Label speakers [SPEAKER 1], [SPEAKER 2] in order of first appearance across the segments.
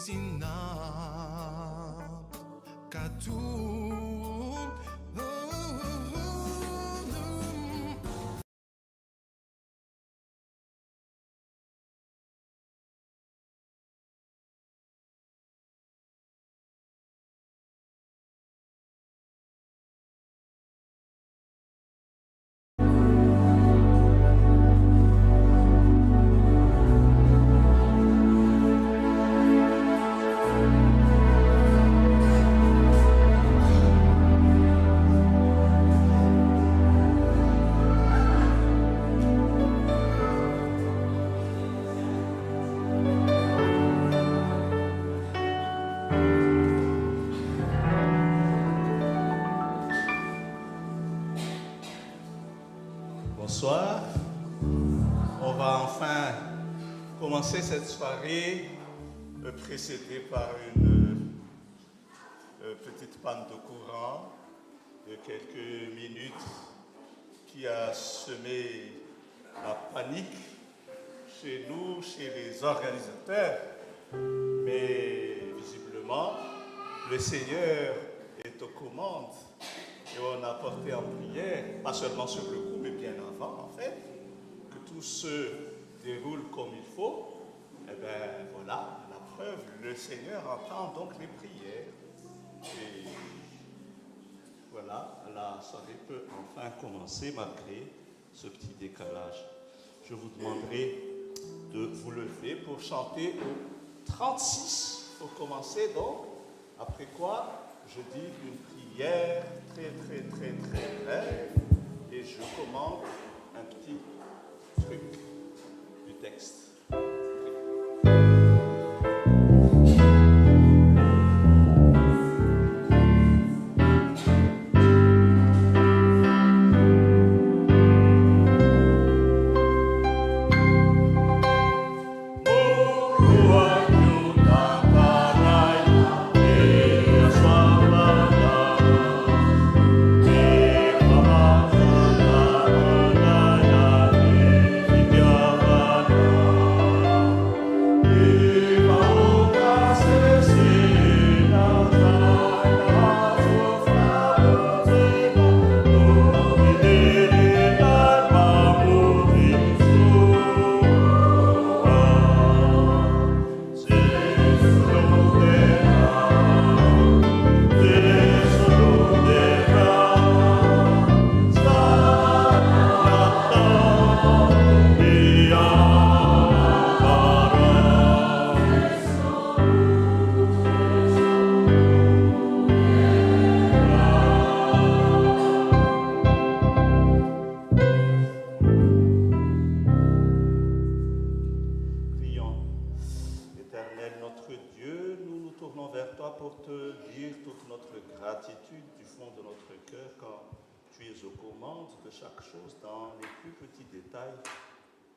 [SPEAKER 1] sina katu.
[SPEAKER 2] Bonsoir. On va enfin commencer cette soirée précédée par une petite panne de courant de quelques minutes qui a semé la panique chez nous, chez les organisateurs. Mais visiblement, le Seigneur est aux commandes. Et on a porté en prière, pas seulement sur le coup, mais bien avant, en fait, que tout se déroule comme il faut. Et bien voilà, la preuve, le Seigneur entend donc les prières. Et voilà, la soirée peut enfin commencer malgré ce petit décalage. Je vous demanderai de vous lever pour chanter au 36 pour commencer donc, après quoi je dis une prière très brève et je commande un petit truc du texte.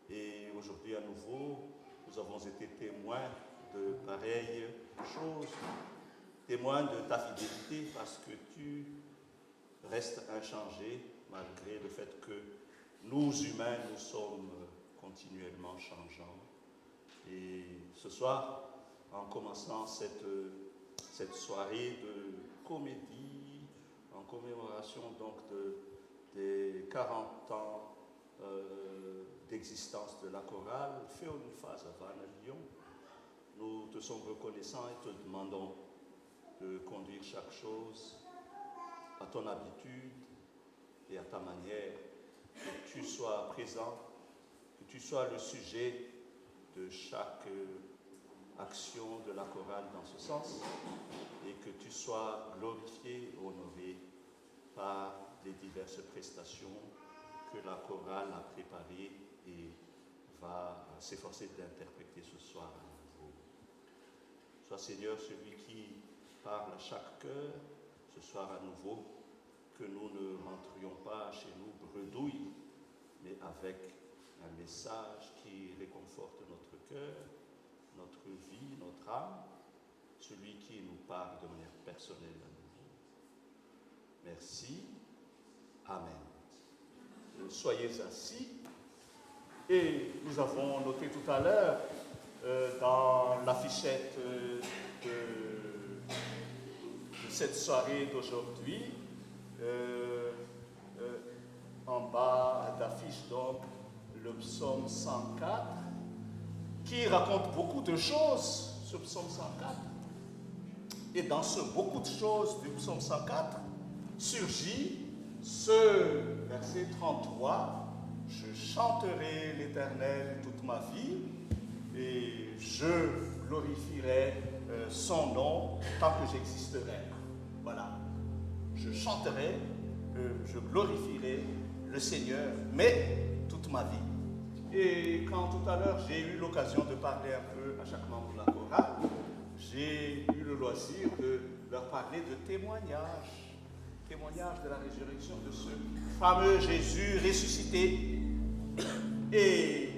[SPEAKER 2] Et aujourd'hui à nouveau, nous avons été témoins de pareilles choses, témoins de ta fidélité parce que tu restes inchangé malgré le fait que nous humains, nous sommes continuellement changeants. Et ce soir, en commençant cette soirée de comédie, en commémoration donc des 40 ans d'existence de la chorale Féoniphase à Vannes à Lyon. Nous te sommes reconnaissants et te demandons de conduire chaque chose à ton habitude et à ta manière, que tu sois présent, que tu sois le sujet de chaque action de la chorale dans ce sens et que tu sois glorifié, honoré par les diverses prestations que la chorale a préparées et va s'efforcer d'interpréter ce soir. Sois Seigneur celui qui parle à chaque cœur ce soir à nouveau, que nous ne rentrions pas chez nous bredouilles, mais avec un message qui réconforte notre cœur, notre vie, notre âme, celui qui nous parle de manière personnelle à nouveau. Merci. Amen. Soyez assis. Et nous avons noté tout à l'heure dans l'affichette de cette soirée d'aujourd'hui. En bas d'affiche donc le psaume 104 qui raconte beaucoup de choses, ce psaume 104. Et dans ce beaucoup de choses du psaume 104 surgit ce verset 33, « Je chanterai l'Éternel toute ma vie et je glorifierai son nom tant que j'existerai. » Voilà. Je chanterai, je glorifierai le Seigneur, mais toute ma vie. Et quand tout à l'heure j'ai eu l'occasion de parler un peu à chaque membre de la chorale, j'ai eu le loisir de leur parler de témoignages de la résurrection de ce fameux Jésus ressuscité. Et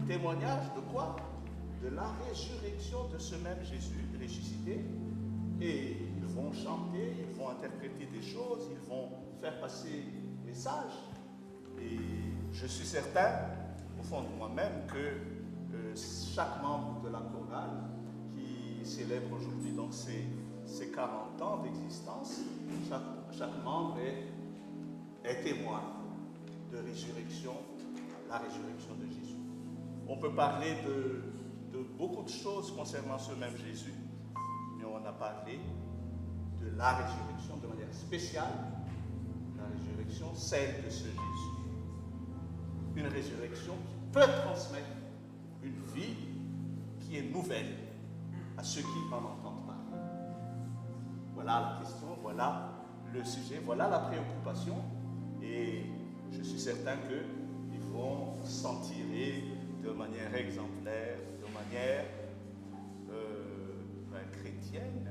[SPEAKER 2] témoignage de quoi? De la résurrection de ce même Jésus ressuscité. Et ils vont chanter, ils vont interpréter des choses, ils vont faire passer des messages. Et je suis certain, au fond de moi-même, que chaque membre de la chorale qui célèbre aujourd'hui donc ses 40 ans d'existence, chaque membre est témoin de résurrection, la résurrection de Jésus. On peut parler de beaucoup de choses concernant ce même Jésus, mais on a parlé de la résurrection de manière spéciale, la résurrection, celle de ce Jésus. Une résurrection qui peut transmettre une vie qui est nouvelle à ceux qui en entendent parler. Voilà la question, voilà le sujet, voilà la préoccupation, et je suis certain qu'ils vont s'en tirer de manière exemplaire, de manière chrétienne,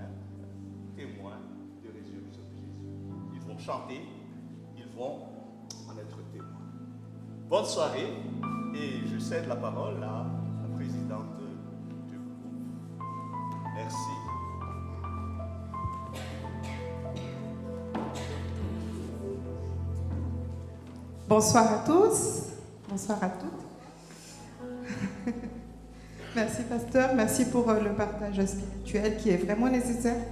[SPEAKER 2] témoin de résurrection de Jésus. Ils vont chanter, ils vont en être témoins. Bonne soirée, et je cède la parole à la présidente du groupe. Merci.
[SPEAKER 1] Bonsoir à tous, bonsoir à toutes. Merci pasteur, merci pour le partage spirituel qui est vraiment nécessaire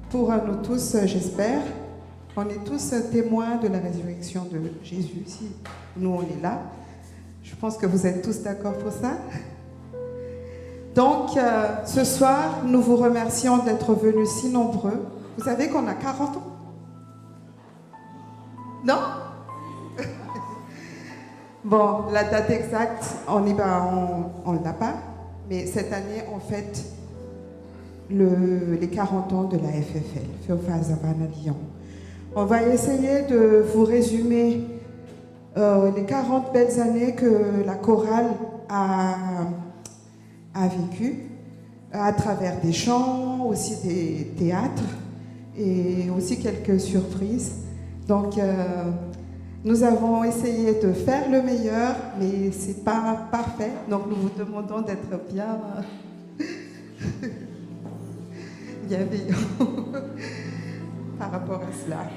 [SPEAKER 1] pour nous tous, j'espère. On est tous témoins de la résurrection de Jésus. Si nous on est là, je pense que vous êtes tous d'accord pour ça. Donc ce soir, nous vous remercions d'être venus si nombreux. Vous savez qu'on a 40 ans? Non? Bon, la date exacte, on ne l'a pas, mais cette année, on fête les 40 ans de la FFL, Feofa Savana Lyon. On va essayer de vous résumer les 40 belles années que la chorale a vécues, à travers des chants, aussi des théâtres, et aussi quelques surprises. Donc, nous avons essayé de faire le meilleur, mais ce n'est pas parfait. Donc nous vous demandons d'être bien bienveillants par rapport à cela.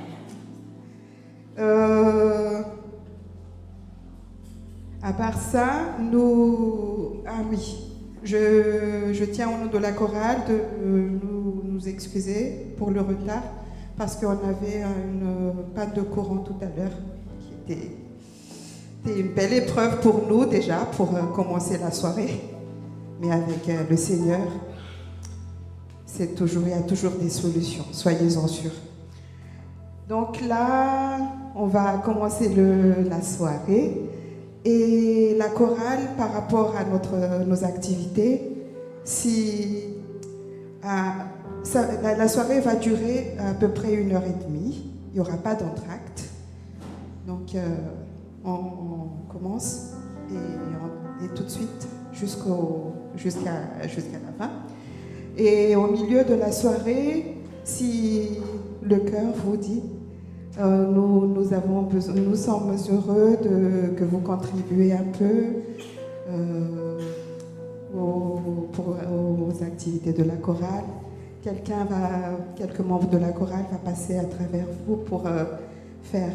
[SPEAKER 1] À part ça, ah oui, je tiens au nom de la chorale de nous excuser pour le retard, parce qu'on avait une panne de courant tout à l'heure. C'était une belle épreuve pour nous déjà, pour commencer la soirée. Mais avec le Seigneur, il y a toujours des solutions, soyez-en sûrs. Donc là, on va commencer la soirée. Et la chorale, par rapport à nos activités, la soirée va durer à peu près 1h30. Il n'y aura pas d'entracte. Donc, on commence et tout de suite jusqu'à la fin. Et au milieu de la soirée, si le cœur vous dit, nous sommes heureux que vous contribuez un peu aux activités de la chorale. Quelques membres de la chorale va passer à travers vous pour faire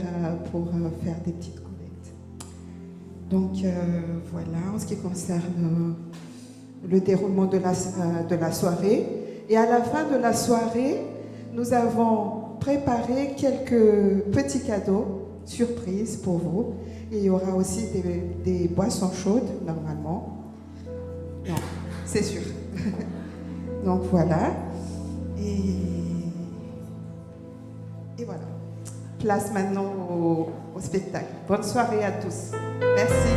[SPEAKER 1] des petites collectes. Donc voilà, en ce qui concerne le déroulement de la soirée. Et à la fin de la soirée, nous avons préparé quelques petits cadeaux surprises pour vous. Et il y aura aussi des boissons chaudes, normalement. Non, c'est sûr. Donc voilà. Et voilà. Place maintenant au spectacle. Bonne soirée à tous. Merci.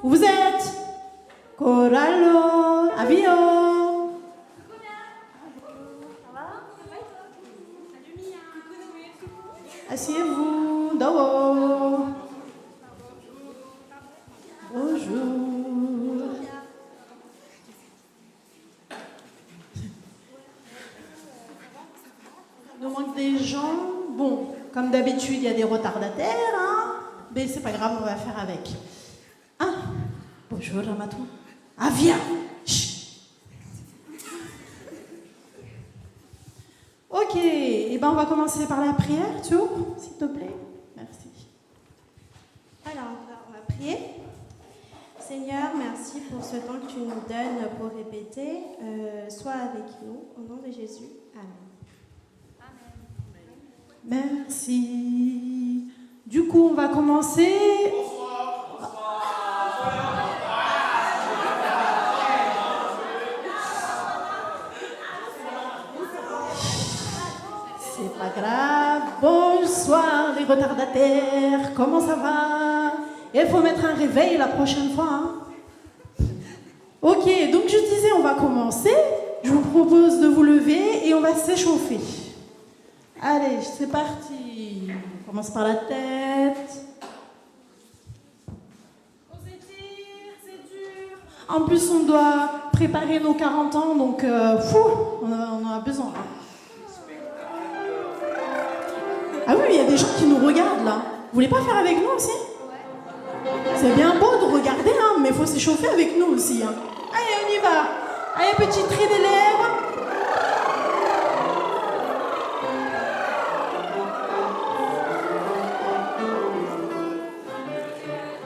[SPEAKER 3] Où vous êtes? Corallo, Avio. Asseyez-vous, Dowo. Bonjour. Il nous manque des gens. Bon, comme d'habitude, il y a des retardataires, hein? Mais c'est pas grave, on va faire avec. Ah, bonjour Ramatou. Ah, viens. Chut. Ok, et ben on va commencer par la prière, tu ouvres, s'il te plaît. Merci.
[SPEAKER 4] Alors, on va prier. Seigneur, merci pour ce temps que tu nous donnes pour répéter. Sois avec nous, au nom de Jésus. Amen.
[SPEAKER 3] Merci. Du coup, on va commencer. C'est pas grave. Bonsoir les retardataires. Comment ça va? Il faut mettre un réveil la prochaine fois. Hein? Ok, donc je disais, on va commencer. Je vous propose de vous lever et on va s'échauffer. Allez, c'est parti. On commence par la tête. On s'étire, c'est dur. En plus, on doit préparer nos 40 ans, donc on en a besoin. Ah oui, il y a des gens qui nous regardent là. Vous voulez pas faire avec nous aussi? C'est bien beau de regarder, hein, mais il faut s'échauffer avec nous aussi. Hein. Allez, on y va. Allez, petit tri des lèvres.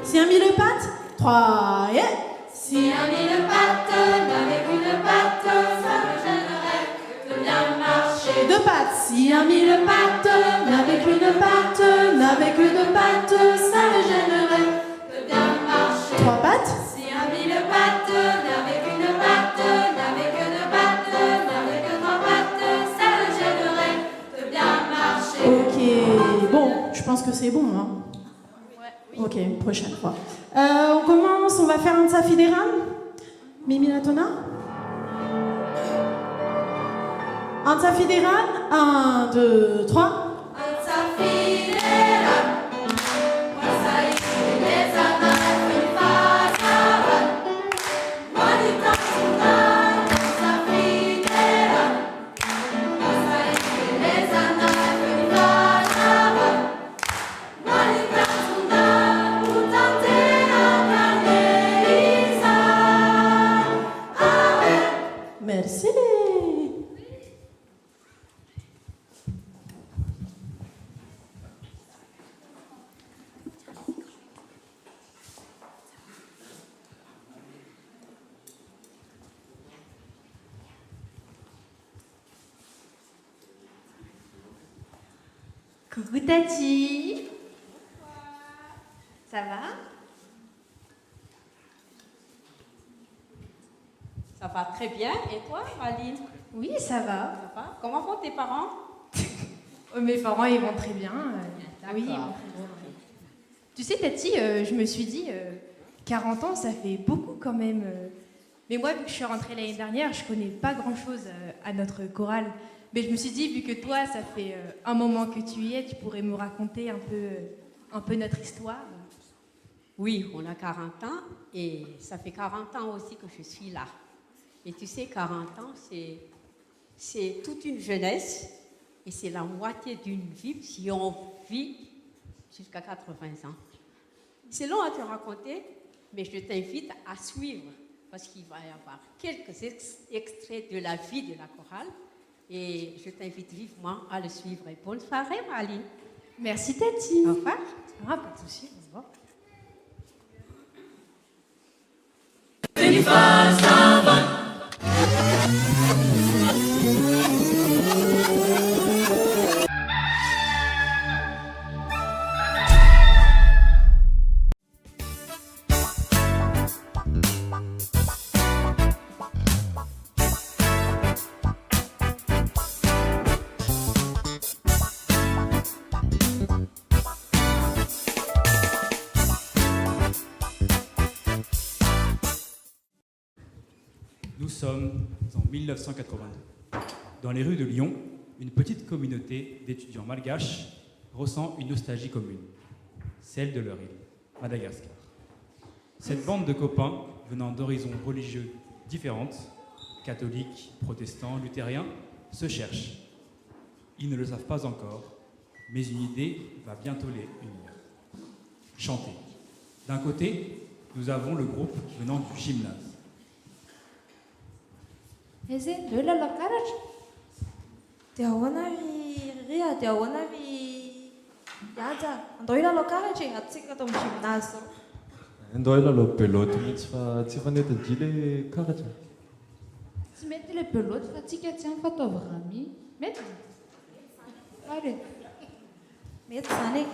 [SPEAKER 3] Si un mille pattes, 3 et...
[SPEAKER 5] Si un mille pattes n'avait qu'une patte, ça me gênerait de bien marcher.
[SPEAKER 3] 2 pattes.
[SPEAKER 5] Si un mille pattes n'avait qu'une patte, n'avait que 2 pattes, ça me gênerait de bien marcher.
[SPEAKER 3] 3 pattes.
[SPEAKER 5] Si un mille pattes n'avait qu'une patte, n'avait que 2 pattes, n'avait que 3 pattes, ça me gênerait de bien marcher.
[SPEAKER 3] Ok, bon, je pense que c'est bon. Hein. Ok, prochaine fois. On commence, on va faire un Tsafideran. Mimi Latona. Un Tsafideran. 1, 2, 3. Merci.
[SPEAKER 6] Coucou Tati. Ça va?
[SPEAKER 7] Ça va très bien. Et toi, Aline?
[SPEAKER 6] Oui, ça va.
[SPEAKER 7] Ça va? Comment vont tes parents?
[SPEAKER 6] Mes parents, ils vont très bien.
[SPEAKER 7] D'accord.
[SPEAKER 6] Oui, ils vont très bien. Tu sais, Tati, je me suis dit, 40 ans, ça fait beaucoup quand même. Mais moi, vu que je suis rentrée l'année dernière, je connais pas grand-chose à notre chorale. Mais je me suis dit, vu que toi, ça fait un moment que tu y es, tu pourrais me raconter un peu notre histoire.
[SPEAKER 7] Oui, on a 40 ans et ça fait 40 ans aussi que je suis là. Et tu sais, 40 ans, c'est toute une jeunesse et c'est la moitié d'une vie si on vit jusqu'à 80 ans. C'est long à te raconter, mais je t'invite à suivre parce qu'il va y avoir quelques extraits de la vie de la chorale et je t'invite vivement à le suivre. Et bonne soirée, Aline.
[SPEAKER 6] Merci, Tati.
[SPEAKER 7] Au revoir.
[SPEAKER 6] Ah, pas de souci, au revoir.
[SPEAKER 8] Nous sommes en 1982. Dans les rues de Lyon, une petite communauté d'étudiants malgaches ressent une nostalgie commune, celle de leur île, Madagascar. Cette bande de copains venant d'horizons religieux différentes, catholiques, protestants, luthériens, se cherchent. Ils ne le savent pas encore, mais une idée va bientôt les unir. Chanter. D'un côté, nous avons le groupe venant du gymnase.
[SPEAKER 9] Ndoilalo pelote mihitsy fa tsy fanetidile karatra.
[SPEAKER 5] Tsy mety le pelote fa tsika tsy amin'ny fataovana mi. Mety? Are.
[SPEAKER 4] Mety zany e.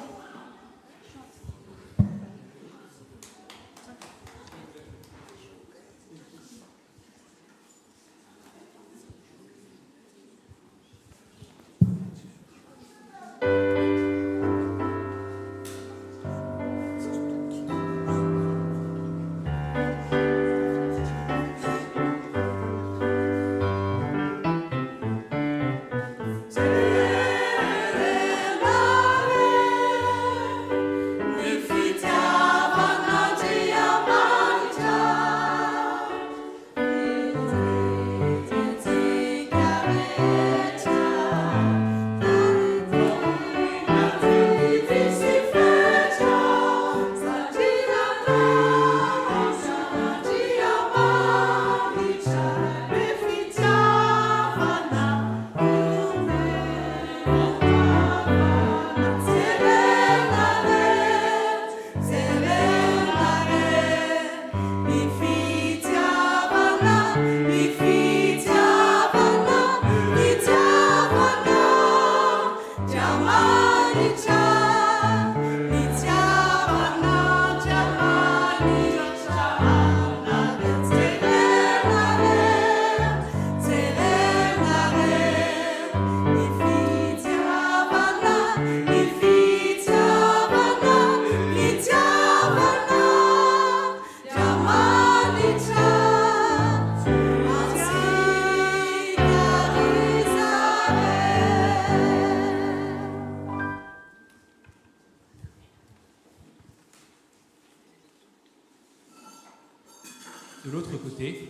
[SPEAKER 8] De l'autre côté,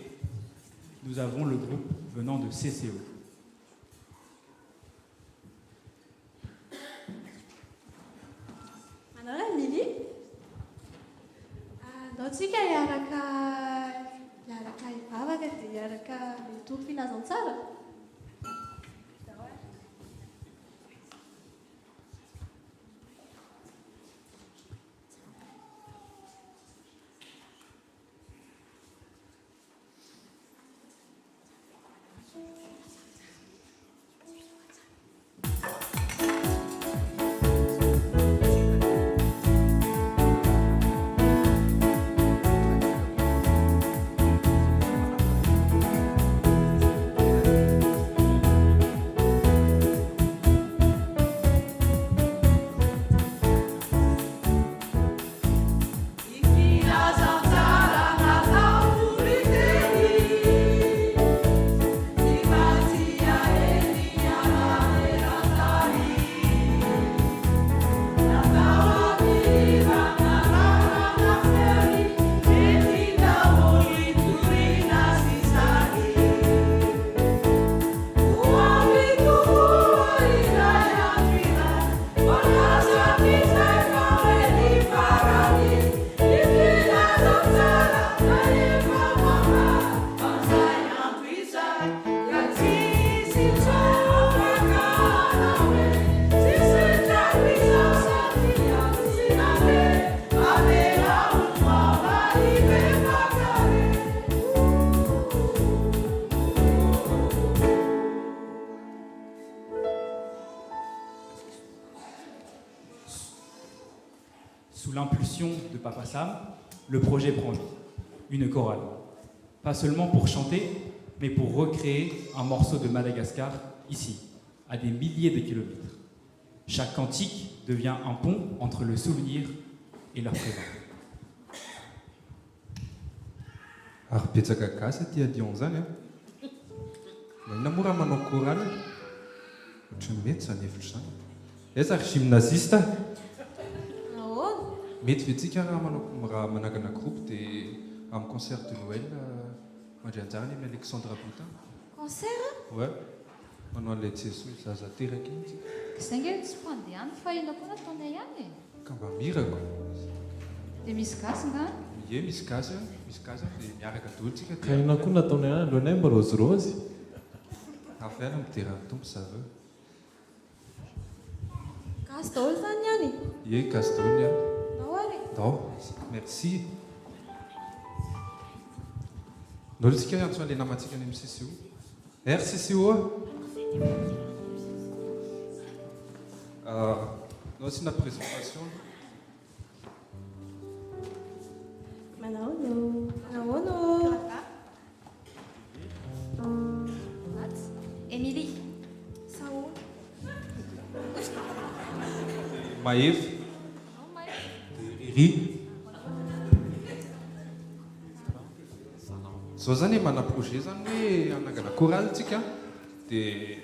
[SPEAKER 8] nous avons le groupe venant de CCO.
[SPEAKER 4] Allora Emily? Andao tsika hiaraka ivavaka dia hiaraka mitory filazantsara?
[SPEAKER 8] Sous l'impulsion de Papa Sam, le projet prend vie. Une chorale. Pas seulement pour chanter, mais pour recréer un morceau de Madagascar ici, à des milliers de kilomètres. Chaque cantique devient un pont entre le souvenir et leur présent.
[SPEAKER 10] Ary betsaka gasy aty Lyon zany a. Maina mora manao chorale. Ohatran'ny mety zany hevitra zany. Eza ry gymnasiste.
[SPEAKER 4] Ahoana?
[SPEAKER 10] Mety vetsika raha manangana groupe dia amin'ny concert de Noël mandray anjara ny Alexandra Boutin.
[SPEAKER 4] Concert?
[SPEAKER 10] Ouais. Manao an'ilay Jeso zaza teraka iny.
[SPEAKER 5] Izay nge tsy mpandehany fa ina koa nataonay ihany e.
[SPEAKER 10] Ka mba mirako.
[SPEAKER 5] Dia misy gasy nga?
[SPEAKER 10] Ie misy gasy dia miaraka daholo tsika.
[SPEAKER 9] Ka ina koa nataonay ihany alohanay mba rôzirôzy.
[SPEAKER 10] Hafa ihany midera tompo zaveo.
[SPEAKER 4] Gasy daholo zany ihany?
[SPEAKER 10] Ie gasy daholo ihany.
[SPEAKER 4] Nahory?
[SPEAKER 10] Non, merci. Nolo tsika antso an'ilay namantsika any amin'ny CCO. Ry CCO no asina présentation.
[SPEAKER 4] Manahono? Nahono?
[SPEAKER 5] Emily.
[SPEAKER 4] Saola?
[SPEAKER 10] Maeve. Ry. Zao zany mana projet zany hoe anangana chorale tsika dia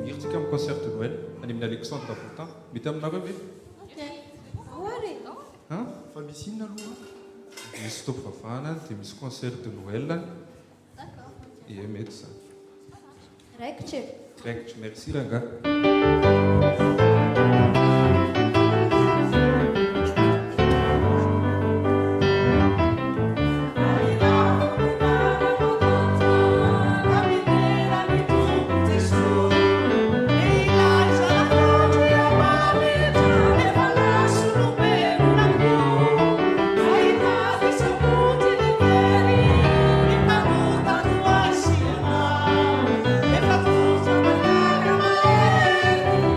[SPEAKER 10] miry tsika amin'ny concert de Noël any amin'ny Alexandre Boutin. Mety aminareo ve?
[SPEAKER 4] Ok. Nahory?
[SPEAKER 10] Fa misy inona aloha? Misy tao fivavahana dia misy concert de Noël.
[SPEAKER 4] D'accord.
[SPEAKER 10] Ie mety zany.
[SPEAKER 4] Raikitry.
[SPEAKER 10] Raikitry, merci ranga.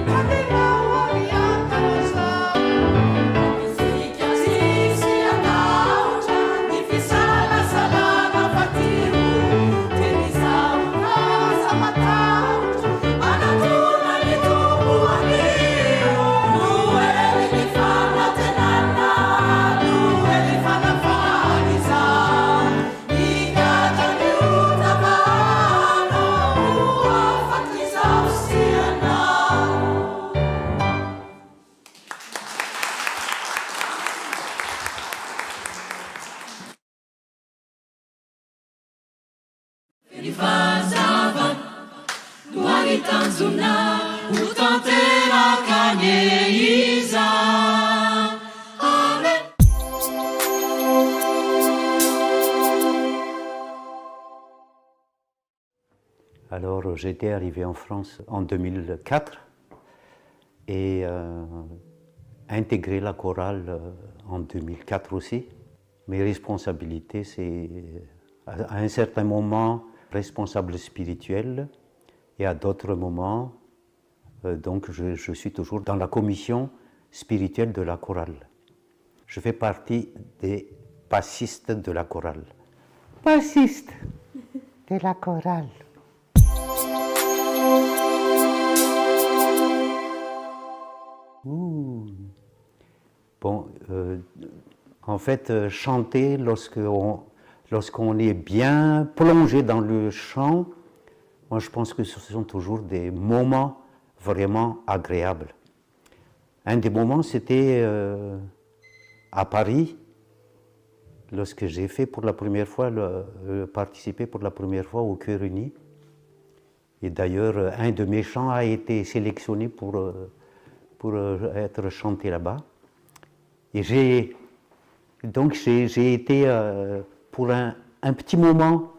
[SPEAKER 5] Cadê
[SPEAKER 11] Alors j'étais arrivé en France en 2004 et intégré la chorale en 2004 aussi. Mes responsabilités, c'est à un certain moment responsable spirituel et à d'autres moments, donc je suis toujours dans la commission spirituelle de la chorale. Je fais partie des bassistes de la chorale. Bassiste de la chorale. Bon, en fait, chanter lorsqu'on est bien plongé dans le chant, moi je pense que ce sont toujours des moments vraiment agréables. Un des moments, c'était à Paris, lorsque j'ai fait pour la première fois, participé pour la première fois au Chœur Uni. Et d'ailleurs, un de mes chants a été sélectionné pour être chanté là-bas. Et j'ai été pour un petit moment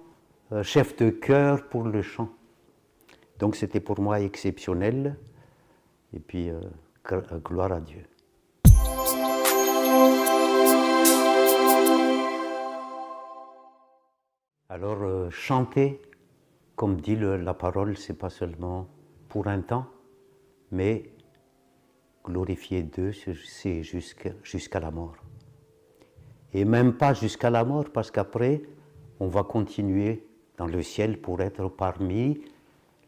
[SPEAKER 11] chef de chœur pour le chant. Donc c'était pour moi exceptionnel. Et puis, gloire à Dieu. Alors, chanter, comme dit la parole, c'est pas seulement pour un temps, mais glorifier Dieu, c'est jusqu'à la mort. Et même pas jusqu'à la mort, parce qu'après, on va continuer dans le ciel pour être parmi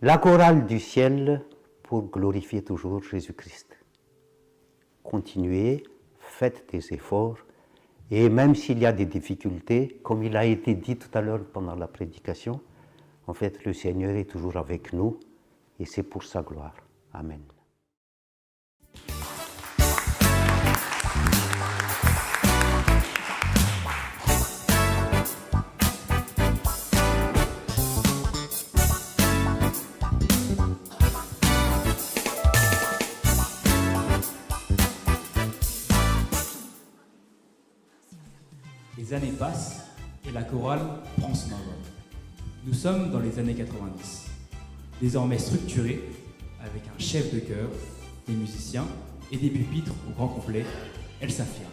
[SPEAKER 11] la chorale du ciel pour glorifier toujours Jésus-Christ. Continuez, faites des efforts, et même s'il y a des difficultés, comme il a été dit tout à l'heure pendant la prédication, en fait, le Seigneur est toujours avec nous, et c'est pour sa gloire. Amen.
[SPEAKER 8] Les années passent et la chorale prend son envol. Nous sommes dans les années 90, désormais structurée avec un chef de chœur, des musiciens et des pupitres au grand complet. Elle s'affirme.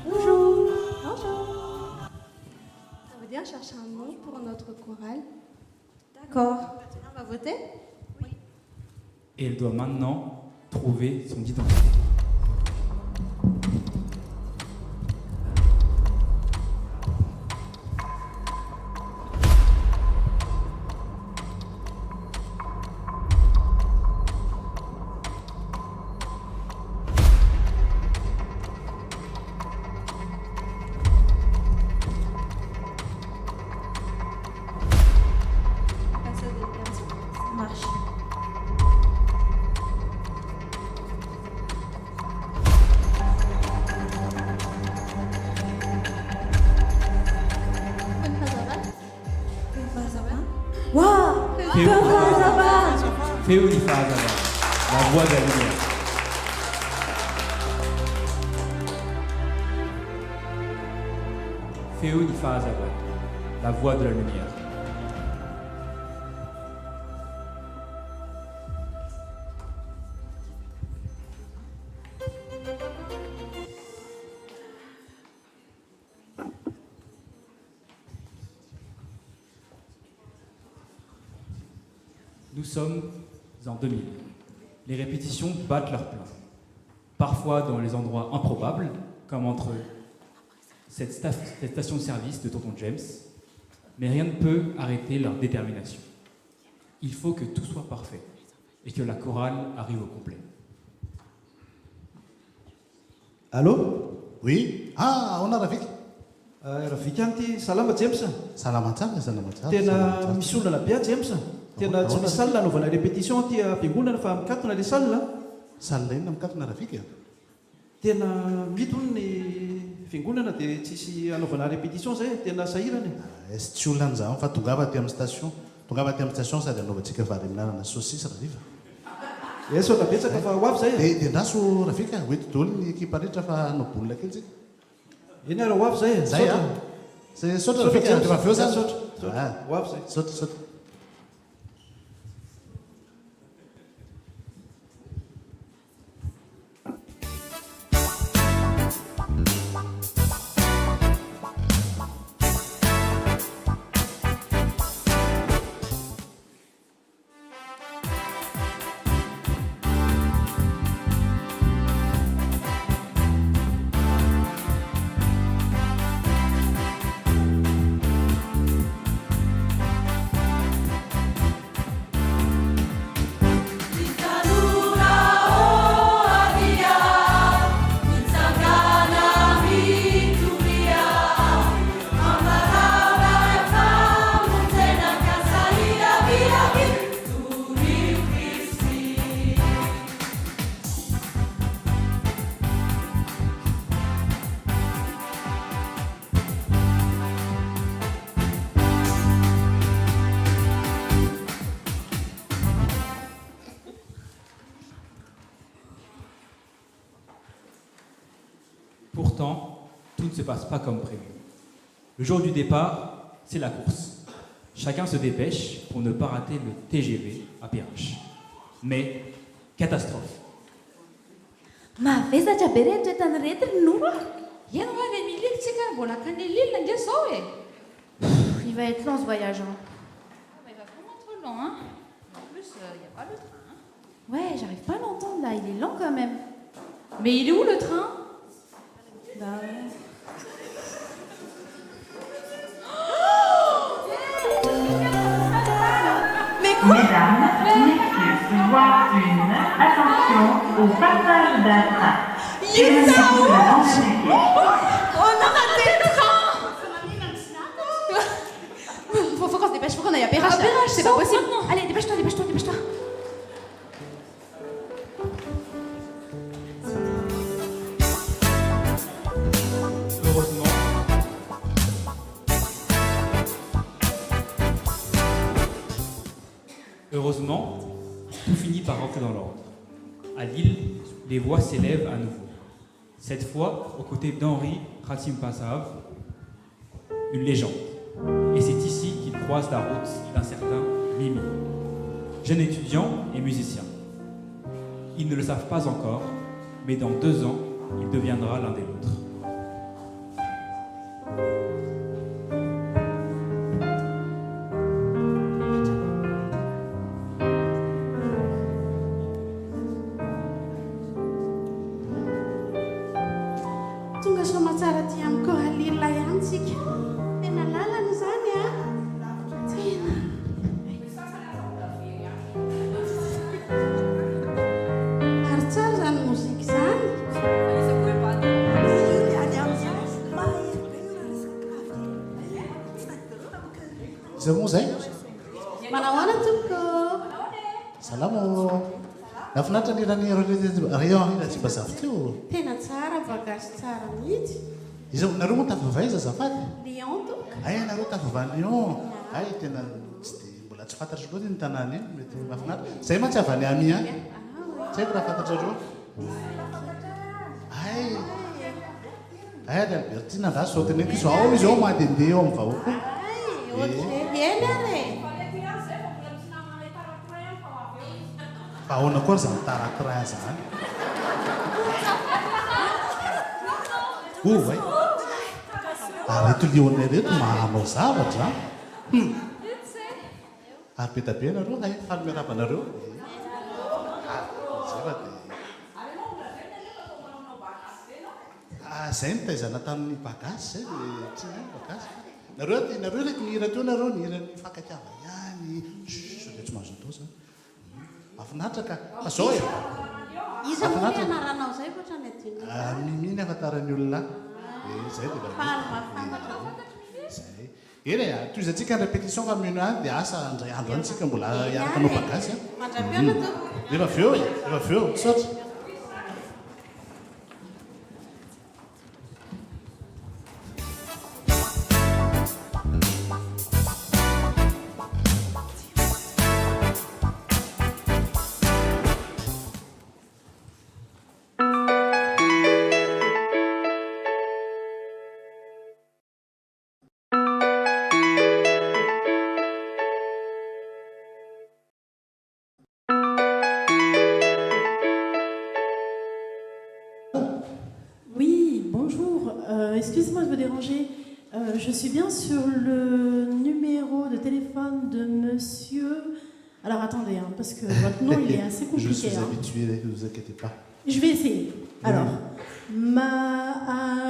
[SPEAKER 4] Bonjour. Bonjour. Ça veut dire chercher un nom pour notre chorale. D'accord. Maintenant, on va voter. Oui.
[SPEAKER 8] Et elle doit maintenant trouver son identité. Féonifa Azaba, la voix de la lumière. Féonifa Azaba, la voix de la lumière. Nous sommes en 2000. Les répétitions battent leur plein. Parfois dans les endroits improbables, comme entre cette station de service de Tonton James, mais rien ne peut arrêter leur détermination. Il faut que tout soit parfait et que la chorale arrive au complet.
[SPEAKER 12] Allô?
[SPEAKER 13] Oui? Ah, on a Rafik.
[SPEAKER 12] Rafik anty, salama James.
[SPEAKER 13] Salama tsara, salama tsara.
[SPEAKER 12] Tena misy olana be James. Tena tsy misy salle anaovana répétition aty am-piangonana fa mikatona le salle.
[SPEAKER 13] Salle inona mikatona Rafik?
[SPEAKER 12] Tena mito ny fiangonana dia tsisy anaovana répétition zay, tena sahirana.
[SPEAKER 13] Est tsy olana zany fa tongava aty amin'ny station. Tongava aty amin'ny station sady anaovantsika vary aminarana saucisse Raviva.
[SPEAKER 12] Eso na betsaka fa ho avy zay.
[SPEAKER 13] Dia naso Rafika, hoeto daholo ny ekipa rehetra fa hanao bolina kely tsika.
[SPEAKER 12] Eny ary ho avy zay.
[SPEAKER 13] Zay a? C'est saute, tu vas faire ça, saute.
[SPEAKER 12] Ouais,
[SPEAKER 13] Saute.
[SPEAKER 8] Pourtant, tout ne se passe pas comme prévu. Le jour du départ, c'est la course. Chacun se dépêche pour ne pas rater le TGV à Perrache. Mais, catastrophe.
[SPEAKER 5] Ma vezatra be reto entany retina nora. Iano va les miliky tsika mbola kanelilina nge zao e.
[SPEAKER 3] Il va être long ce voyage. Hein.
[SPEAKER 5] Mais il va vraiment trop long, hein. En plus, il n'y a pas le train. Hein.
[SPEAKER 3] Ouais, j'arrive pas à l'entendre là, il est lent quand même.
[SPEAKER 5] Mais il est où le train?
[SPEAKER 3] Bah ouais.
[SPEAKER 5] Mais quoi?
[SPEAKER 14] Mesdames, messieurs, voie 1, attention au passage d'un train.
[SPEAKER 5] On a raté le train! Faut qu'on se dépêche, faut qu'on aille à Perrache. C'est pas possible. Allez, dépêche-toi.
[SPEAKER 8] Heureusement, tout finit par rentrer dans l'ordre. À Lille, les voix s'élèvent à nouveau. Cette fois, aux côtés d'Henri Ratimpasav, une légende. Et c'est ici qu'il croise la route d'un certain Mimi, jeune étudiant et musicien. Ils ne le savent pas encore, mais dans 2 ans, il deviendra l'un des nôtres.
[SPEAKER 4] Tonga soa matsara ty amiko halila ihany tsika. Tena lalana izany a. Tena. Ary tsara izany mozika izany.
[SPEAKER 13] Iza moa zay?
[SPEAKER 4] Manahoana tompoko?
[SPEAKER 13] Salamo. Nafinaritra nirany rayon tsy bazafy teo.
[SPEAKER 4] Tena tsara, bagage tsara mihitsy.
[SPEAKER 13] Iza nareo moa tafavay iza azafady?
[SPEAKER 4] Lion tompoko.
[SPEAKER 13] Ay nareo tafavay Lyon. Ay tena tsy dia mbola tsy fantatra loatra ny tanàna iny, mety mahafinaritra. Zay ma tsy avy any Ami any? Tsy haiko raha fantatrareo. Ay Albertina ndra sautiny eky izy ao izy ao mandehandeha eo amin'ny vahoaka.
[SPEAKER 4] Eny ary.
[SPEAKER 13] Fa ahoana koa izany taratrain izany? Ay. Ary reto Lyonnais reto mahanao zavatra. Ary be tabe nareo, ay faly miarabanareo. Zay no taizana tamin'ny bagasy zay dia tsy ny bagasy. Nareo reky nihira teo nareo nihira ny fankatiava ihany. Tsy mahazo atao zany. Mahafinaritra ka. Fa zao e.
[SPEAKER 4] Iza moa ny anaranao zay ohatra ny adina?
[SPEAKER 13] Mimi ny afantaran'ny olona. Zay dia
[SPEAKER 4] Faly mafantatra.
[SPEAKER 13] Zay. Eny e, toizantsika ny répétition fa mino any dia asa andray andro any tsika mbola hiaraka anao bagasy.
[SPEAKER 4] Mandrapiona tompoko.
[SPEAKER 13] Efa feo, saotra.
[SPEAKER 3] excusez-moi de vous déranger. Je suis bien sur le numéro de téléphone de monsieur... Alors attendez, hein, parce que votre nom il est assez compliqué.
[SPEAKER 13] Je suis habitué, ne vous inquiétez pas.
[SPEAKER 3] Je vais essayer. Alors, Mahari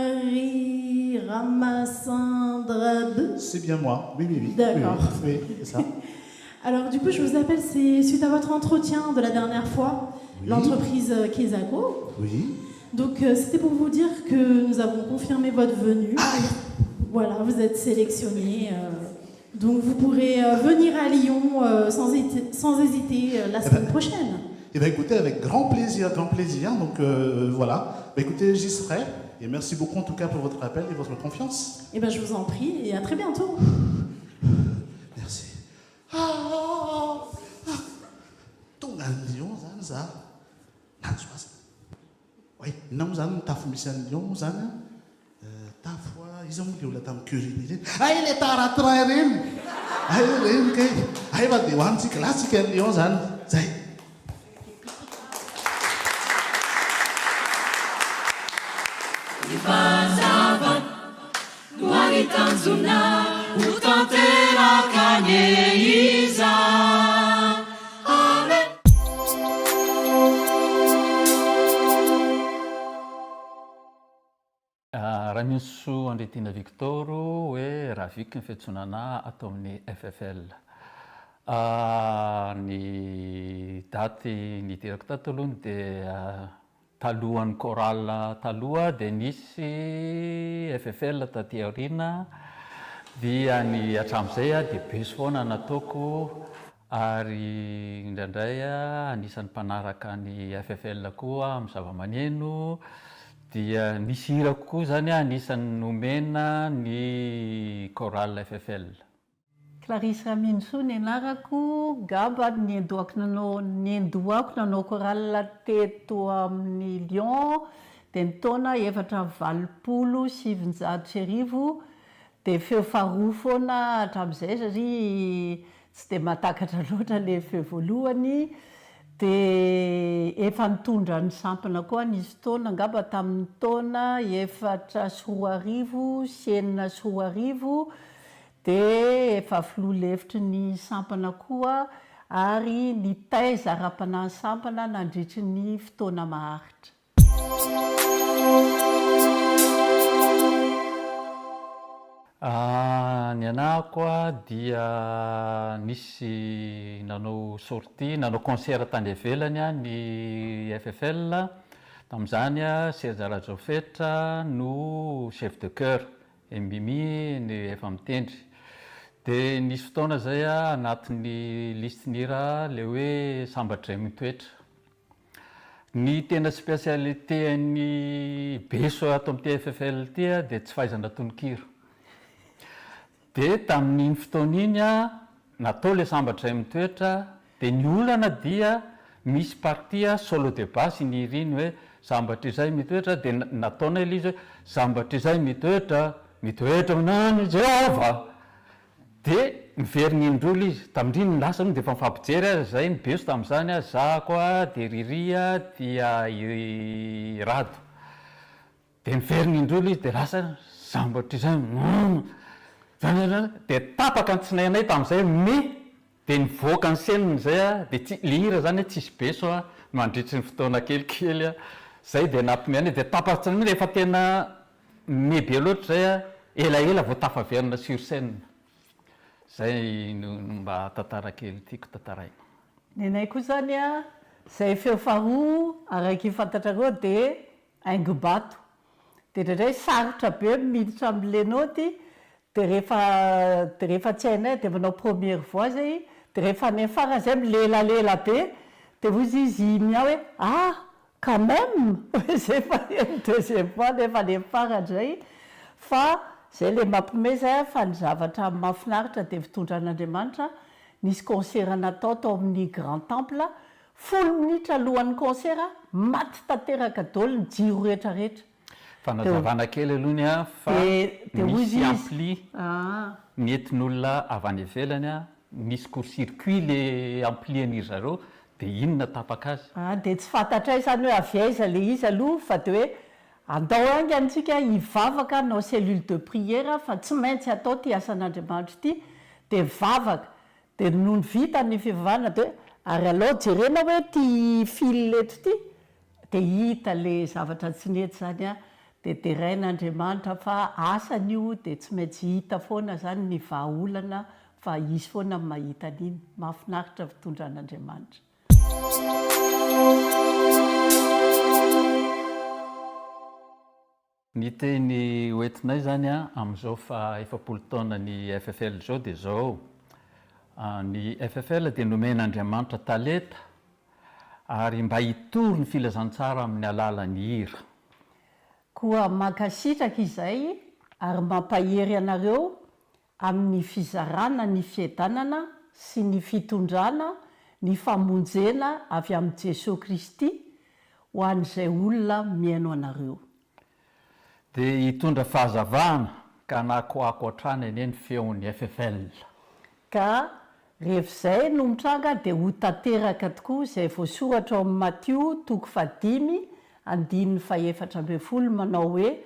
[SPEAKER 3] Ramacendrab.
[SPEAKER 13] C'est bien moi, oui.
[SPEAKER 3] D'accord.
[SPEAKER 13] Oui, c'est ça.
[SPEAKER 3] Alors du coup, je vous appelle, c'est suite à votre entretien de la dernière fois, l'entreprise Kesako.
[SPEAKER 13] Oui.
[SPEAKER 3] Donc c'était pour vous dire que nous avons confirmé votre venue. Voilà, vous êtes sélectionné. Donc vous pourrez venir à Lyon sans hésiter la semaine prochaine.
[SPEAKER 13] Eh bien écoutez, avec grand plaisir. Donc voilà. Écoutez, j'y serai. Et merci beaucoup en tout cas pour votre appel et votre confiance.
[SPEAKER 3] Eh bien je vous en prie et à très bientôt.
[SPEAKER 13] Merci. Tonga Lyon, ça. Oui, non, ça, ta famille Lyon, ça. Ta foi, ils ont dit, on cuisine. Ah, il est à la traîne. Ah, il va dire, on s'y classique Lyon, ça.
[SPEAKER 5] Ifazava, Guaritanzuna, Utantera Kanyeiza. Amen.
[SPEAKER 15] Raha miso Andretina Victoro hoe raha viky ny fiantsonana atao amin'ny FFL. Ny daty niterako tato aloha dia talohan'ny chorale taloha dia nisy FFL taty aoriana dia ny hatramin'izay dia beso foana nataoko ary indraindray anisan'ny mpanaraka ny FFL koa amin'ny zava-maneno dia nisy hira kokoa zany anisan'ny nomena ny chorale FFL.
[SPEAKER 16] Clarisse Raminso ny anarako, gamba niendohako nanao chorale teto amin'ny Lyon dia ny taona 480 dia feo faharoa foana hatramin'izay satria tsy dia mahatakatra loatra ilay feo voalohany dia efa nitondra ny sampana koa nisy taona ngamba tamin'ny taona 420 sy 420 dia efa filoha lefitry ny sampana koa ary ny taiza ara-panahy sampana nandritry ny fotoana maharitra.
[SPEAKER 15] Ny anahako dia nisy nanao sortie, nanao concert tany ivelany ny FFL. Tamin'izany Serge Rajofetra no chef de chœur, Mimi ny efa mitendry. Dia nisy fotoana zay anatin'ny listinira le hoe sambatra mitoetra. Ny tena spécialité ny beso ato amin'ity FFL ity dia tsy fahaizana tononkiro. Dia tamin'iny fotoana iny natao le sambatra mitoetra dia ny olana dia misy partie solo de basse ny iriny hoe sambatra izay mitoetra dia nataona ilay izy hoe sambatra izay mitoetra nany Jehova. Dia miveriny indrolo izy tamindriny lasa dia efa mifampijery zay ny beso tamin'izany zako dia riria dia rado dia miveriny indrolo izy dia lasa sambatra izay dia tapaka ny tsinainay tamin'izay dia nivoaka ny seniny zay dia le hira zany tsisy beso mandritry ny fotoana kelikely zay dia nampimeana dia tapaka tsinay rehefa tena mebe loatra zay elaela vao tafaverina sur scène. Zay mba tantara kely tiako tantaray.
[SPEAKER 16] Ny anay koa zany zay feo faharoa araiky fantatrareo dia haingo-bato. Dia indraindray sarotra be miditra amin'le naoty dia rehefa tsy hainay dia manao première voix zay dia rehefa any farany zay milelalela be dia hozy izy mia hoe quand même zay fa deuxième fois nefa any farany zay fa zay le mampiomehy zay fa ny zavatra mahafinaritra dia fitondran'Andriamanitra nisy concert natao tao amin'ny Grand Temple 10 minitra alohan'ny concert maty tanteraka daholo ny jiro rehetrarehetra.
[SPEAKER 15] Fanazavana kely aloha fa misy ampli nentin'olona avy any ivelany misy court-circuit le amplian'iry zareo dia inona tapaka azy.
[SPEAKER 16] Dia tsy fantatray zany hoe avy aiza le izy aloha fa dia hoe andao angy antsika hivavaka nao cellule de prière fa tsy maintsy atao ty asan'Andriamanitra ity dia mivavaka dia noho ny vita ny fivavahana dia ary aloha jerena hoe ty fil eto ity dia hita le zavatra tsy nety zany a dia derain'Andriamanitra fa asany io dia tsy maintsy hita foana zany ny vahaolana fa izy foana mahita an'iny. Mahafinaritra fitondran'Andriamanitra.
[SPEAKER 15] Ny teny hoentinay zany a amin'izao fa 7 taona ny FFL zao dia zao. Ny FFL dia nomen'Andriamanitra talenta ary mba hitory ny filazantsara amin'ny alalan'ny hira.
[SPEAKER 16] Koa mankasitraka izay ary mampahery anareo amin'ny fizarana ny fiadanana sy ny fitondrana ny famonjena avy amin'ny Jesosy Kristy ho an'izay olona miaino anareo.
[SPEAKER 15] Dia hitondra fahazavana ka nakoako hatrany eny ny feon'ny FFL.
[SPEAKER 16] Ka rehefa no mitranga dia ho tanteraka tokoa izay voasoratra ao amin'ny Matthieu 5:7 manao hoe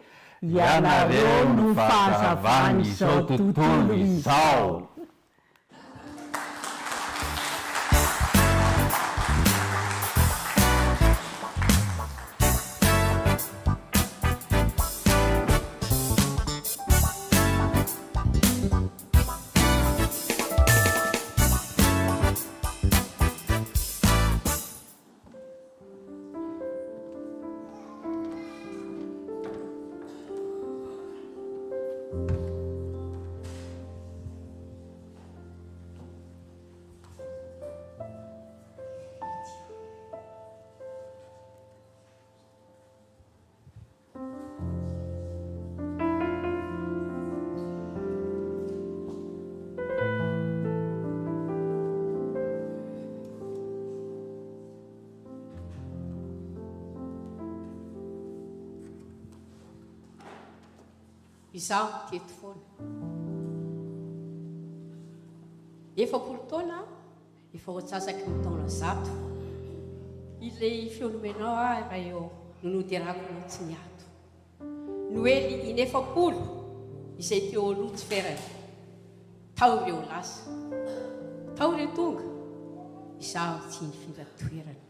[SPEAKER 16] ianareo no fahazavany izao tontolo izao.
[SPEAKER 7] Izaho teto foana. 7 taona efa hoatsasaky ny taona 100. Ilay feonomenao raha eo nonoterako no tsy niato. Noely in 7 izay teo Lucifer. Tao ireo lasa. Tao ireo tonga. Izaho tsy nifindra toerana.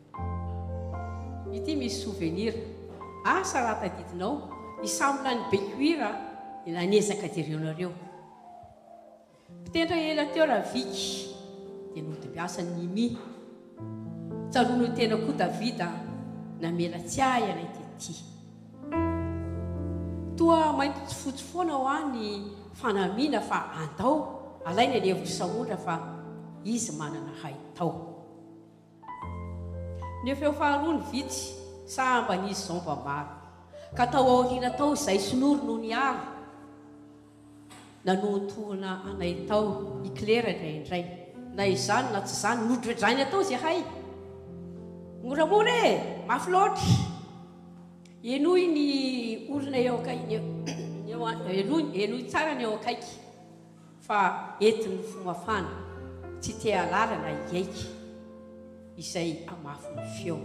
[SPEAKER 7] Ity misy souvenir. Asa raha tadidinao. Isamina ny becuira nanezaka jereonareo. Pitendra ela teo raha viky dia nodibiasa ny mi. Tsarono tena koa Davida namela tsy ahy anay tety. Toa mainty tsy fotsy foana ho any fanamina fa andao alaina ny vosaondra fa izy manana haitao. Nefa eo faharoa ny vitsy samba n'izy zao mba maro. Ka tao aoriana tao izay sonoro no ny ary. Nanontona anay tao iklera indraindray. Na izany na tsy izany nodrodrainy atao izay hay. Moramora mafy loatra. Enoy ny olona eo akaiky. Enoy tsara ny eo akaiky. Fa entin'ny fomafana tsy te alalana iaiky izay amafy ny feo.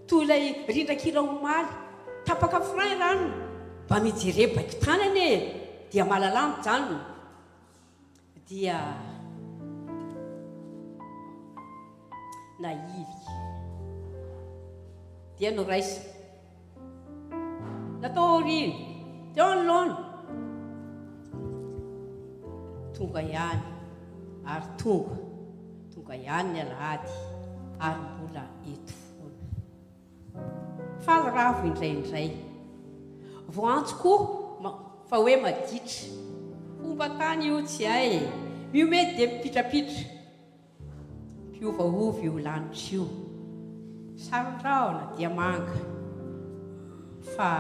[SPEAKER 7] Toy ilay rindrakira omaly tapaka frein rano mba mijere baiko tanany dia malalamy jano dia naivy dia no raisa natao oriny teo anoloana tonga ihany ary tonga ihany ny alahady ary mbola eto foana faly ravo indraindray voantso koa fa hoe maditra fomba tany io tsy hay miomedy dia mipitrapitra mpiovaovy io lanitra io sarondraona dia manga fa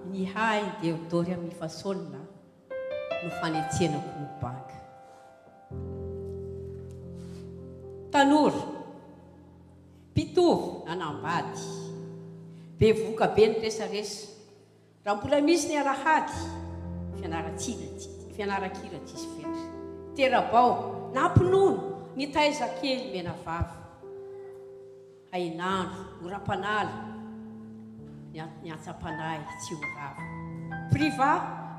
[SPEAKER 7] ny hay dia odory amin'ny fasolona no fanetsenako ny banga tanora mpitovo nanambady be voka be ny resaresa raha mbola misy ny arahady fianarakira tsisy fetra terabao nampinono ny taiza kely mena vavy hainandro oram-panala ny niatsapanay tsy ho rava. Priva,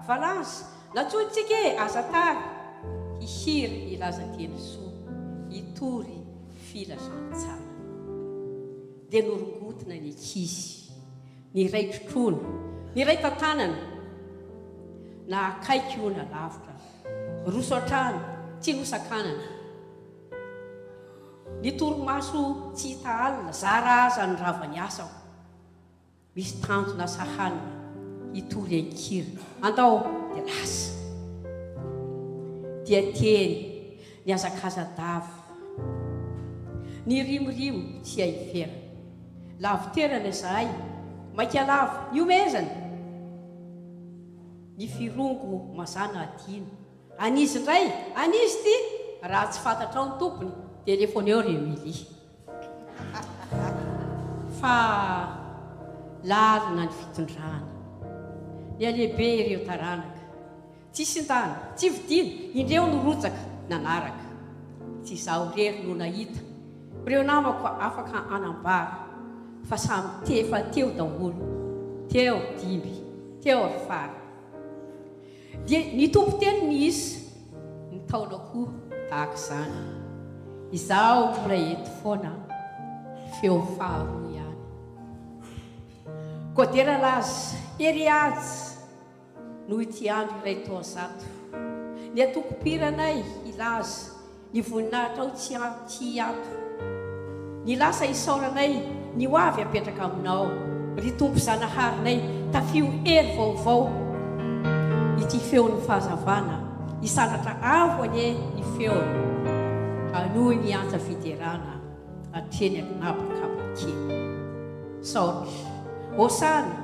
[SPEAKER 7] Valence, natsotsika azatary, hihiry ilaza teny soa, hitory filazantsara. Dia norongotina ny ankizy, ny ray trotrona, ny ray tantanana, na akaiky ona lavitra, roso an-trano, tsy nosakanana. Ny torimaso tsy hita alina, zara aza ny ravany asao. Misy tanjona sahanina, hitory ankira, andao dia lasa. Dia teny, ny azakazadava, ny rimorimo tsy haivera. Laviterana izahay, maika lava, ny omezana. Ny firongo mazana adino, anizy indray, anizy ty, raha tsy fantatra ny tompony, telefoneo remily. Fa lalina ny fitondrana, ny alehibe ireo taranaka, tsy sindana, tsy vidina, indreo norotsaka nanaraka. Tsy izaho rery no nahita, ireo namako afaka anambara, fa samy tefa teo daholo, teo dimby, teo afara. Dia ny tompo teny ny isa, ny taona koa tahaka izany. Izaho mbola eto foana, feo faharoa ihany. Kodera laza, ery azy, noho ity andro iray tao zato. Ny atokopiranay ilaza, ny voninahitra ao tsy hiato. Ny lasa isaoranay, ny ho avy apetraka aminao. Ry tompo zanaharinay, tafio hery vaovao. Ity feon'ny fahazavana, isandratra avo anie ny feony. Anohy ny anja fiterana, atreny agnabakabakely. Saotra, osana,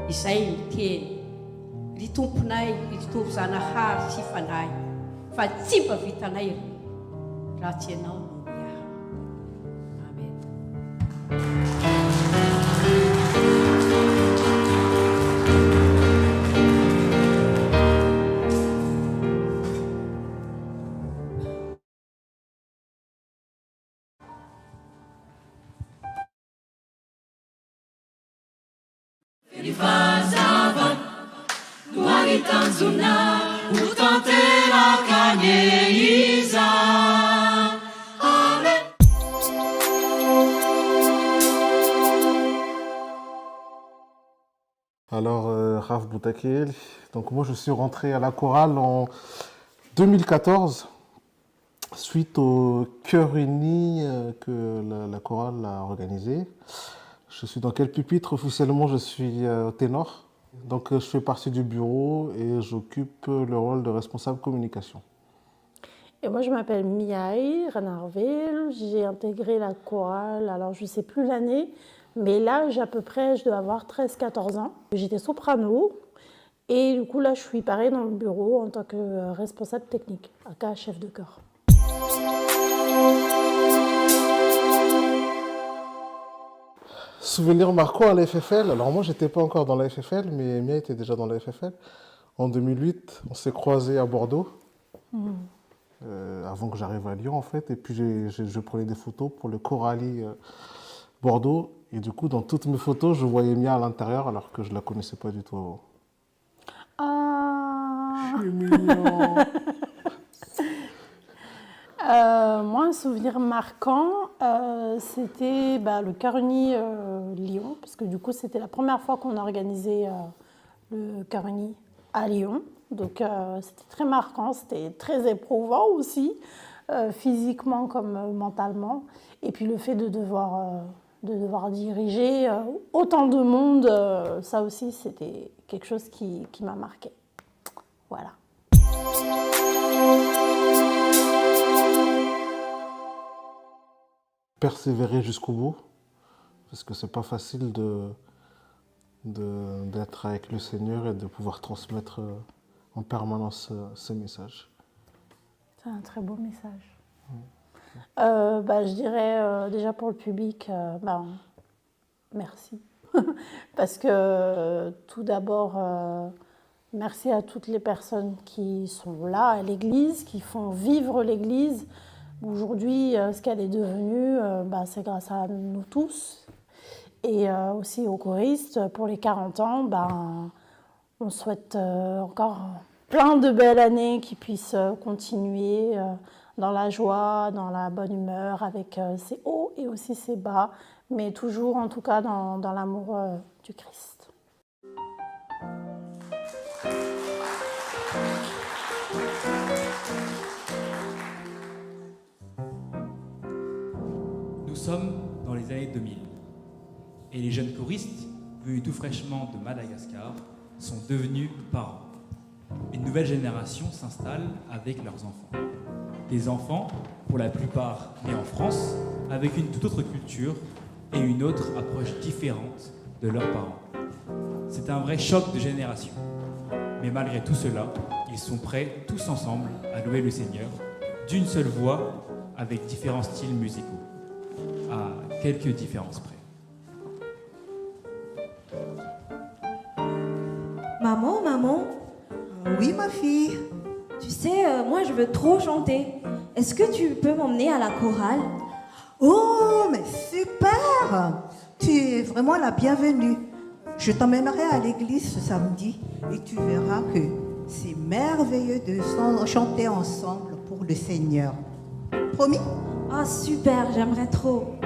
[SPEAKER 7] izay ny teny. Ry tomponay, ry tompo zanahary sy fanahy, fa tsy mba vitanay raha tsy ianao no miaha. Amen.
[SPEAKER 5] Fazava no aritanzona utanteraka nyeiza. Amen.
[SPEAKER 17] Alors, Raf Boutakel, donc moi je suis rentré à la chorale en 2014 suite au chœur uni que la chorale a organisé. Je suis dans quel pupitre? Officiellement, je suis ténor. Donc, je fais partie du bureau et j'occupe le rôle de responsable communication.
[SPEAKER 18] Et moi, je m'appelle Miaï Renarville. J'ai intégré la chorale, alors je ne sais plus l'année, mais là, à peu près, je dois avoir 13-14 ans. J'étais soprano et du coup, là, je suis pareil dans le bureau en tant que responsable technique, aka chef de chœur.
[SPEAKER 17] Souvenir marquant à la FFL. Alors moi, j'étais pas encore dans la FFL, mais Mia était déjà dans la FFL. En 2008, on s'est croisés à Bordeaux, avant que j'arrive à Lyon en fait. Et puis je prenais des photos pour le Coralie Bordeaux. Et du coup, dans toutes mes photos, je voyais Mia à l'intérieur alors que je la connaissais pas du tout avant.
[SPEAKER 18] Ah.
[SPEAKER 17] Je suis mignon.
[SPEAKER 18] Moi, un souvenir marquant, c'était le chœur uni Lyon, parce que du coup, c'était la première fois qu'on organisait le chœur uni à Lyon. Donc, c'était très marquant, c'était très éprouvant aussi, physiquement comme mentalement. Et puis, le fait de devoir diriger autant de monde, ça aussi, c'était quelque chose qui m'a marqué. Voilà.
[SPEAKER 17] Persévérer jusqu'au bout, parce que c'est pas facile d'être avec le Seigneur et de pouvoir transmettre en permanence ses messages.
[SPEAKER 18] C'est un très beau message. Je dirais déjà pour le public, merci. Parce que tout d'abord, merci à toutes les personnes qui sont là à l'Église, qui font vivre l'Église. Aujourd'hui, ce qu'elle est devenue, c'est grâce à nous tous. Et aussi aux choristes, pour les 40 ans, ben, on souhaite encore plein de belles années qui puissent continuer dans la joie, dans la bonne humeur, avec ses hauts et aussi ses bas, mais toujours en tout cas dans l'amour du Christ.
[SPEAKER 8] Nous sommes dans les années 2000 et les jeunes choristes, venus tout fraîchement de Madagascar, sont devenus parents. Une nouvelle génération s'installe avec leurs enfants. Des enfants, pour la plupart nés en France, avec une toute autre culture et une autre approche différente de leurs parents. C'est un vrai choc de génération. Mais malgré tout cela, ils sont prêts, tous ensemble, à louer le Seigneur, d'une seule voix, avec différents styles musicaux, à quelques différences près.
[SPEAKER 19] Maman, oui ma fille. Tu sais, moi je veux trop chanter. Est-ce que tu peux m'emmener à la chorale?
[SPEAKER 20] Oh, mais super! Tu es vraiment la bienvenue. Je t'emmènerai à l'église ce samedi et tu verras que c'est merveilleux de chanter ensemble pour le Seigneur. Promis?
[SPEAKER 19] Ah super, j'aimerais trop.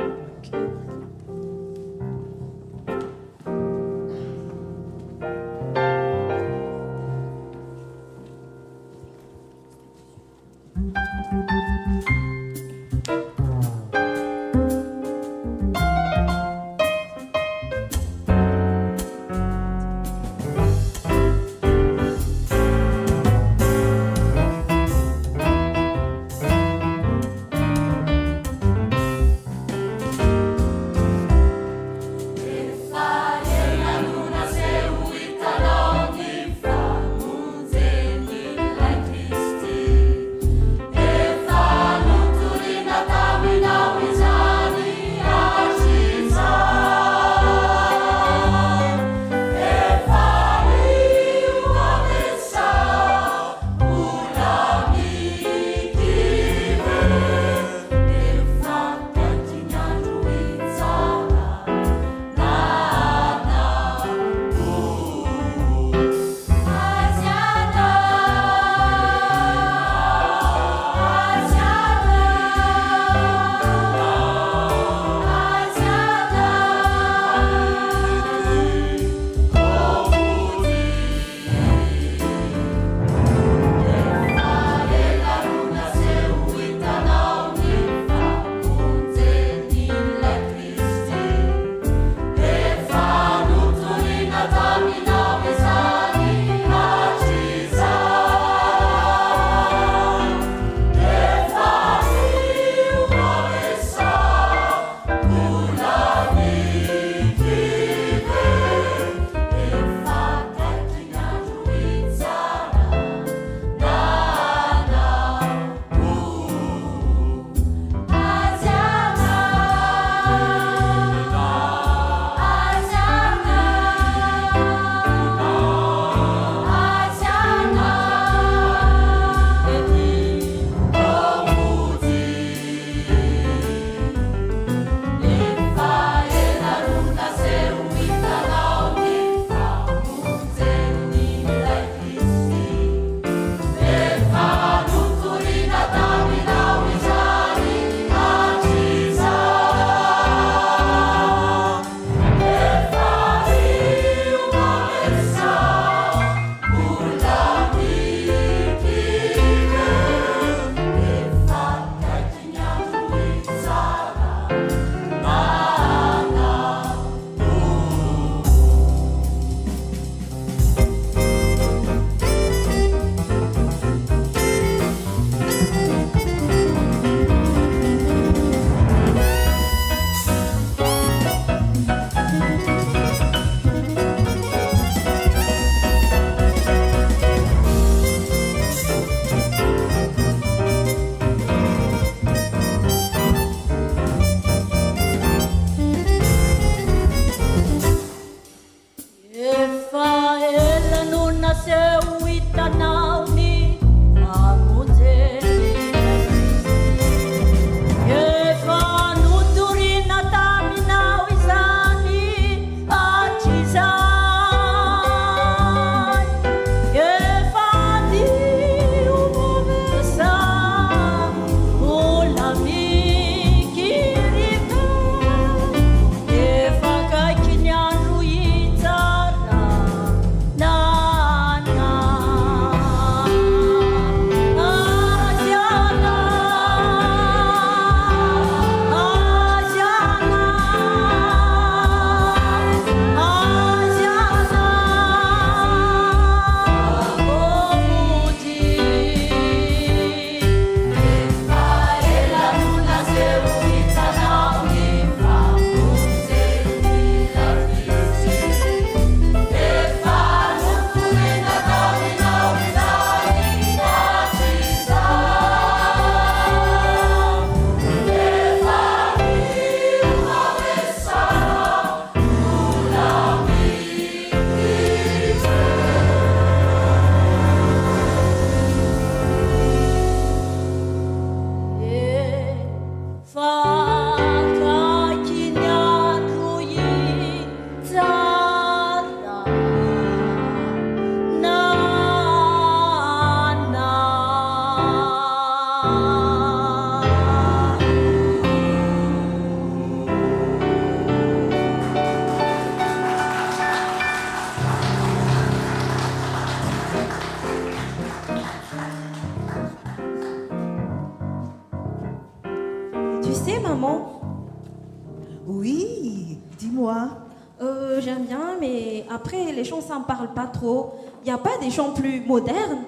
[SPEAKER 19] toi? J'aime bien, mais après, les chants, ça me parle pas trop. Il n'y a pas des chants plus modernes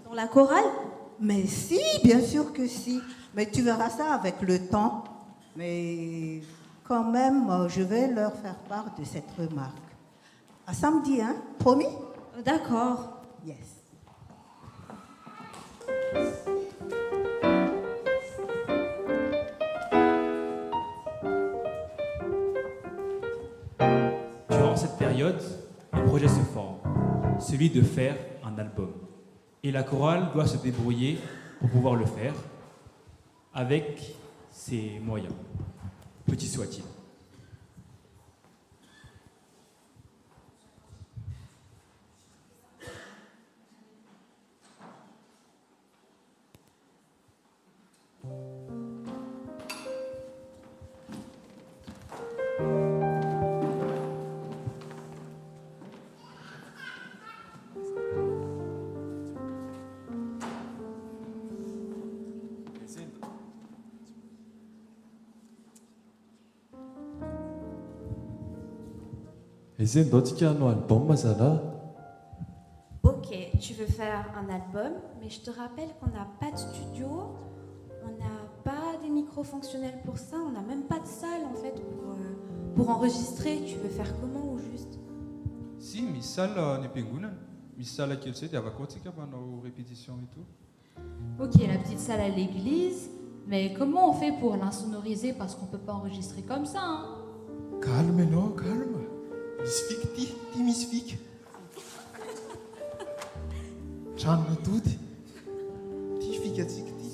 [SPEAKER 19] dans la chorale?
[SPEAKER 20] Mais si, bien sûr que si. Mais tu verras ça avec le temps. Mais quand même, je vais leur faire part de cette remarque. À samedi, hein? Promis?
[SPEAKER 19] D'accord.
[SPEAKER 20] Yes.
[SPEAKER 8] Durant cette période, un projet se forme, celui de faire un album. Et la chorale doit se débrouiller pour pouvoir le faire avec ses moyens, petits soient-ils.
[SPEAKER 21] Ok, tu veux faire un album, mais je te rappelle qu'on n'a pas de studio, on n'a pas des micros fonctionnels pour ça, on n'a même pas de salle en fait pour enregistrer. Tu veux faire comment au juste?
[SPEAKER 10] Si, misy salle ny am-piangonana. Misy salle kely zay dia avy akao antsika manao répétition et tout.
[SPEAKER 22] Ok, la petite salle à l'église, mais comment on fait pour l'insonoriser parce qu'on peut pas enregistrer comme ça, hein?
[SPEAKER 10] Calme ianao, calme. Misy fika ty misy fika. Tranona tody. Ty fikatsika ty.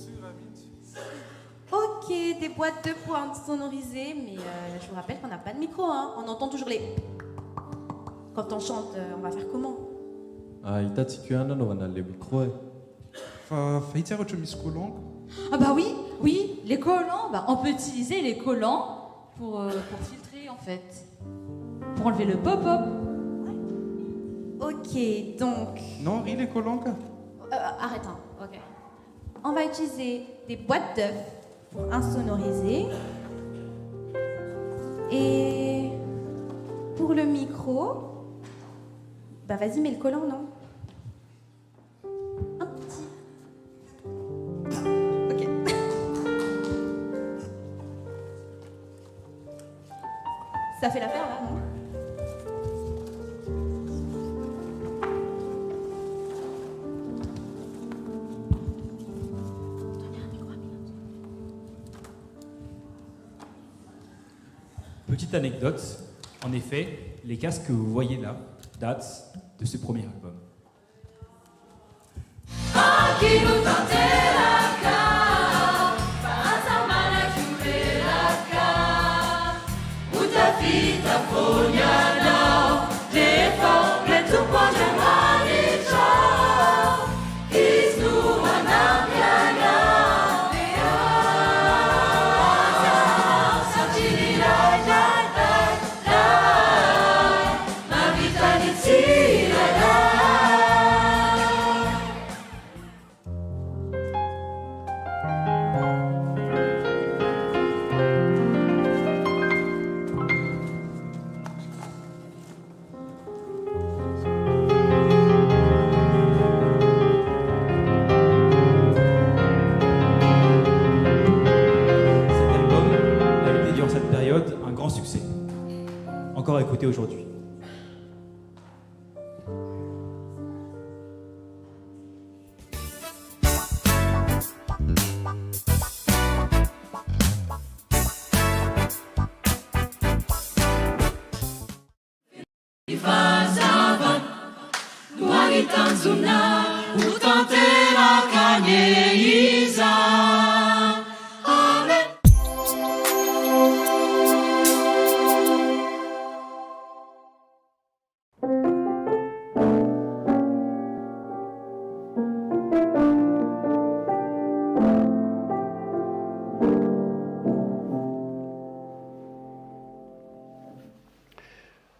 [SPEAKER 19] Ok, des boîtes de pointe sonorisées, mais je vous rappelle qu'on n'a pas de micro, hein. On entend toujours les... Quand on chante, on va faire comment?
[SPEAKER 9] Hitantsika io anaovana le micro e.
[SPEAKER 10] Fa itsy ohatra misy collant.
[SPEAKER 22] Ah bah oui, oui, les collants, bah on peut utiliser les collants pour filtrer en fait, pour enlever le pop-up.
[SPEAKER 19] Ok, donc...
[SPEAKER 10] Non, ris les collants.
[SPEAKER 19] Arrête, hein. Ok. On va utiliser des boîtes d'œufs pour insonoriser. Et pour le micro, bah vas-y, mets le collant, non? Un petit. Ok. Ça fait l'affaire, là, non?
[SPEAKER 8] Petite anecdote, en effet, les casques que vous voyez là datent de ce premier album. Encore à écouter aujourd'hui.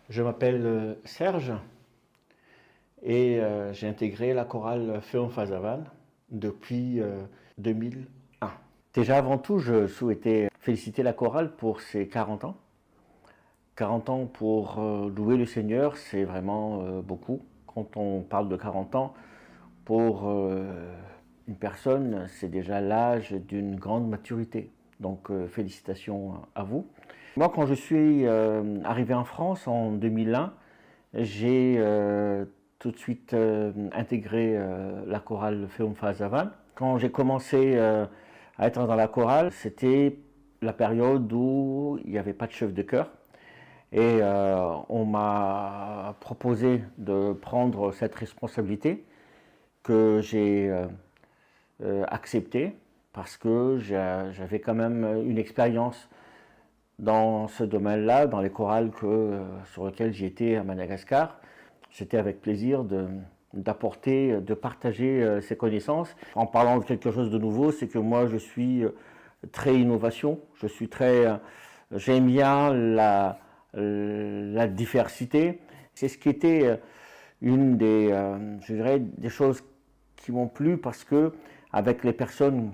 [SPEAKER 23] Je m'appelle Serge et j'ai intégré la chorale Féon Fazavan depuis 2001. Déjà avant tout, je souhaitais féliciter la chorale pour ses 40 ans 40 ans pour louer le Seigneur, c'est vraiment beaucoup. Quand on parle de 40 ans, pour une personne, c'est déjà l'âge d'une grande maturité. Donc félicitations à vous. Moi, quand je suis arrivé en France en 2001, j'ai tout de suite intégré la chorale Feum-Fazavan. Quand j'ai commencé à être dans la chorale, c'était la période où il n'y avait pas de chef de chœur. Et on m'a proposé de prendre cette responsabilité que j'ai acceptée parce que j'avais quand même une expérience dans ce domaine-là, dans les chorales sur lesquelles j'ai été à Madagascar. C'était avec plaisir d'apporter, de partager ces connaissances. En parlant de quelque chose de nouveau, c'est que moi je suis très innovation, j'aime bien la diversité. C'est ce qui était une je dirais, des choses qui m'ont plu parce que avec les personnes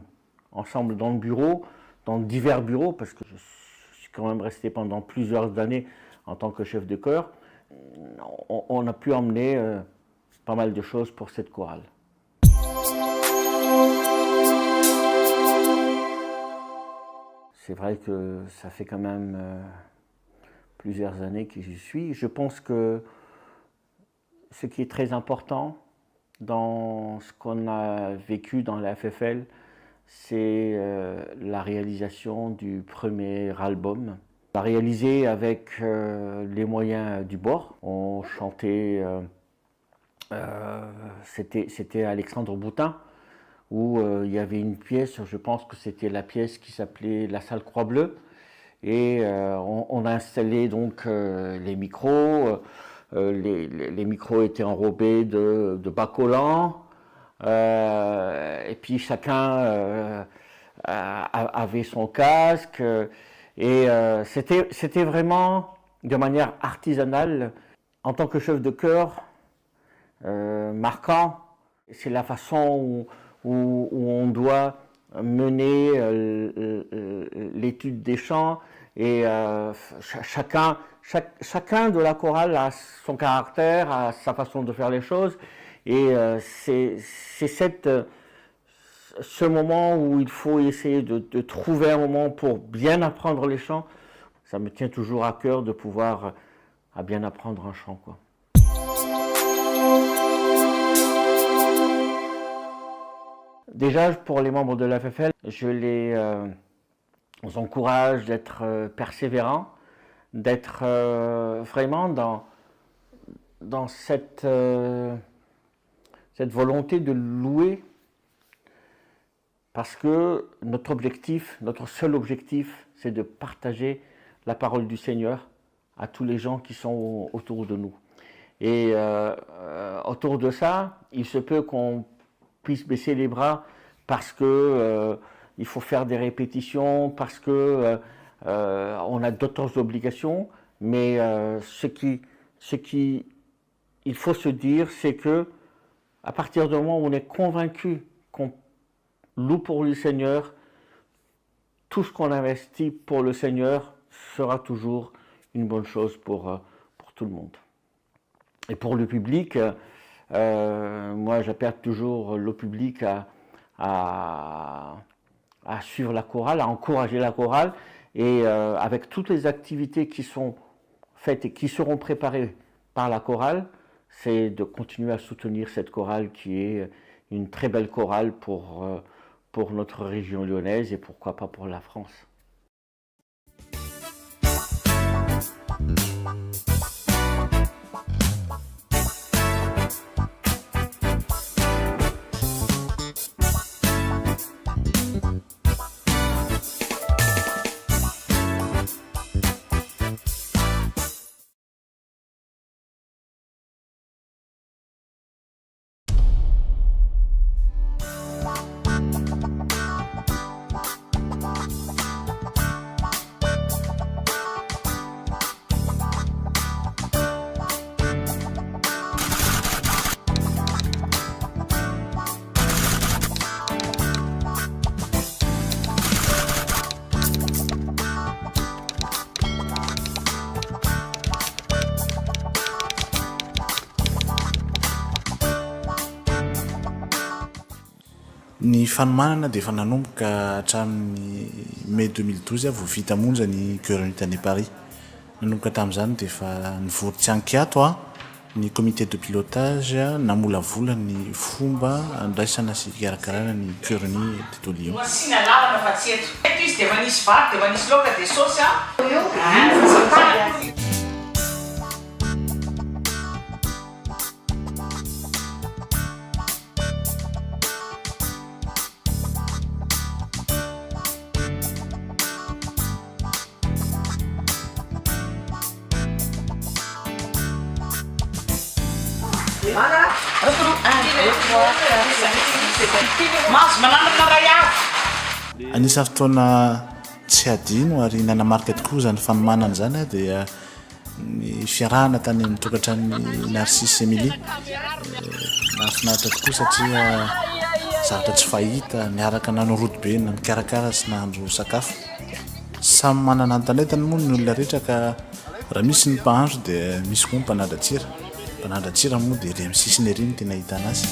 [SPEAKER 23] ensemble dans le bureau, dans divers bureaux, parce que je suis quand même resté pendant plusieurs années en tant que chef de chœur, on a pu emmener pas mal de choses pour cette chorale. C'est vrai que ça fait quand même plusieurs années que j'y suis. Je pense que ce qui est très important dans ce qu'on a vécu dans la FFL, c'est la réalisation du premier album. On l'a réalisé avec les moyens du bord. On chantait, c'était Alexandre Boutin, où il y avait une pièce, je pense que c'était la pièce qui s'appelait La Salle Croix-Bleue. Et on a installé donc les micros. Les micros étaient enrobés de bas collants. Et puis chacun avait son casque. Et c'était vraiment de manière artisanale. En tant que chef de chœur, marquant, c'est la façon où on doit mener l'étude des chants. Et chacun de la chorale a son caractère, a sa façon de faire les choses. Et c'est ce moment où il faut essayer de trouver un moment pour bien apprendre les chants. Ça me tient toujours à cœur de pouvoir à bien apprendre un chant, quoi. Déjà, pour les membres de la FFL, je les encourage d'être persévérants, d'être vraiment dans cette volonté de louer, parce que notre seul objectif, c'est de partager la parole du Seigneur à tous les gens qui sont autour de nous. Et autour de ça, il se peut qu'on puisse baisser les bras parce que il faut faire des répétitions, parce que on a d'autres obligations, mais ce qui il faut se dire, c'est que à partir du moment où on est convaincu qu'on loue pour le Seigneur, tout ce qu'on investit pour le Seigneur sera toujours une bonne chose pour tout le monde. Et pour le public, moi j'appelle toujours le public à suivre la chorale, à encourager la chorale, et avec toutes les activités qui sont faites et qui seront préparées par la chorale, c'est de continuer à soutenir cette chorale qui est une très belle chorale pour notre région lyonnaise et pourquoi pas pour la France.
[SPEAKER 13] Ny fanomanana dia efa nanomboka hatramin'ny mai 2012 vao vita monja ny Cœur Uni tany Paris. Nanomboka tamin'izany dia efa nivory tsy ankiato ny comité de pilotage namolavola ny fomba andraisana sy fikarakarana ny Cœur Uni teto Lyon.
[SPEAKER 1] Asina lalana fa tsy eto. Eto izy dia efa nisy vary, dia efa nisy laoka dia saosy
[SPEAKER 13] Anisany fotoana tsy adino ary nanamarika tokoa zany fanomanana zany dia ny fiarahana tany amin'ny tokantrano Narcisse Emily. Nahafinaritra tokoa satria zavatra tsy fahita niaraka nano rodobe na mikarakara sy nahandro sakafo. Samy manana antanetany moa ny olona rehetra ka raha misy ny mpahandro dia misy koa ny mpanadra tsira. Mpanadra tsira moa dia amin'ny sisiny ery no tena ahitana azy.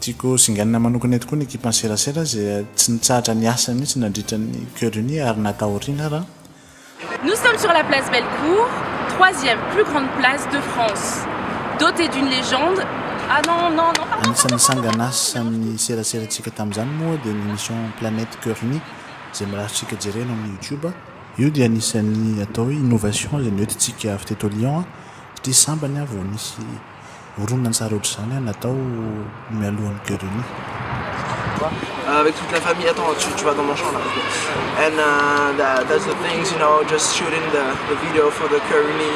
[SPEAKER 13] Tiako singanina manokana tokoa ny équipe serasera izay tsy nitsahatra ny asa mihitsy nandritra ny Cœur Uni ary nataoriana raha.
[SPEAKER 2] Nous sommes sur la place Bellecour, troisième plus grande place de France, dotée d'une légende. Ah non, non, non.
[SPEAKER 13] Anisan'ny sanganasa amin'ny seraseratsika tamin'izany moa dia ny émission Planète Cœur Uni izay milazatsika jerena amin'ny YouTube. Io dia anisan'ny atao hoe innovation izay noentintsika avy teto Lyon satria sambany vao nisy oronana tsara ohatr'izany natao mialohan'ny Cœur Uni.
[SPEAKER 6] Avec toute la famille, attends, tu vas dans mon champ là. And that's the things, just shooting the video for the Cœur Uni,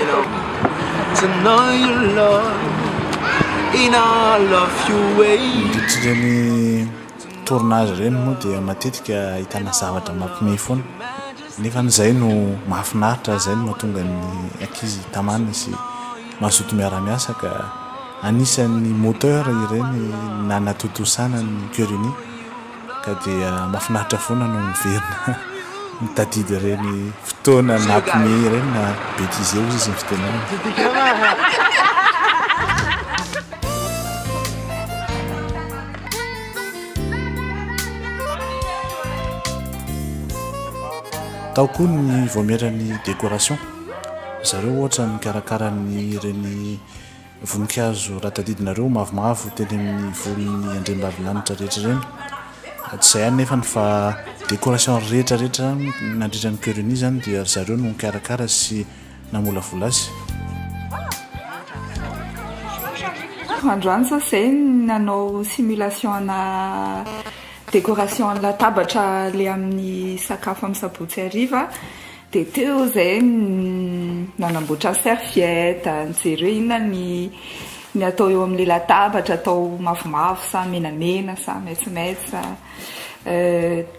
[SPEAKER 6] To know your love in all of your ways.
[SPEAKER 13] Ny tournage ireny moa dia matetika ahitana zavatra mampimehy foana. Nefa n'izay no mahafinaritra, izay no mahatonga ny ankizy tamana sy mazoto miara-miasa ka anisan'ny moteur ireny nanatotosana ny Cœur Uni ka dia mahafinaritra foana no miverina mitadidy ireny fotoana nampimehy ireny na bêtise eo izy ny fitenana. Tao koa ny voamerany décoration. Zareo ohatra mikarakara ny ireny voninkazo ratadidinareo mavomavo teny amin'ny volon'ny andriambavilanitra rehetra ireny. Tsy izay nefa fa décoration rehetrarehetra nandritra ny Cœur Uni zany dia zareo no mikarakara sy namolavola azy.
[SPEAKER 24] Androany zay nanao simulation ana décoration ana latabatra le amin'ny sakafo amin'ny sabotsy hariva dia teo zay nanamboatra serviette, nijereo inona ny atao eo amin'ilay latabatra atao mavomavo sa menamena sa maitsomaitso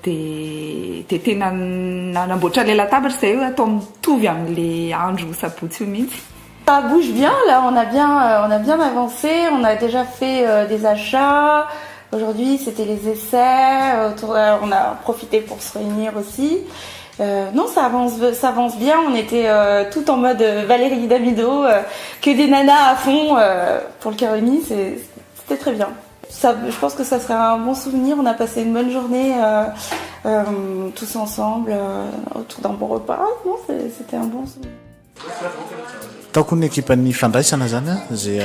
[SPEAKER 24] dia tena nanamboatra le latabatra zay atao mitovy amin'le andro sabotsy io mihitsy.
[SPEAKER 25] Ça bouge bien, là on a bien avancé, on a déjà fait des achats. Aujourd'hui c'était les essais, on a profité pour se réunir aussi. Non, ça avance bien, on était tout en mode Valérie Damido, que des nanas à fond pour le Cœur Uni, c'était très bien. Je pense que ça serait un bon souvenir, on a passé une bonne journée tous ensemble autour d'un bon repas. Non, c'était un bon souvenir.
[SPEAKER 13] Taoko ny ekipan'ny fandraisana zany izay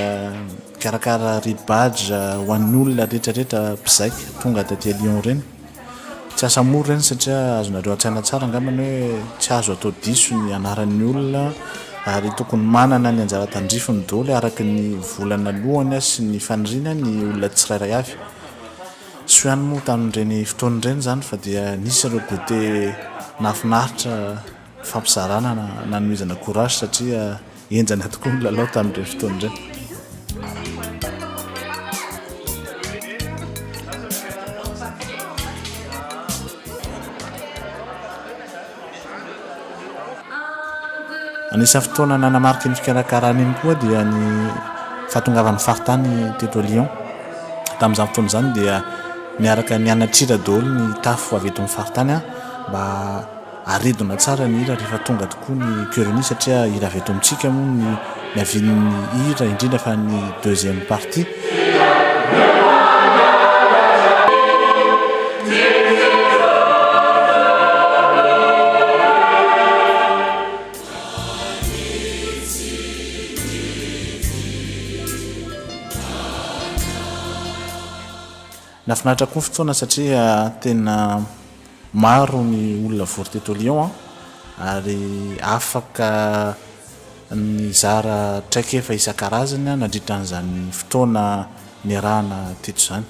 [SPEAKER 13] karakara ribadge ho an'ny olona rehetrarehetra mpizaika tonga taty Lyon reny. Tsy asa mora reny satria azonareo atsaina tsara angambany hoe tsy azo atao diso ny anaran'ny olona ary tokony manana ny anjara tandrifiny daholo araka ny volana lohany sy ny faniriana ny olona tsirairay avy. Sy ihany moa tamin'ireny fotoan'ireny zany fa dia nisy ireo goûté nahafinaritra fampizarana nanomezana courage satria enjana tokoa ny lalao tamin'ireny fotoan'ireny. Anisany fotoana nanamarika ny fikarakarana iny koa dia ny fahatongavan'ny faritany teto Lyon. Tamin'izany fotoana izany dia niaraka nianatrira daholo ny tafo avy eto amin'ny faritany mba aredona tsara ny hira rehefa tonga tokoa ny Cœur Uni satria hira avy eto amintsika moa ny
[SPEAKER 3] miavin'ny hira indrindra fa ny deuxième partie. Nafinaritra koa fotoana satria tena maro ny olona vory teto Lyon ary afaka ny zara traikefa isan-karazany nandritran'izany fotoana niarahana teto zany.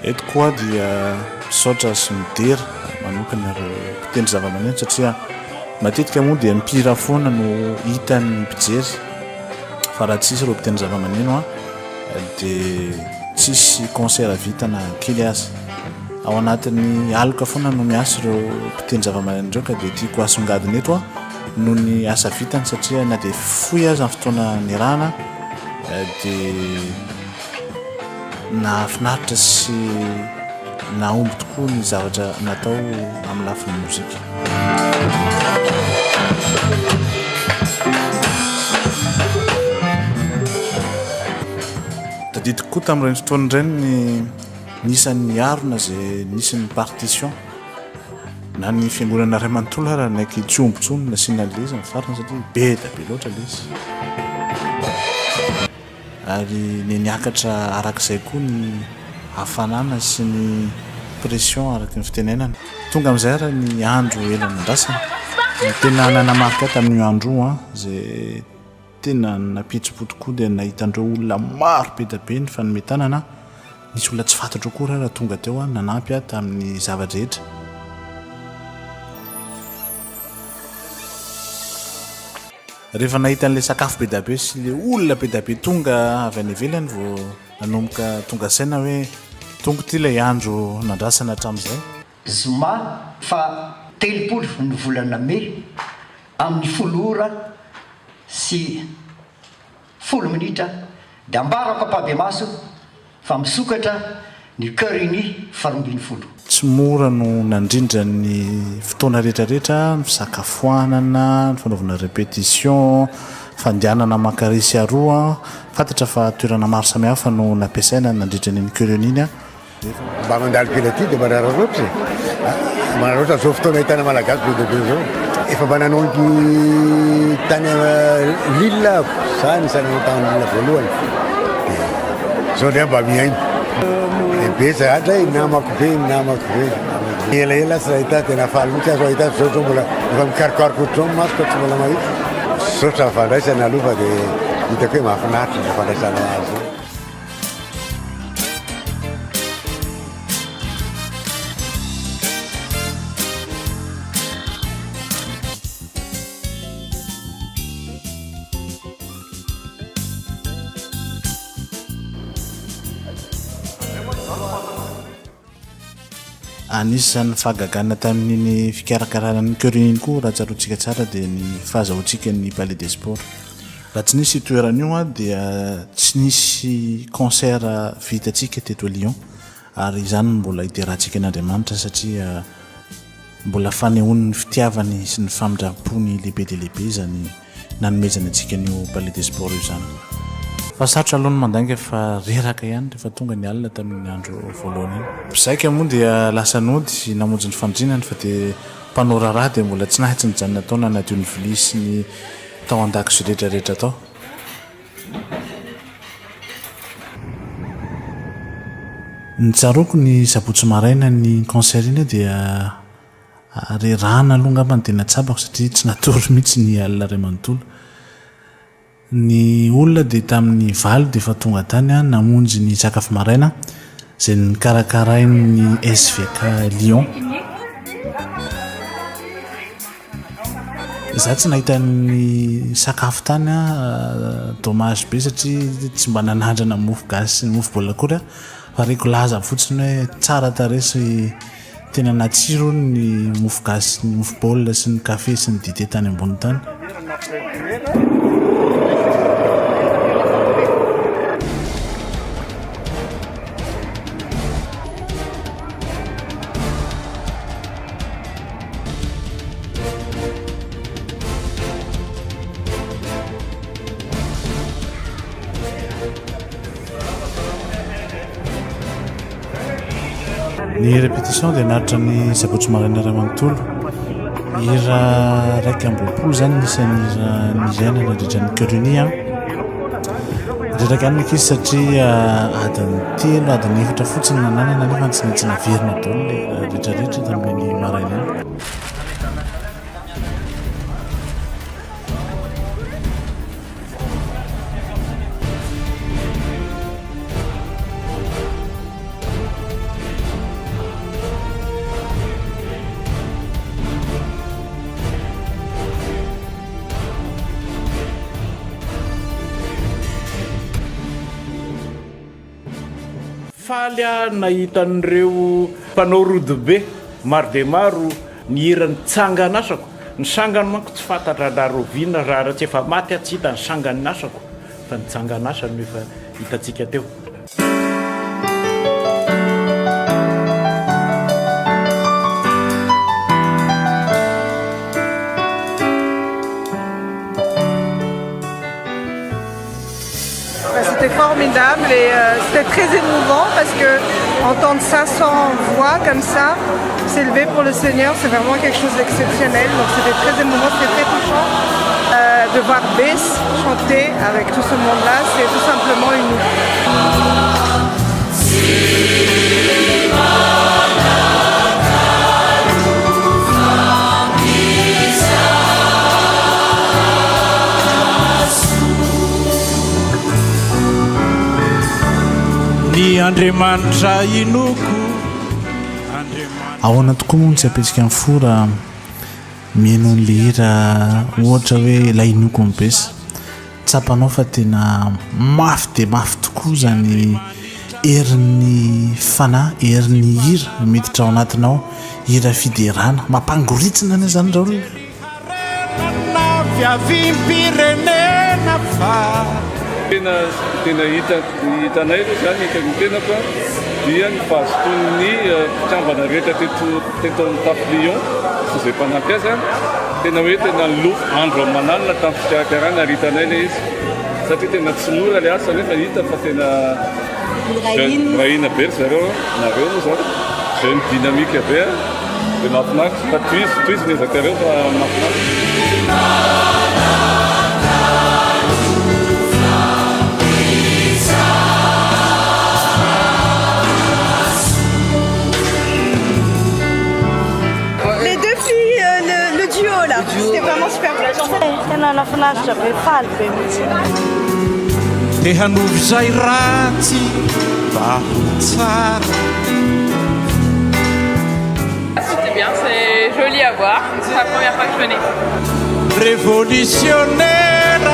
[SPEAKER 3] Eto koa dia misaotra sy midera manokana ireo mpitendry zavamaneno satria matetika moa dia mipira foana no hitan'ny mpijery fa raha tsisy ireo mpitendry zavamaneno dia tsisy concert vita na kely azy. Ao anatin'ny aloka foana no miasa ireo mpitendry zavamaneno ireo ka dia tiako asongadina eto noho ny asa vitany satria na dia fohy azy amin'ny fotoana niarahana dia nahafinaritra sy nahomby tokoa ny zavatra natao amin'ny lafin'ny mozika. Tadidiko koa tamin'ireny fotoana ireny nisan'ny arona izay nisan'ny partition na ny fiangonana Ray Manontolo raha naiky tsy ombotsony nasiana lezy amin'ny farany satria be da be loatra lezy. Ary niakatra arak'izay koa ny hafanana sy ny pression araky ny fitenenana. Tonga amin'izay raha ny andro ela nandrasana. Ny tena nanamarika tamin'io andro izay tena napitso tokoa dia nahitandreo olona maro be da be ny fanometanana. Nisy olona tsy fantatro koa raha tonga teo nanampy tamin'ny zava-drehetra. Rehefa nahita an'ilay sakafo be da be sy ilay olona be da be tonga avy any ivelany vao nanomboka tonga saina hoe tonga ty ilay andro nandrasana hatramin'izay.
[SPEAKER 4] Zoma fa 3 ny volana May amin'ny 10 ora sy 10 minitra dia ambarako ampabe-maso fa misokatra ny cœur uni farombiny folo.
[SPEAKER 3] Tsy mora no nandrindra ny fotoana rehetrarehetra, ny fisakafoanana, ny fanaovana répétition, fandehanana makarisy aroa, fantatra fa toerana maro samihafa no nampiasaina nandrindra ny cœur uni.
[SPEAKER 11] Mba mandalo kely aty dia manararoatra manararoatra zao fotoana ahitana malagasy be dia be zao. Efa mba nanongy tany Lille zany isany tany Lille voalohany. Zao dia mba miainy. Be zahatra namako be. Elaela tsy ahita tena faly mihitsy azo ahita zao mbola efa mikarokaroko ohatr'izao masoko tsy mbola mahita. Saotra fandraisana aloha dia hitako hoe mahafinaritra ny fandraisana azy.
[SPEAKER 3] Anisan'ny fahagagana tamin'iny fikarakarana ny cœur uni koa raha tsaroantsika tsara dia ny fahazahoantsika ny Palais des Sports. Raha tsy nisy toeran'io dia tsy nisy concert vitantsika teto Lyon ary izany mbola iterantsika n'Andriamanitra satria mbola fanehoan'ny fitiavany sy ny famindram-pony lehibe dia lehibe izany nanomezana antsika n'io Palais des Sports io zany. Fa sarotra aloha ny mandanga fa reraka ihany rehefa tonga ny alina tamin'ny andro voalohany iny. Mpizaika moa dia lasa nody namonjy ny fandrinana fa dia mpanao raharaha dia mbola tsy nahitsy nijanona tao nanadio ny vilia sy ny tao an-dako sy rehetrarehetra tao. Ny tsaroako ny sabotsy maraina ny concert iny dia rerahana aloha ngambany dia natsabako satria tsy natory mihitsy ny alina Ray Manontolo. Ny olona dia tamin'ny valo dia efa tonga tany namonjy ny sakafo maraina izay nikarakarain'ny SVK Lyon. Izaho tsy nahita ny sakafo tany dommage be satria tsy mba nanandrana mofo gasy sy mofo baolina akory fa reko laza fotsiny hoe tsara tarehy sy tena natsiro ny mofo gasy, ny mofo baolina sy ny kafe sy ny dité tany ambony tany. Ny répétition dia naritra ny sabotsy maraina ray manontolo. Hira raiky amby-roapolo zany nisan'ny hira nizaina nandritra ny Corunie. Reraka any ankizy satria adiny telo adiny efatra fotsiny nananana nefa tsy maintsy naverina daholo le rehetrarehetra tamin'ny maraina any.
[SPEAKER 7] Faly nahita an'ireo mpanao rodobe maro dia maro ny hirany tsangan'asako. Ny sangany manko tsy fantatra laroviana raha tsy efa maty tsy hita ny sangany asako fa ny tsangan'asany no efa hitantsika teo.
[SPEAKER 12] C'était formidable et c'était très émouvant parce que entendre ça sans voix comme ça, s'élever pour le Seigneur, c'est vraiment quelque chose d'exceptionnel. Donc c'était très émouvant, c'était très touchant. De voir Bess chanter avec tout ce monde-là, c'est tout simplement unique.
[SPEAKER 7] Andriamanitra inoko
[SPEAKER 3] ahoana tokoa moa tsy apetsika amin'ny fora mihaino an'le hira ohatra hoe ilay inoko ny Bess tsapanao fa tena mafy dia mafy tokoa zany herin'ny fanahy herin'ny hira miditra ao anatinao hira fiderana mampangoritsina ane zany raha olona
[SPEAKER 7] fiavim-pirenena fa
[SPEAKER 14] tena hitanay aloha zany hitany tena fa dia ny fahazotoan'ny mpitsambana rehetra teto amin'ny tafy Lyon sy izay mpanampy azy tena hoe tena lo andro aman'alina tamin'ny fikarakarana ary hitanay le izy satria tena tsy mora le asa nefa hita fa tena rahina be ry zareo nareo moa zany jeune dynamique be dia mahafinaritra fa toizy ny zakareo fa mahafinaritra.
[SPEAKER 12] C'était vraiment super
[SPEAKER 7] Te hanovy izay ratsy mba tsara.
[SPEAKER 2] C'était bien, c'est joli à voir. C'est la première fois que je venais.
[SPEAKER 7] Révolutionnaire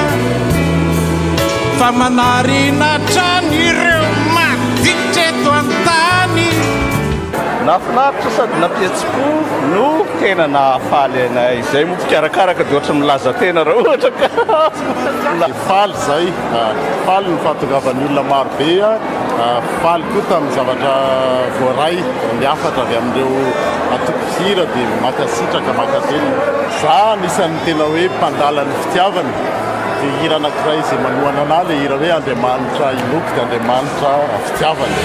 [SPEAKER 7] fa manarina trano ireo maditra eto an-tany.
[SPEAKER 15] Nafinaritra sady nampihetsi-po no tena nahafaly anay izay moa fikarakaraka dia ohatra milaza tena raha ohatra ka
[SPEAKER 17] faly zay faly ny fahatongavan'ny olona maro be faly koa tamin'ny zavatra voaray miafatra avy amin'ireo atoko-hira dia makasitraka makatelona za anisan'ny tena hoe mpandala ny fitiavana dia hira anankiray izay manohana anahy le hira hoe Andriamanitra inoko dia Andriamanitra fitiavana.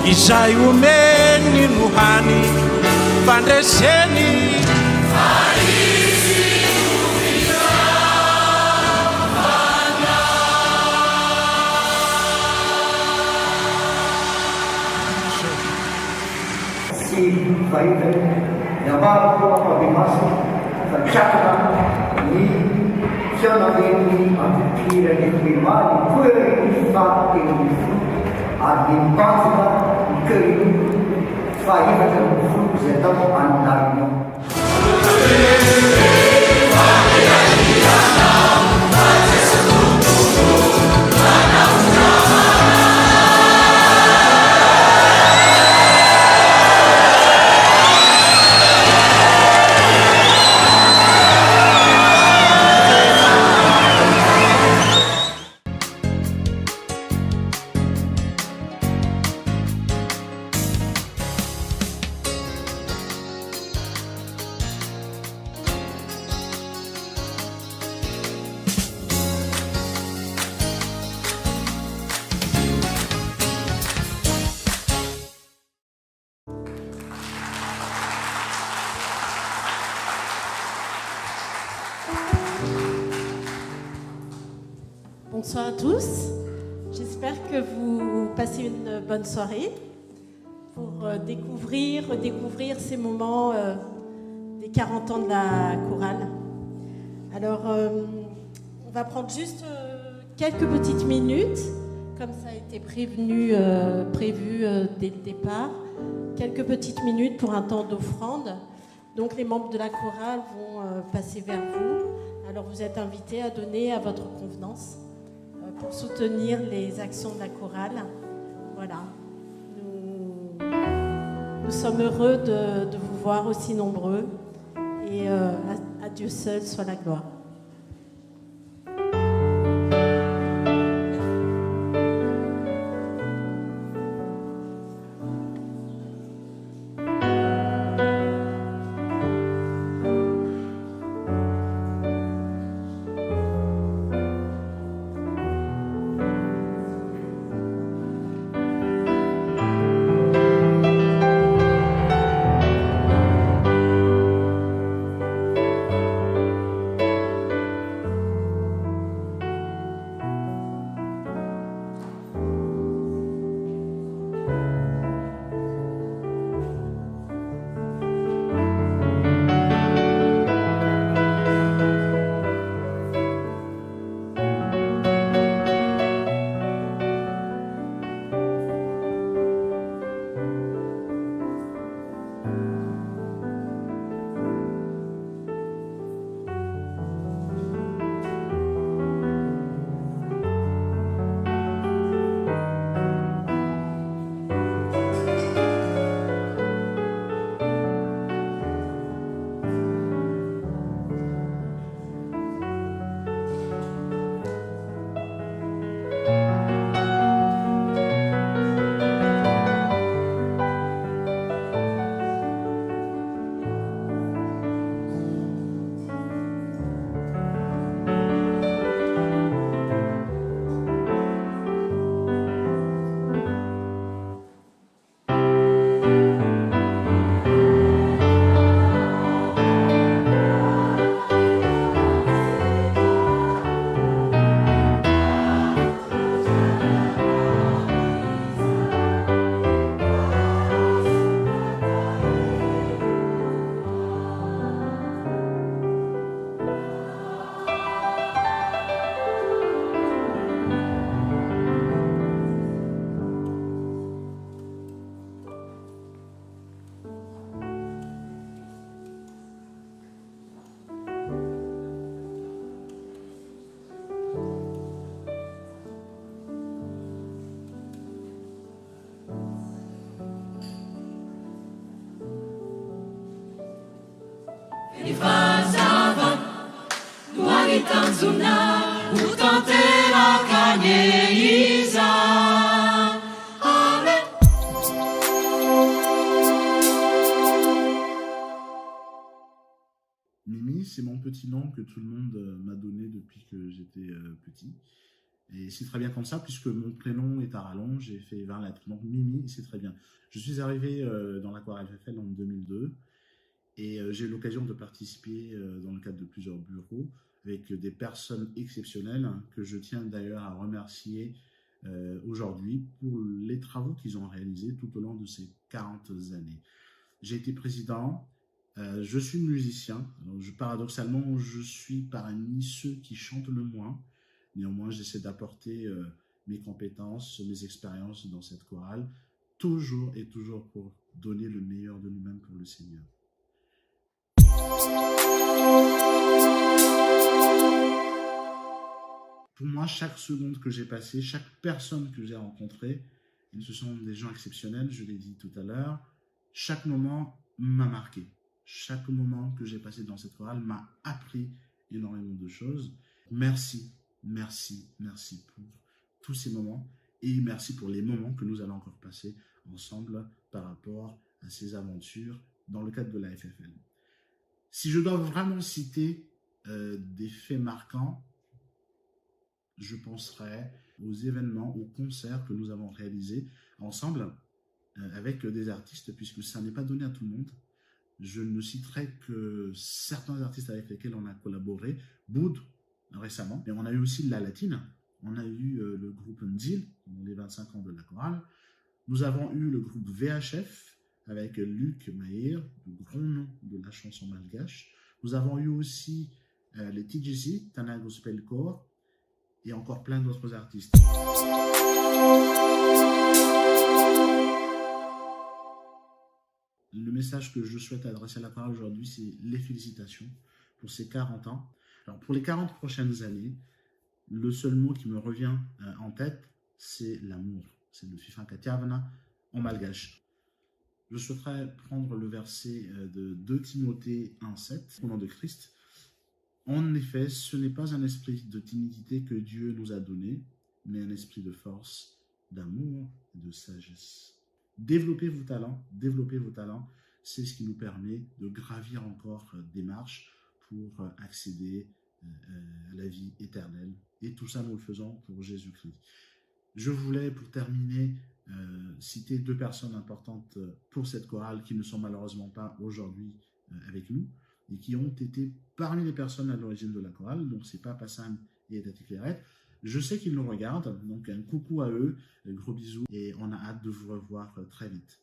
[SPEAKER 7] Izay omeny no hany fandreseny
[SPEAKER 4] sy fahitany niambarako ampabe-maso fa tratana ny fianareny ampipirany femaly koeriny fahateny folo ary ny mpanjina ny keriny faefatra ny folo izay tao anonarina.
[SPEAKER 5] Bonsoir à tous. J'espère que vous passez une bonne soirée pour redécouvrir ces moments des 40 ans de la chorale. Alors, on va prendre juste quelques petites minutes, comme ça a été prévu dès le départ. Quelques petites minutes pour un temps d'offrande. Donc, les membres de la chorale vont passer vers vous. Alors, vous êtes invités à donner à votre convenance pour soutenir les actions de la chorale. Voilà. Nous sommes heureux de vous voir aussi nombreux et à Dieu seul soit la gloire.
[SPEAKER 3] Mimi, c'est mon petit nom que tout le monde m'a donné depuis que j'étais petit. Et c'est très bien comme ça, puisque mon prénom est à rallonge, j'ai fait 20 lettres. Donc Mimi, c'est très bien. Je suis arrivé dans la chorale FFL en 2002 et j'ai eu l'occasion de participer dans le cadre de plusieurs bureaux avec des personnes exceptionnelles que je tiens d'ailleurs à remercier aujourd'hui pour les travaux qu'ils ont réalisés tout au long de ces 40 années. J'ai été président, je suis musicien, alors paradoxalement je suis parmi ceux qui chantent le moins. Néanmoins, j'essaie d'apporter mes compétences, mes expériences dans cette chorale, toujours et toujours pour donner le meilleur de nous-mêmes pour le Seigneur. Pour moi, chaque seconde que j'ai passée, chaque personne que j'ai rencontrée, et ce sont des gens exceptionnels, je l'ai dit tout à l'heure, chaque moment m'a marqué. Chaque moment que j'ai passé dans cette chorale m'a appris énormément de choses. Merci. Merci, merci pour tous ces moments et merci pour les moments que nous allons encore passer ensemble par rapport à ces aventures dans le cadre de la FFL. Si je dois vraiment citer des faits marquants, je penserai aux événements, aux concerts que nous avons réalisés ensemble avec des artistes, puisque ça n'est pas donné à tout le monde. Je ne citerai que certains artistes avec lesquels on a collaboré, Boud, récemment, mais on a eu aussi La Latine, on a eu le groupe Ndil, dans les 25 ans de la chorale. Nous avons eu le groupe VHF, avec Luc Mahir, le grand nom de la chanson malgache. Nous avons eu aussi les TGC, Tana Gospel Corps, et encore plein d'autres artistes. Le message que je souhaite adresser à la chorale aujourd'hui, c'est les félicitations pour ces 40 ans. Alors, pour les 40 prochaines années, le seul mot qui me revient en tête, c'est l'amour. C'est le Fifa Katiavana en malgache. Je souhaiterais prendre le verset de 2 Timothée 1,7 au nom de Christ. En effet, ce n'est pas un esprit de timidité que Dieu nous a donné, mais un esprit de force, d'amour et de sagesse. Développez vos talents, c'est ce qui nous permet de gravir encore des marches pour accéder à la vie éternelle. Et tout ça, nous le faisons pour Jésus-Christ. Je voulais, pour terminer, citer 2 personnes importantes pour cette chorale qui ne sont malheureusement pas aujourd'hui avec nous et qui ont été parmi les personnes à l'origine de la chorale. Donc, c'est Papa Sam et Tati Clairette. Je sais qu'ils nous regardent, donc un coucou à eux, gros bisous, et on a hâte de vous revoir très vite.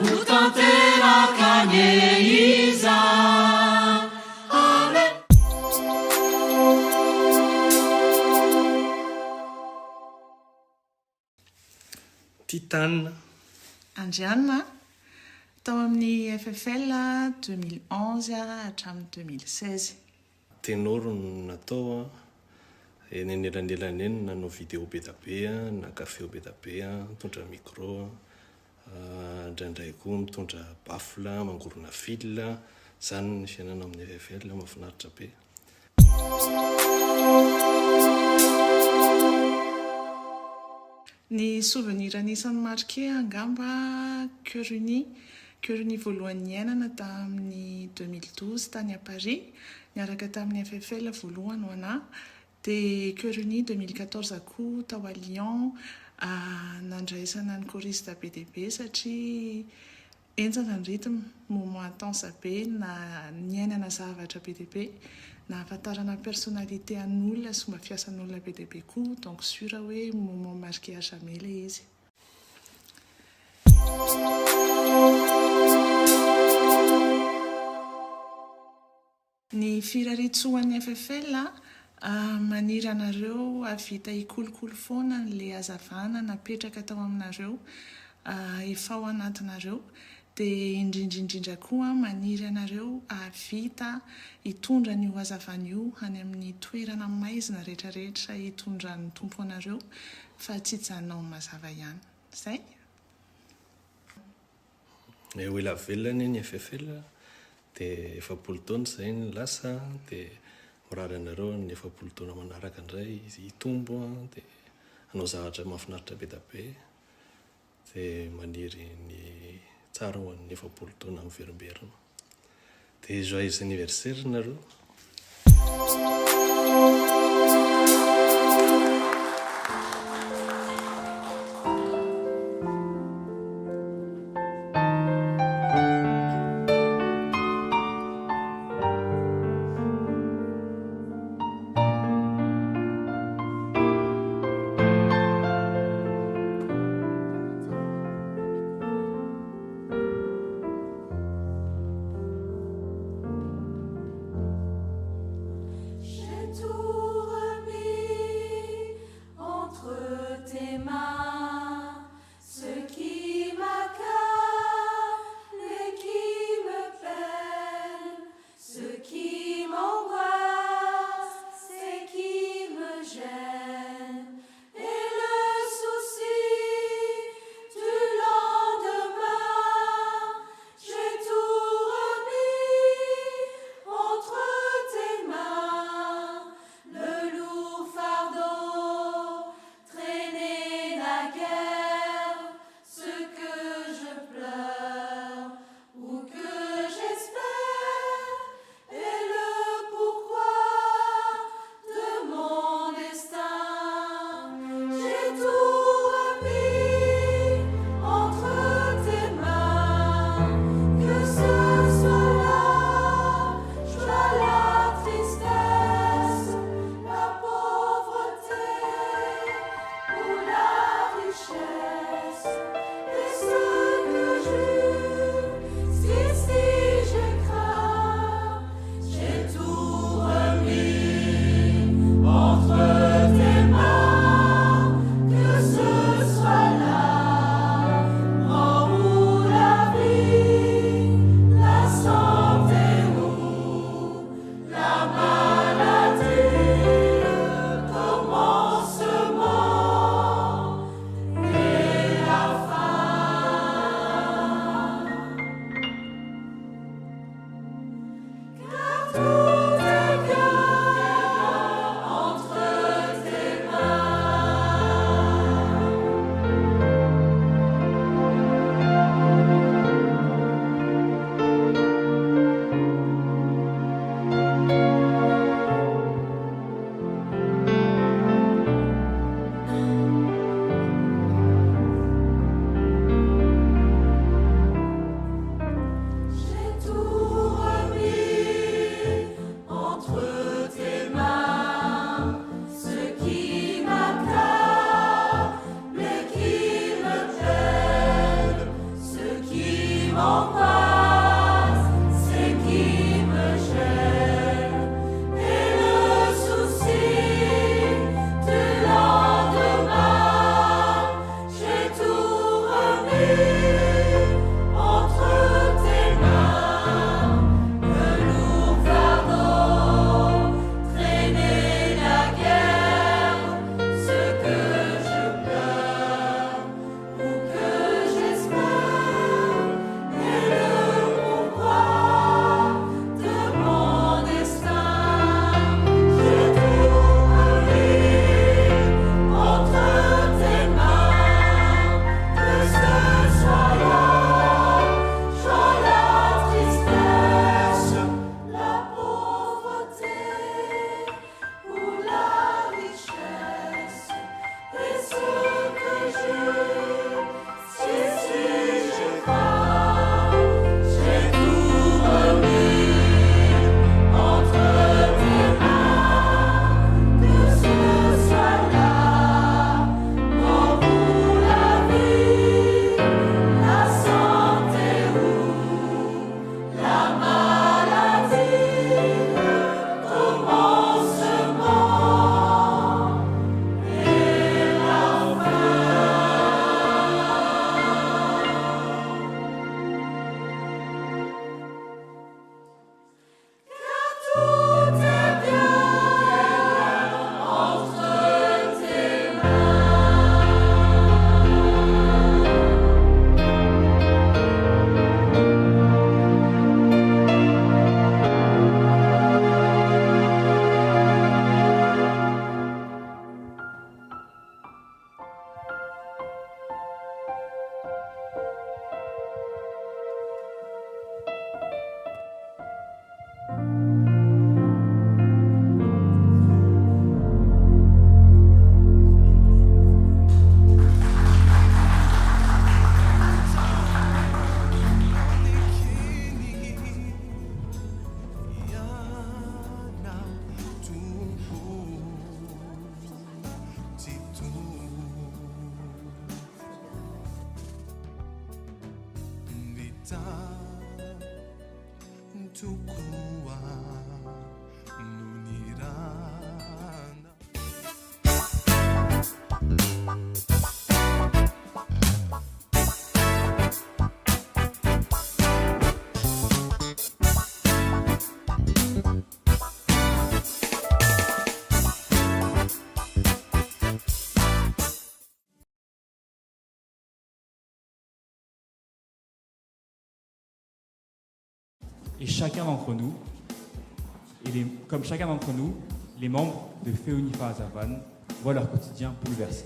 [SPEAKER 9] utantera kanyeiza. Amen.
[SPEAKER 16] Titane.
[SPEAKER 18] Andriana, tao amin'ny FFL 2011 hatramin'ny 2016.
[SPEAKER 16] Ténoro no natao eny anelanelany eny nanao vidéo be da be, na café be da be, mitondra micro, indraindray koa mitondra baffle, mangorona fil, zany ny fiainana amin'ny FFL, mahafinaritra be.
[SPEAKER 18] Ny souvenir anisany marqué angamba Cœur Uni voalohany niainana tamin'ny 2012 tany à Paris, niaraka tamin'ny FFL voalohany ho anà, dia Cœur Uni 2014 koa tao à Lyon, nandraisana ny choriste BDB satria enjana ny rythme, moment intense be, na niainana zavatra BDB, na ahafantarana personnalité an'olona sy mba fiasan'olona BDB koa, donc sûr hoe moment marqué à jamais ilay izy. Ny firaritsoan'ny FFL maniry anareo avita hikolokolo foana n'ilay hazavana napetraka tao aminareo, efa ao anatinareo, dia indrindrindrindra koa maniry anareo avita hitondra n'io hazavana io any amin'ny toerana maizina rehetrarehetra hitondra ny tompo anareo fa tsy hijanona mazava ihany. Zay?
[SPEAKER 16] Eo ela velona ny FFL dia 7 taona izay ny lasa, dia mirary anareo ny 7 taona manaraka indray hitombo, dia hanao zavatra mahafinaritra be da be, dia maniry ny tsara ho an'ny 7 taona miverimberina. Dia joyeux anniversaire nareo.
[SPEAKER 9] J'ai tout remis. l'angoisse, ce qui me gêne, et le souci du lendemain, j'ai tout remis entre tes mains. Le lourd fardeau, traîner la guerre, ce que je pleure ou que j'espère, et le pourquoi de mon destin. J'ai tout remis entre tes mains, que ce soit la joie, la tristesse, la pauvreté ou la richesse, et ce que j'ai, si je crois, j'ai tout remis entre tes mains, que ce soit la mort ou la vie, la santé ou la maladie, le commencement et la fin. Car tout est bien entre tes
[SPEAKER 8] Et chacun d'entre nous, comme chacun d'entre nous, les membres de Féonifa Azavan voient leur quotidien bouleversé.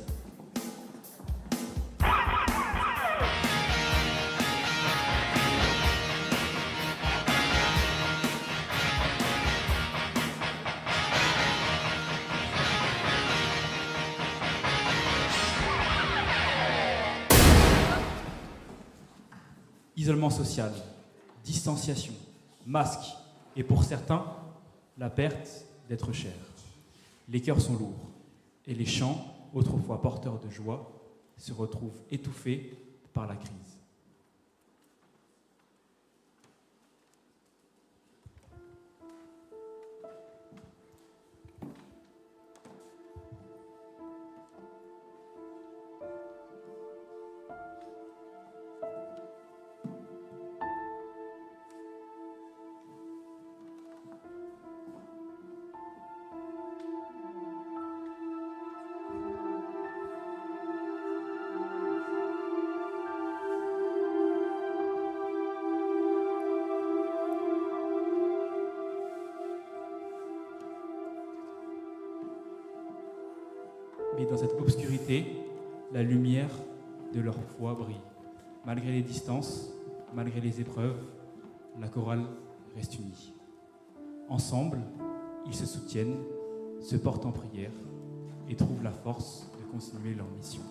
[SPEAKER 8] Isolement social, distanciation, masque et pour certains, la perte d'être cher. Les cœurs sont lourds et les chants, autrefois porteurs de joie, se retrouvent étouffés par la crise. Mais dans cette obscurité, la lumière de leur foi brille. Malgré les distances, malgré les épreuves, la chorale reste unie. Ensemble, ils se soutiennent, se portent en prière et trouvent la force de continuer leur mission.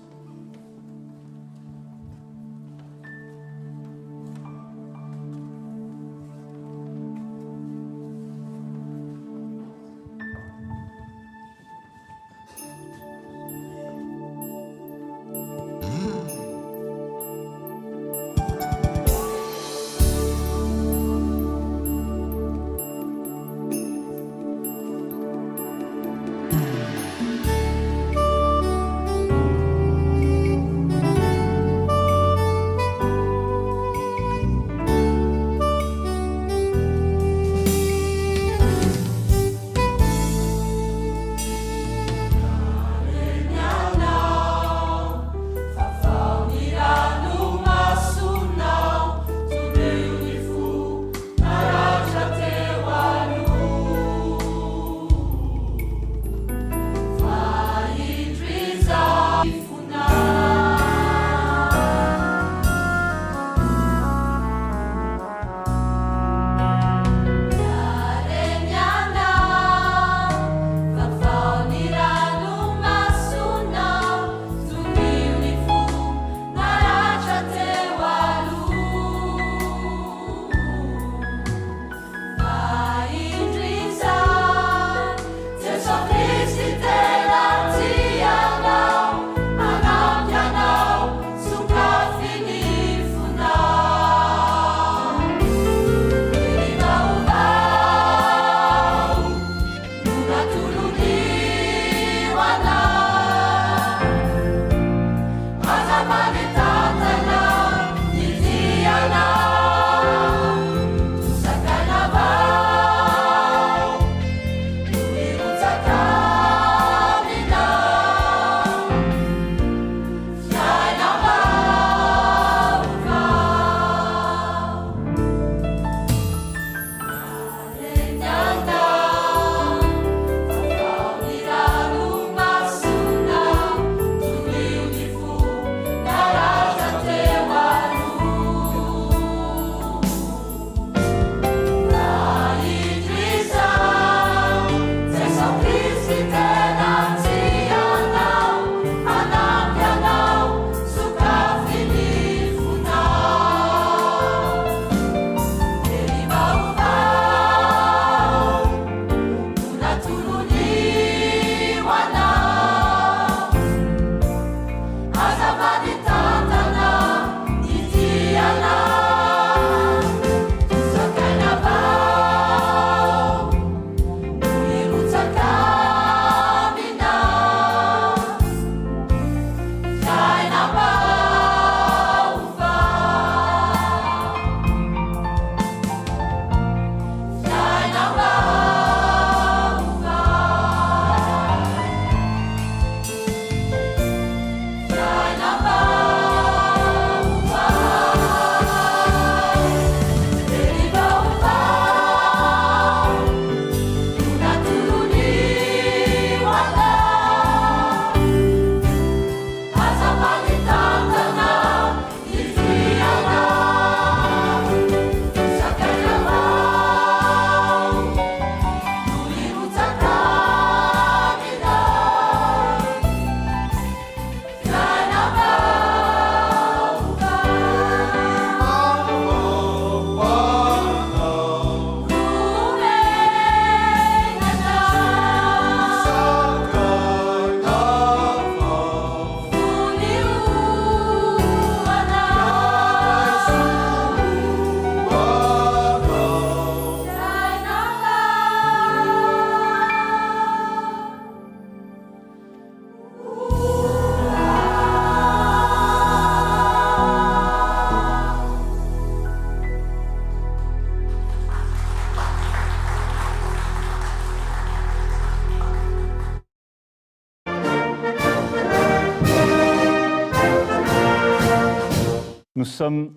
[SPEAKER 10] Nous sommes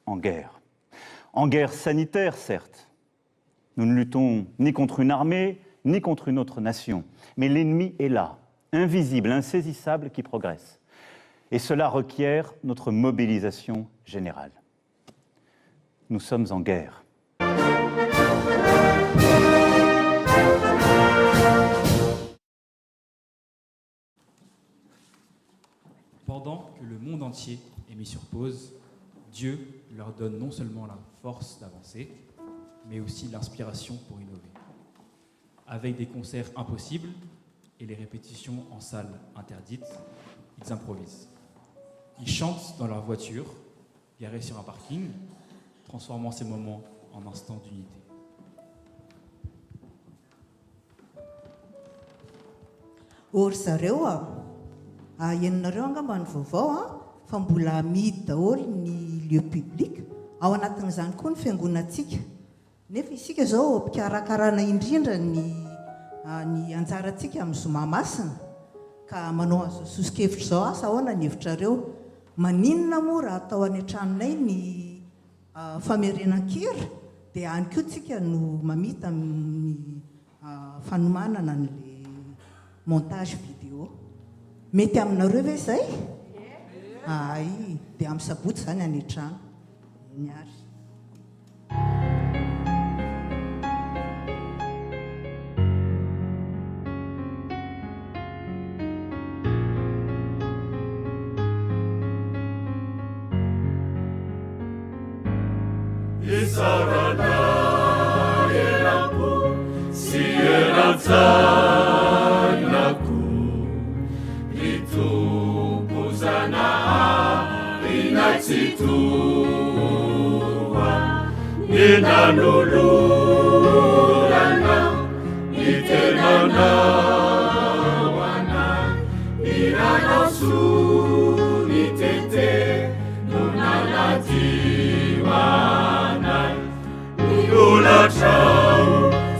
[SPEAKER 10] en guerre. En guerre sanitaire, certes. Nous ne luttons ni contre une armée, ni contre une autre nation. Mais l'ennemi est là, invisible, insaisissable, qui progresse. Et cela requiert notre mobilisation générale. Nous sommes en guerre.
[SPEAKER 8] Pendant que le monde entier est mis sur pause, Dieu leur donne non seulement la force d'avancer, mais aussi l'inspiration pour innover. Avec des concerts impossibles et les répétitions en salle interdites, ils improvisent. Ils chantent dans leur voiture, garée sur un parking, transformant ces moments en instants d'unité.
[SPEAKER 19] Ory zareo enonareo angamba ny vaovao fa mbola mihidy daholo ny lieu public ao anatin'izany koa ny fiangonantsika nefa isika zao mpikarakarana indrindra ny anjarantsika amin'ny zoma masina ka manao azo sosikevitra zao asa ahoana ny hevitrareo maninona moa raha atao any an-tranonay ny famerenan-kira dia any koa tsika no mamita amin'ny fanomanana n'le montage vidéo mety aminareo ve zay? Ay, dia amin'ny sabotsy zany any an-trano niary.
[SPEAKER 9] Isarana yerapu sieranza Situa nina nulurana itenana wana irana su nitete nunana diwana nula chau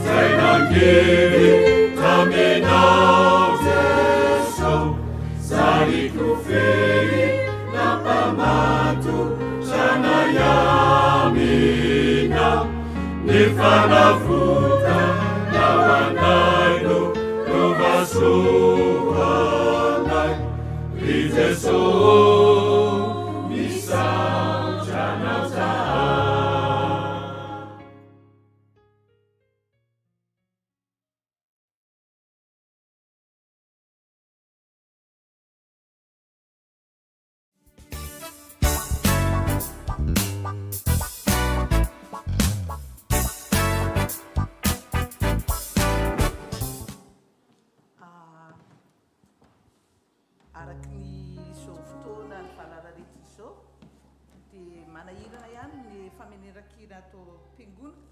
[SPEAKER 9] zainangiri taminau zeso sari kufei napamatu Yamina nifanafuta na wanaino novasuwanai rizeso misa janauta
[SPEAKER 20] araky ny zao fotoana ny valararehetra izao dia manahirana ihany ny fameneran-kira atao fiangonana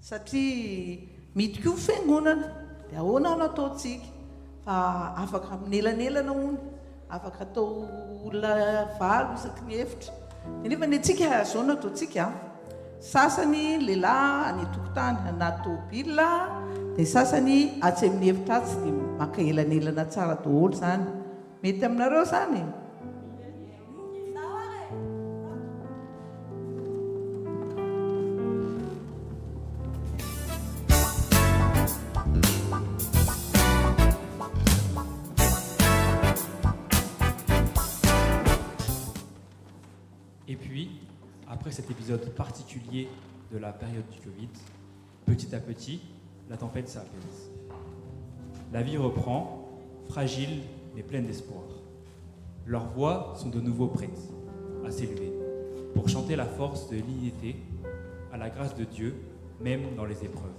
[SPEAKER 20] satria midiko fiangonana dia ahoana no ataontsika fa afaka minelanelana hony afaka atao olona valo isaky ny efitra nefa ny antsika zao no ataontsika sasany lehilahy any tokotany anaty tômôbila dia sasany atsy amin'ny hevitra atsy dia maka elanelana tsara daholo zany mety aminareo zany
[SPEAKER 8] Et puis, après cet épisode particulier de la période du Covid, petit à petit, la tempête s'apaise. La vie reprend, fragile mais pleine d'espoir. Leurs voix sont de nouveau prêtes à s'élever pour chanter la force de l'unité à la grâce de Dieu, même dans les épreuves.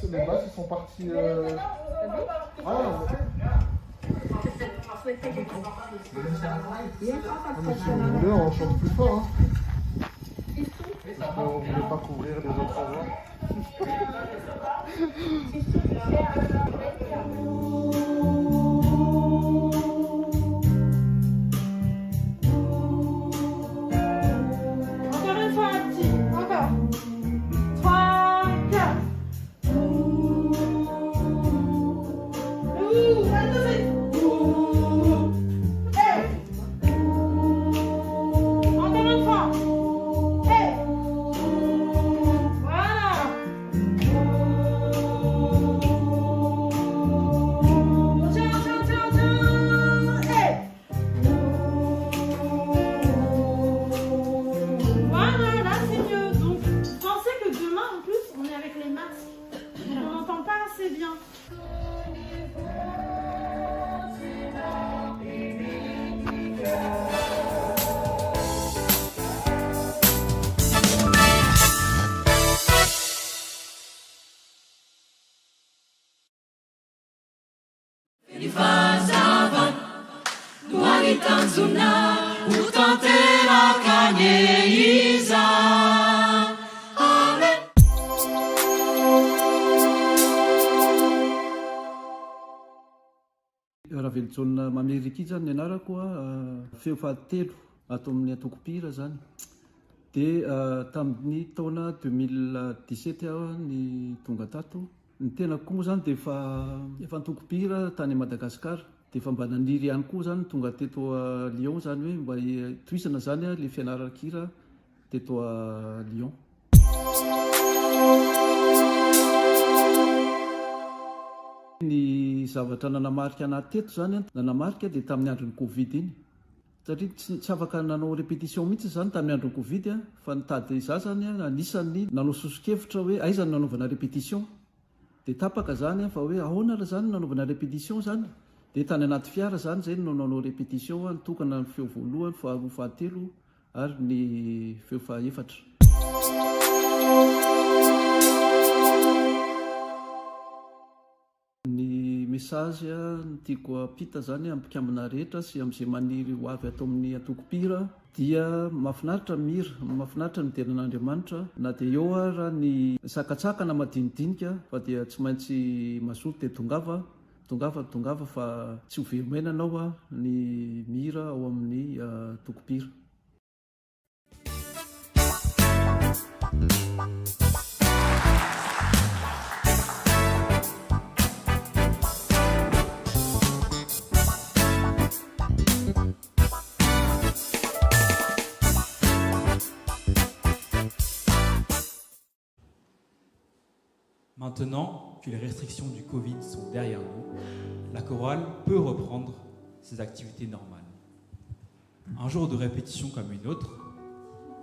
[SPEAKER 17] Les basses ils sont partis. Ah, mais si vous voulez, on chante plus fort. Hein. On ne voulait pas couvrir les autres voix.
[SPEAKER 5] une fois, un petit. Encore. 3, 4. Encore une fois. Voilà. Voilà, là c'est mieux. Donc, pensez que demain, en plus, on est avec les masques. Donc, on n'entend pas assez bien.
[SPEAKER 9] Fazava no Aritanzuna, o Tantera Caneiza. Amen.
[SPEAKER 1] Ravelitsona Mamerika zany ny anarako feo fahatelo ato amin'ny atokopira zany. Dia tamin'ny taona 2017 aho ny tonga tato. Ny tena koa moa zany dia efa nitokopira tany Madagasikara. Dia efa mba naniry ihany koa zany tonga teto a Lyon zany hoe mba toisana zany le fianaran-kira teto a Lyon. Ny zavatra nanamarika anaty teto zany nanamarika dia tamin'ny andron'ny Covid iny. Satria tsy afaka nanao répétition mihitsy zany tamin'ny andron'ny Covid fa nitady izaho zany anisany nanao sosokevitra hoe aiza ny nanaovana répétition. Dia tapaka zany fa hoe ahoana raha zany nanaovana répétition zany. Dia tany anaty fiara zany zay no nanao répétition nitokana ny feo voalohany, faharoa, fahatelo ary ny feo fahaefatra. Ny message ny tiako ampita zany amin'ny mpikambana rehetra sy amin'izay maniry ho avy atao amin'ny atokopira dia mahafinaritra mira, mahafinaritra ny tenin'Andriamanitra na dia eo raha ny sakatsakana madinidinika fa dia tsy maintsy mazoto dia tongava fa tsy ho velomena anao ny mira ao amin'ny atokopira.
[SPEAKER 8] Maintenant que les restrictions du Covid sont derrière nous, la chorale peut reprendre ses activités normales. Un jour de répétition comme une autre,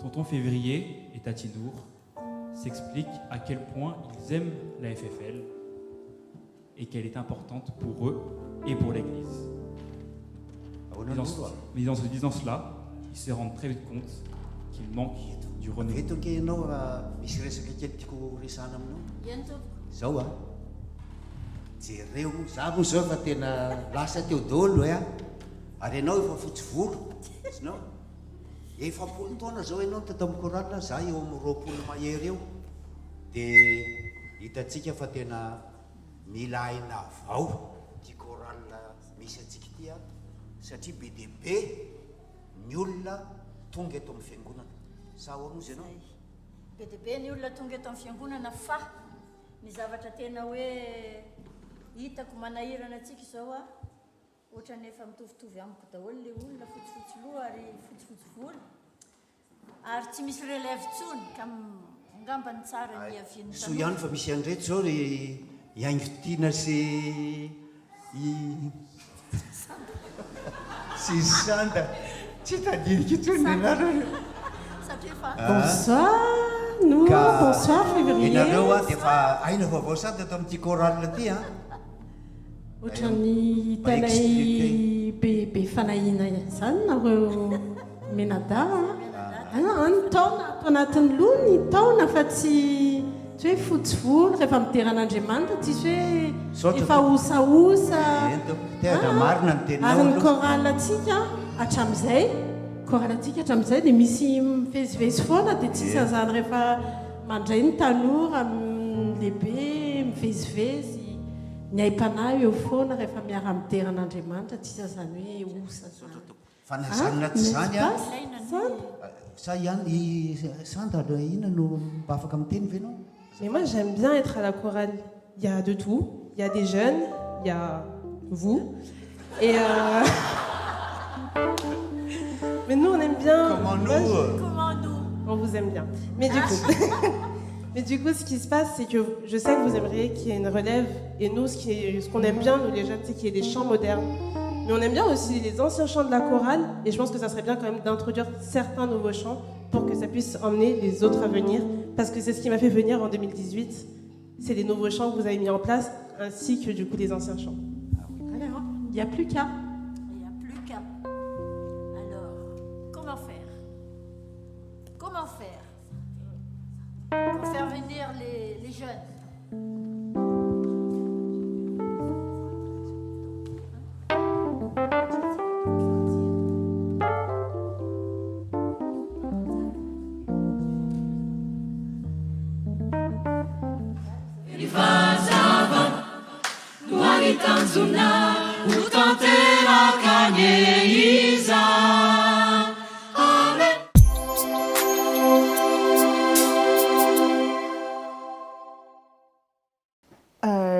[SPEAKER 8] Tonton Février et Tati Nour s'expliquent à quel point ils aiment la FFL et qu'elle est importante pour eux et pour l'Église. Mais en se disant cela, ils se rendent très vite compte qu'il manque du renouveau.
[SPEAKER 6] Zao jereo za moa zao fa tena lasa teo daholo ary ianao efa fotsy volo sinao efapolo taona zao ianao tato amin'ny korala za eo amin'ny 20 mahery eo dia hitantsika fa tena mila aina avao ty korala misy atsika ty satria be dia be ny olona tonga eto amin'ny fiangonana sa ahoana ozy ianao
[SPEAKER 21] be dia be ny olona tonga eto amin'ny fiangonana fa ny zavatra tena hoe hitako manahirana atsika izao ohatra nefa mitovitovy amiko daholo le olona fotsifotsy loha ary fotsifotsy volo ary tsy misy relève tsony ka ngamba ny tsara ny aviany
[SPEAKER 6] so ihany fa misy an'reto zao le iaingotiana sy sy sanda tsy tadiniky tsony anareo
[SPEAKER 21] satria fa
[SPEAKER 5] bonsoir nous bonsoir Février
[SPEAKER 6] ianareo dia fa aina vaovao sady ato amin'ity chorale ty
[SPEAKER 5] ohatra ny hitanay be fanahina zany nareo menada ny taona ato anatin'ny loha ny taona fa tsy hoe fotsy volo rehefa mideran'Andriamanitra tsisy hoe efa osaosa
[SPEAKER 6] marina ny tena
[SPEAKER 5] ary ny chorale atsika hatramin'izay chorale-tsika hatramin'izay dia misy mivezivezy foana dia tsisy an'izany rehefa mandray ny tanora lehibe mivezivezy ny aim-panahy eo foana rehefa miara-miteran'Andriamanitra tsy iza zany hoe osa
[SPEAKER 6] fanazanina tsy zany a sa Sandra ina no mba afaka miteny ve anao?
[SPEAKER 13] Mais moi j'aime bien être à la chorale. Il y a de tout. Il y a des jeunes, il y a vous. Et mais nous on aime bien.
[SPEAKER 6] Comment nous
[SPEAKER 21] Comment nous?
[SPEAKER 13] On vous aime bien. Mais du coup, ce qui se passe, c'est que je sais que vous aimeriez qu'il y ait une relève. Et nous, ce qu'on aime bien, nous les jeunes, c'est qu'il y ait des chants modernes. Mais on aime bien aussi les anciens chants de la chorale. Et je pense que ça serait bien quand même d'introduire certains nouveaux chants pour que ça puisse emmener les autres à venir. Parce que c'est ce qui m'a fait venir en 2018. C'est les nouveaux chants que vous avez mis en place, ainsi que du coup les anciens chants.
[SPEAKER 5] Alors, il n'y a plus qu'à.
[SPEAKER 21] Il n'y a plus qu'à. Alors, comment faire? Comment faire pour faire venir les jeunes?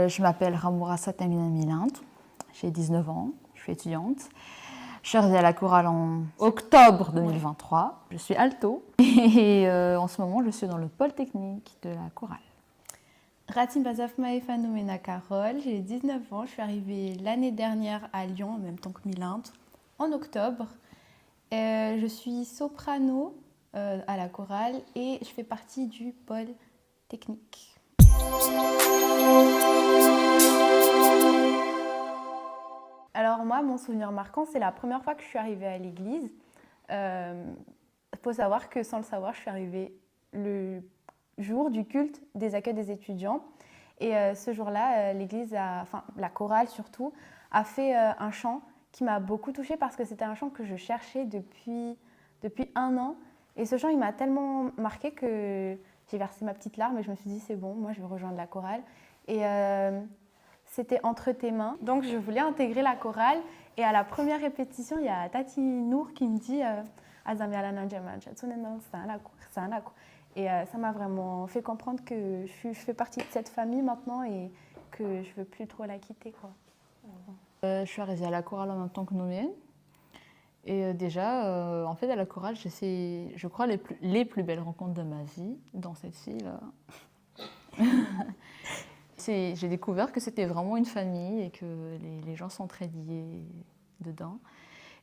[SPEAKER 22] Je m'appelle Ramourassa Tamina Milinde, j'ai 19 ans, je suis étudiante. Je suis arrivée à la chorale en octobre 2023, je suis alto et en ce moment je suis dans le pôle technique de la chorale.
[SPEAKER 23] Ratim Bazafma Efanomena Carole, j'ai 19 ans, je suis arrivée l'année dernière à Lyon en même temps que Milinde, en octobre. Je suis soprano à la chorale et je fais partie du pôle technique. Alors moi, mon souvenir marquant, c'est la première fois que je suis arrivée à l'église. Il faut savoir que sans le savoir, je suis arrivée le jour du culte des accueils des étudiants. Et ce jour-là, l'église, la chorale surtout, a fait un chant qui m'a beaucoup touchée parce que c'était un chant que je cherchais depuis 1 an. Et ce chant, il m'a tellement marquée que j'ai versé ma petite larme et je me suis dit c'est bon, moi je vais rejoindre la chorale. Et c'était Entre tes mains. Donc je voulais intégrer la chorale et à la première répétition, il y a Tati Nour qui me dit et ça m'a vraiment fait comprendre que je fais partie de cette famille maintenant et que je ne veux plus trop la quitter, quoi.
[SPEAKER 22] Je suis arrivée à la chorale en même temps que Noémie. Et déjà, en fait, à la chorale, j'ai fait, je crois, les plus belles rencontres de ma vie dans cette fille-là. J'ai découvert que c'était vraiment une famille et que les gens s'entraidaient dedans.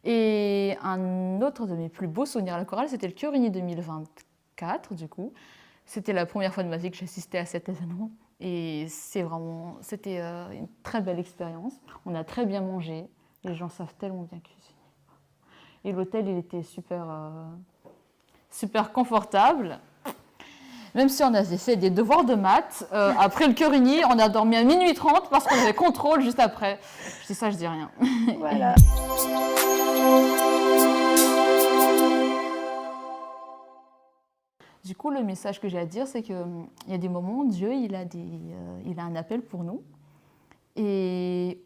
[SPEAKER 22] Et un autre de mes plus beaux souvenirs à la chorale, c'était le Curini 2024, du coup. C'était la première fois de ma vie que j'assistais à cet événement. Et c'était une très belle expérience. On a très bien mangé. Les gens savent tellement bien cuisiner. Et l'hôtel, il était super confortable. Même si on avait fait des devoirs de maths, après le Curini, on a dormi à minuit 30 parce qu'on avait contrôle juste après. Je dis ça, je dis rien. Voilà. Du coup, le message que j'ai à dire, c'est qu'il y a des moments où Dieu, il a un appel pour nous. Et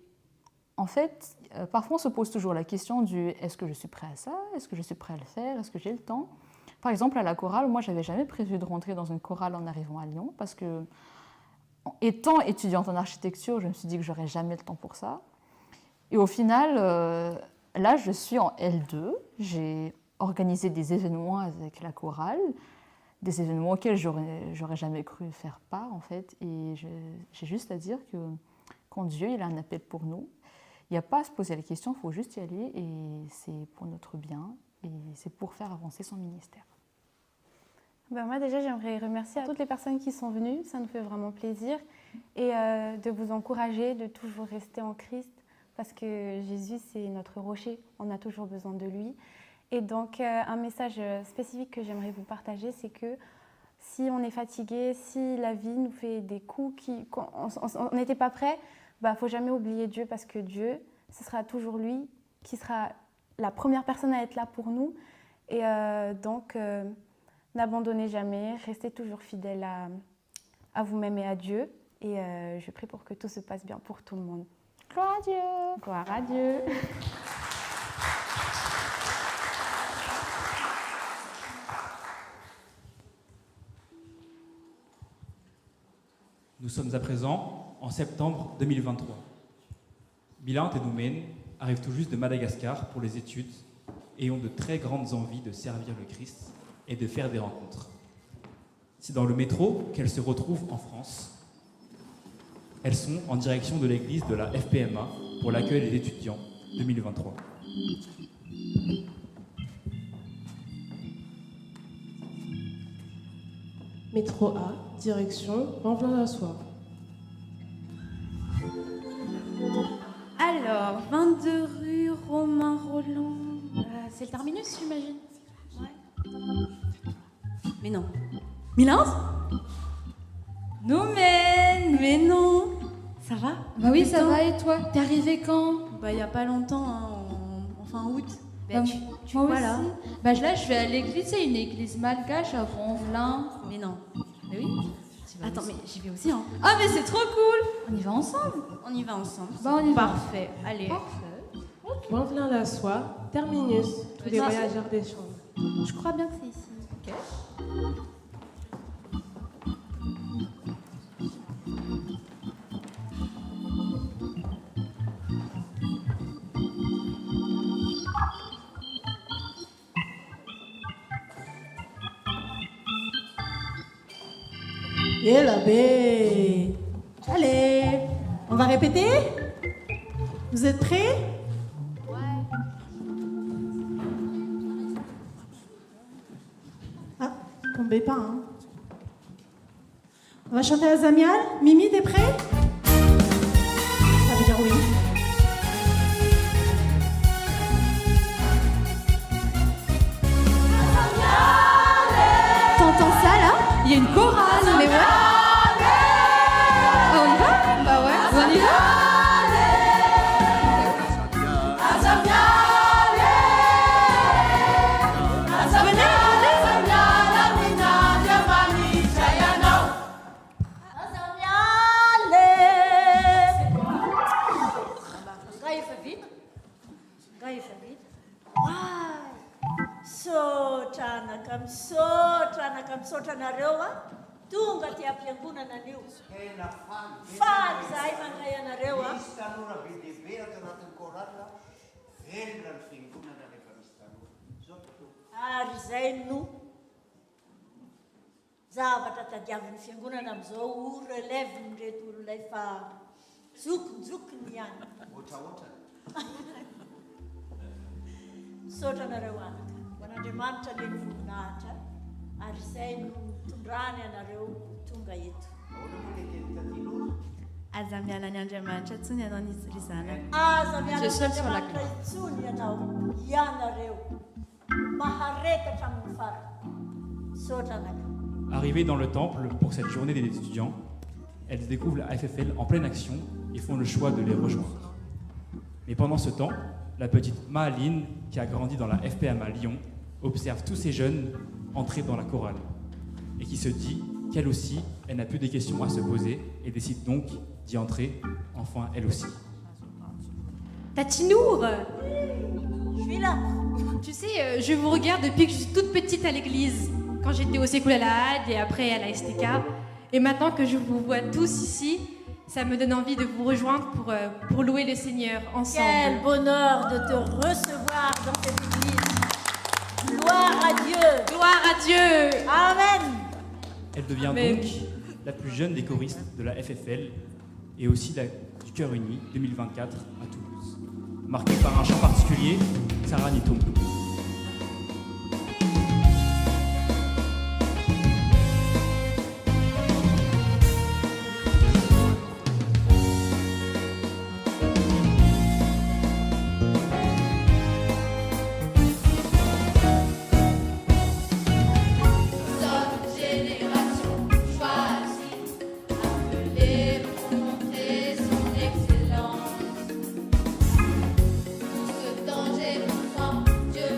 [SPEAKER 22] en fait, parfois on se pose toujours la question du « est-ce que je suis prêt à ça? Est-ce que je suis prêt à le faire? Est-ce que j'ai le temps ?» Par exemple, à la chorale, moi, je n'avais jamais prévu de rentrer dans une chorale en arrivant à Lyon parce que, étant étudiante en architecture, je me suis dit que je n'aurais jamais le temps pour ça. Et au final, là, je suis en L2. J'ai organisé des événements avec la chorale, des événements auxquels j'aurais jamais cru faire part, en fait. Et j'ai juste à dire que quand Dieu il a un appel pour nous, il n'y a pas à se poser la question, il faut juste y aller et c'est pour notre bien et c'est pour faire avancer son ministère.
[SPEAKER 23] Ben moi déjà j'aimerais remercier à toutes les personnes qui sont venues, ça nous fait vraiment plaisir et de vous encourager de toujours rester en Christ parce que Jésus c'est notre rocher, on a toujours besoin de lui. Et donc un message spécifique que j'aimerais vous partager, c'est que si on est fatigué, si la vie nous fait des coups, on n'était pas prêt, il ne faut jamais oublier Dieu parce que Dieu, ce sera toujours lui qui sera la première personne à être là pour nous. Et donc, n'abandonnez jamais, restez toujours fidèles à vous-même et à Dieu. Et je prie pour que tout se passe bien pour tout le monde. Gloire à Dieu. Gloire à Dieu.
[SPEAKER 8] Nous sommes à présent en septembre 2023. Bilan et Noumen arrivent tout juste de Madagascar pour les études et ont de très grandes envies de servir le Christ et de faire des rencontres. C'est dans le métro qu'elles se retrouvent en France. Elles sont en direction de l'église de la FPMA pour l'accueil des étudiants 2023.
[SPEAKER 13] Métro A, direction Vanvelin-la-Soie.
[SPEAKER 11] Alors, 22 rue Romain Roland. C'est le terminus, j'imagine. Ouais. Mais non. Milans? Noumen, mais non. Ça va?
[SPEAKER 12] Bah oui, ça va, et toi? T'es arrivé quand?
[SPEAKER 11] Bah, il y a pas longtemps, hein, en fin août. Bah, tu
[SPEAKER 12] moi
[SPEAKER 11] vois
[SPEAKER 12] aussi.
[SPEAKER 11] là?
[SPEAKER 12] Bah là, je vais à l'église, c'est une église malgache à Vanvelin.
[SPEAKER 11] Mais non. Mais oui. Attends, mais j'y vais aussi, hein.
[SPEAKER 12] Ah, mais c'est trop cool! On y va ensemble?
[SPEAKER 11] On y va ensemble.
[SPEAKER 12] Bah, on y va.
[SPEAKER 11] Parfait. Allez.
[SPEAKER 13] Vanvelin-la-Soie, terminus. Tous les
[SPEAKER 11] Ça,
[SPEAKER 13] voyageurs des chambres.
[SPEAKER 11] Je crois bien que c'est ici. Ok.
[SPEAKER 5] Et la baie. Allez, on va répéter? Vous êtes prêts? Ah, tombez pas, hein. On va chanter à Zamial. Mimi, t'es prêt? Ça veut dire oui.
[SPEAKER 12] T'entends ça là? Il y a une chorale, mais ouais. Ah, on y va? Bah ouais, on y va?
[SPEAKER 21] Misotranareo a tonga ty am-piangonana anio. Faly zahay mandray anareo a.
[SPEAKER 6] Misy tanora be dehibe ato anatin'ny korala, velona ny fiangonana rehefa misy tanora. Zao tontolo.
[SPEAKER 21] Ary zay no zavatra tadiavin'ny fiangonana amin'izao ho relève nyreto olona efa jokojokony ihany.
[SPEAKER 6] Ohatraohatra.
[SPEAKER 21] Misotranareo anaka. Ho an'Andriamanitra le ny voninahitra. Ary izay no tondrany anareo tonga eto.
[SPEAKER 11] Aza miala ny Andriamanitra intsony ianao ry zanaka.
[SPEAKER 21] Aza miala ny Andriamanitra intsony ianao ianareo. Maharetatra amin'ny farany. Sotranaka.
[SPEAKER 8] Arrivées dans le temple pour cette journée des étudiants, elles découvrent la FFL en pleine action et font le choix de les rejoindre. Mais pendant ce temps, la petite Mahaline, qui a grandi dans la FPMA Lyon, observe tous ces jeunes entrer dans la chorale et qui se dit qu'elle aussi, elle n'a plus des questions à se poser et décide donc d'y entrer, enfin elle aussi.
[SPEAKER 12] Tatinour!
[SPEAKER 21] Je suis là.
[SPEAKER 12] Tu sais, je vous regarde depuis que je suis toute petite à l'église, quand j'étais au Sécoulalade et après à la STK. Et maintenant que je vous vois tous ici, ça me donne envie de vous rejoindre pour louer le Seigneur ensemble.
[SPEAKER 21] Quel bonheur de te recevoir dans cette église. Gloire à Dieu.
[SPEAKER 12] Gloire à Dieu.
[SPEAKER 21] Amen.
[SPEAKER 8] Elle devient donc la plus jeune des choristes de la FFL et aussi du Chœur Uni 2024 à Toulouse. Marquée par un chant particulier, Sarah Nitom.
[SPEAKER 9] Dieu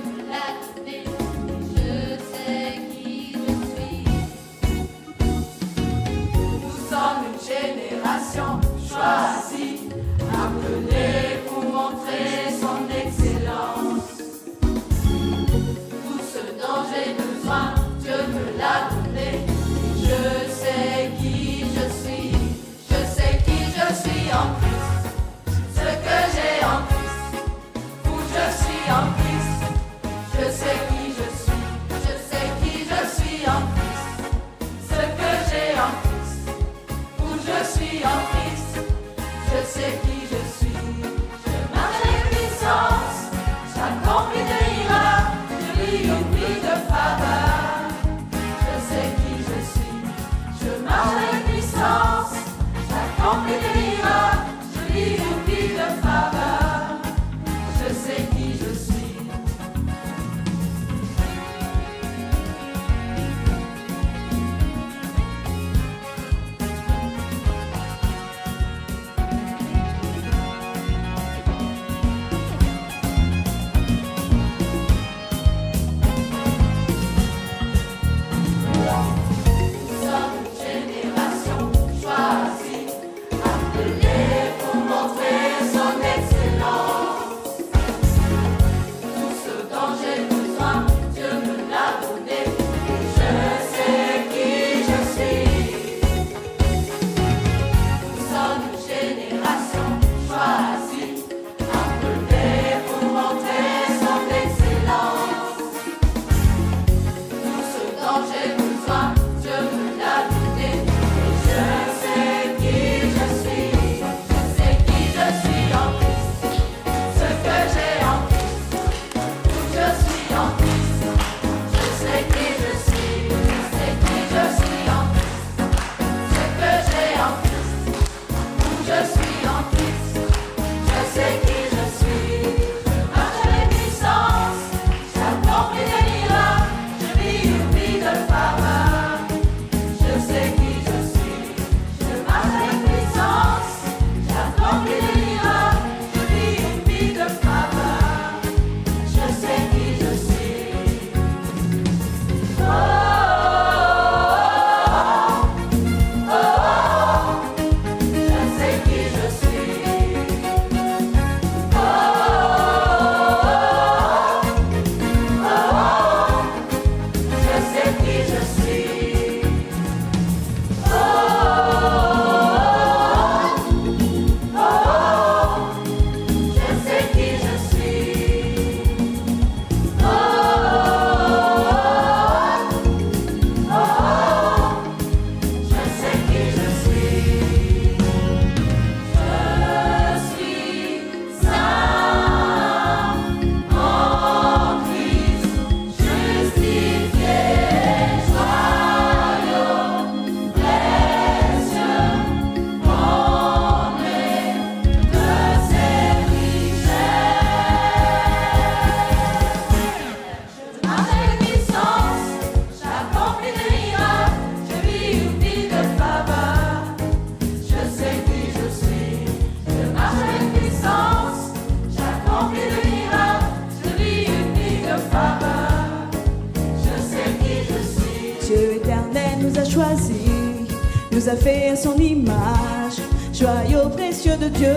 [SPEAKER 2] nous a fait à son image, joyau précieux de Dieu.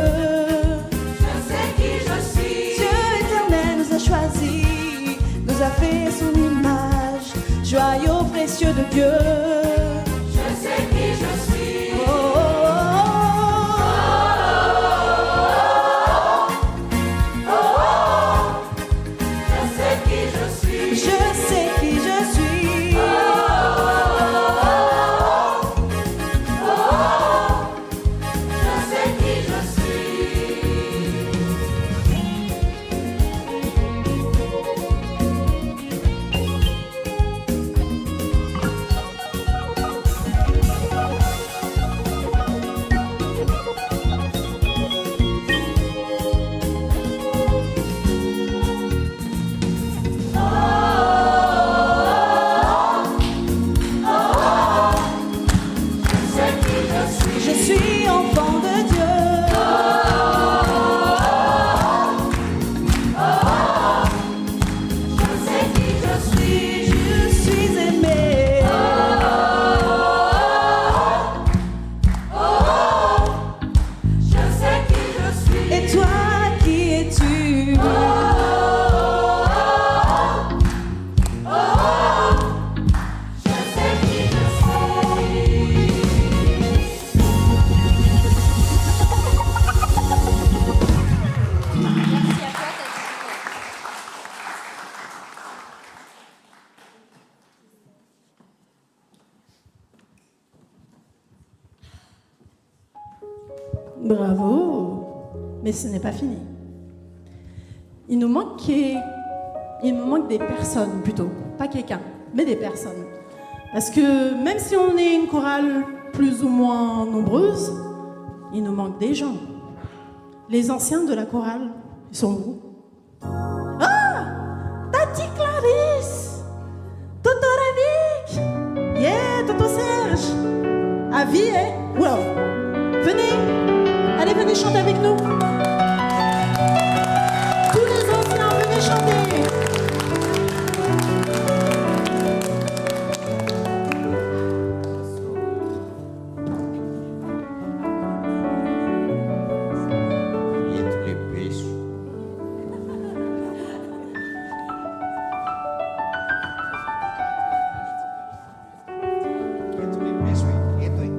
[SPEAKER 9] Je sais qui je suis.
[SPEAKER 2] Dieu éternel nous a choisis, nous a fait à son image, joyau précieux de Dieu.
[SPEAKER 9] Je sais qui je suis.
[SPEAKER 2] Oh, oh,
[SPEAKER 9] Oh, oh. Je sais qui je suis.
[SPEAKER 2] je sais qui je suis.
[SPEAKER 9] Je sais qui je suis.
[SPEAKER 2] Je suis enfant de Dieu.
[SPEAKER 9] Je sais qui je suis.
[SPEAKER 2] Je suis aimé.
[SPEAKER 9] Je sais qui je suis.
[SPEAKER 2] Et toi, qui es-tu?
[SPEAKER 9] Je sais qui je suis.
[SPEAKER 5] Bravo, mais ce n'est pas fini. Il nous manque des personnes plutôt, pas quelqu'un, mais des personnes. Parce que même si on est une chorale plus ou moins nombreuse, il nous manque des gens. Les anciens de la chorale, ils sont où? Ah, Tati Clarisse, Toto Ravik, yeah, Toto Serge, Avi, wow. Venez, allez, venez chanter avec nous. Tous les anciens, venez chanter.
[SPEAKER 6] Entre les beijos. Entre les beijos, entre.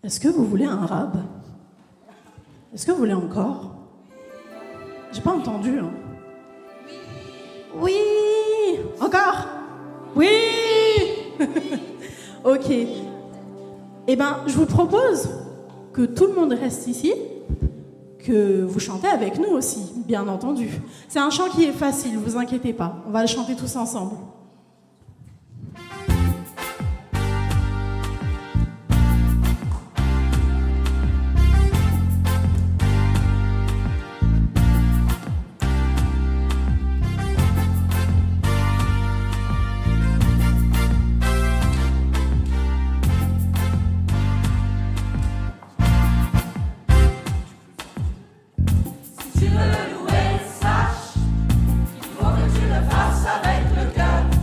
[SPEAKER 5] Est-ce que vous voulez un arabe? Est-ce que vous voulez encore? J'ai pas entendu. Hein. Oui. Encore? Oui. Ok. Eh ben, je vous propose que tout le monde reste ici, que vous chantez avec nous aussi, bien entendu. C'est un chant qui est facile, vous inquiétez pas. On va le chanter tous ensemble.
[SPEAKER 9] Si tu veux le louer, sache qu'il faut que tu le fasses avec le cœur.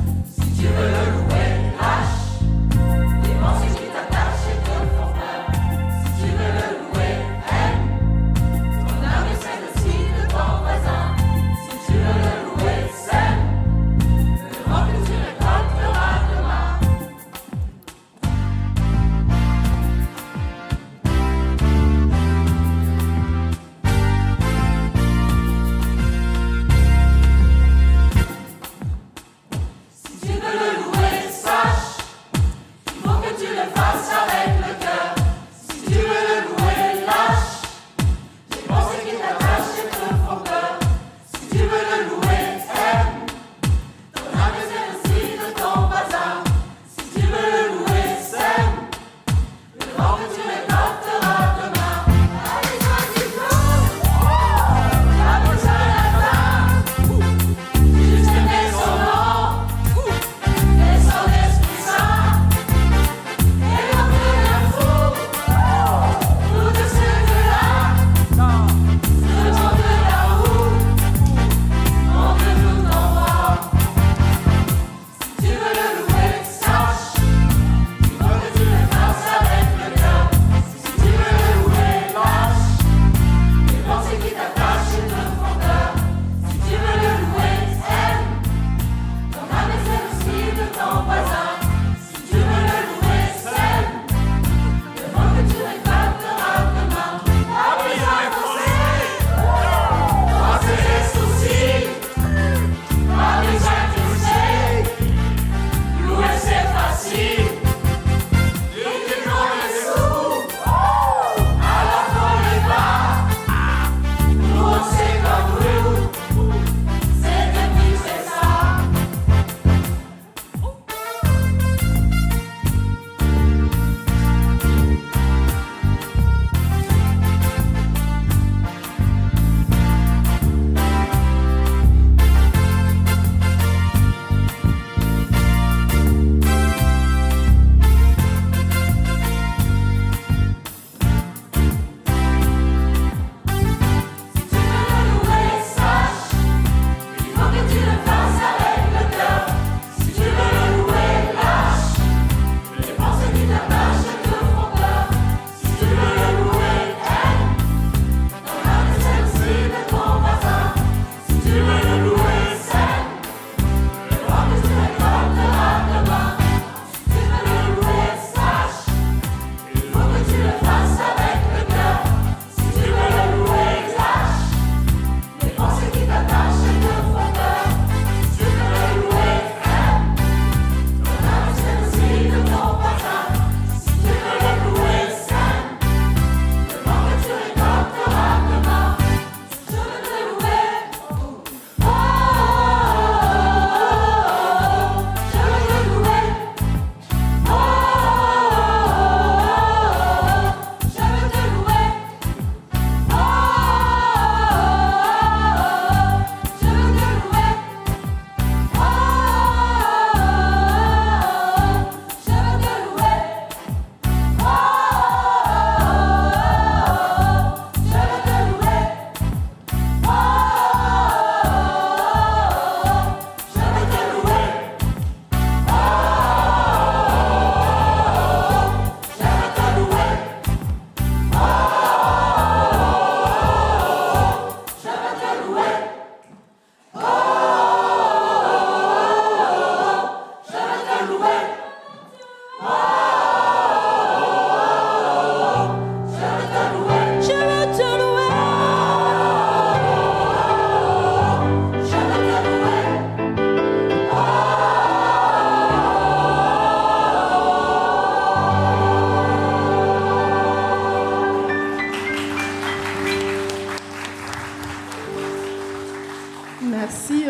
[SPEAKER 5] merci.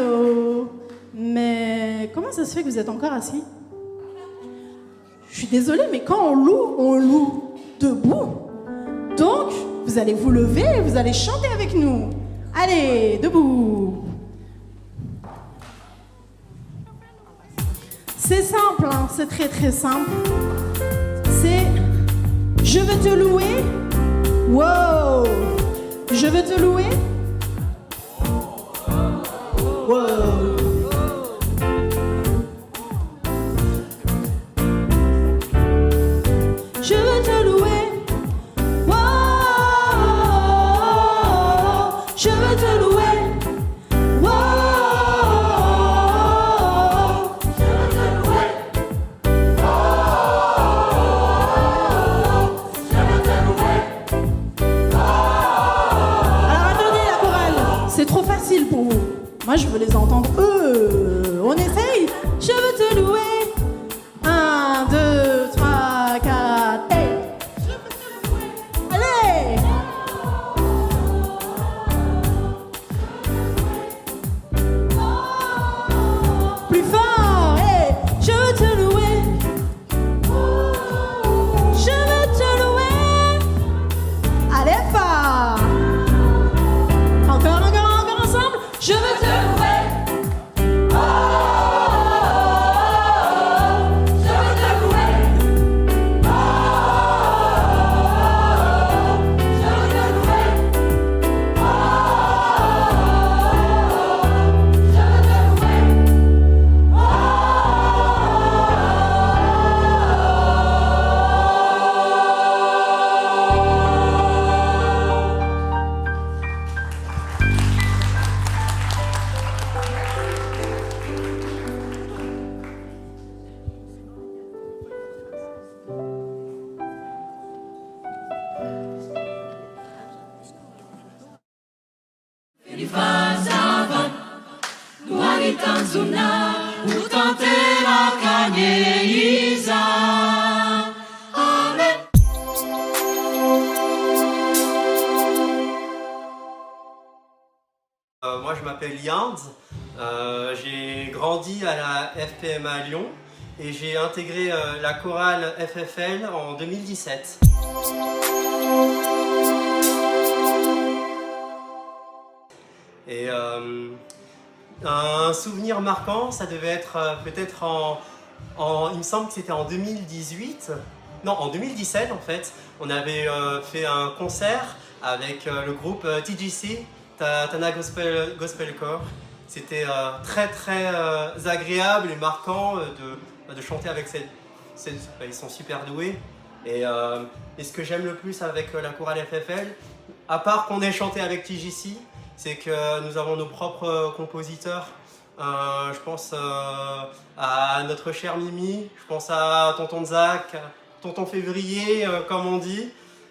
[SPEAKER 5] Mais comment ça se fait que vous êtes encore assis? Je suis désolée, mais quand on loue debout. Donc, vous allez vous lever et vous allez chanter avec nous. Allez, debout. C'est simple, hein, c'est très très simple. C'est je veux te louer. Wow. Je veux te louer. Wow. Je veux te louer. Wow. Je veux te louer. Wow. Je veux te louer. Je veux te louer. Alors attendez la chorale, c'est trop facile pour vous. Moi je veux les entendre eux. On essaye. Je veux te louer. 1, 2, 3, 4, hey. Allez. Plus fort, hey. Je veux te louer. Je veux te louer. Allez fort. Encore ensemble. Je veux te louer.
[SPEAKER 7] Moi je m'appelle Yand, j'ai grandi à la FPMA à Lyon et j'ai intégré la chorale FFL en 2017. Et un souvenir marquant, ça devait être peut-être il me semble que c'était en 2018, non en 2017 en fait, on avait fait un concert avec le groupe TGC, Tana Gospel Corps. C'était très très agréable et marquant de chanter avec ils sont super doués. Et ce que j'aime le plus avec la chorale FFL, à part qu'on ait chanté avec TGC, c'est que nous avons nos propres compositeurs. Je pense à notre cher Mimi, je pense à Tonton Zach, Tonton Février, comme on dit,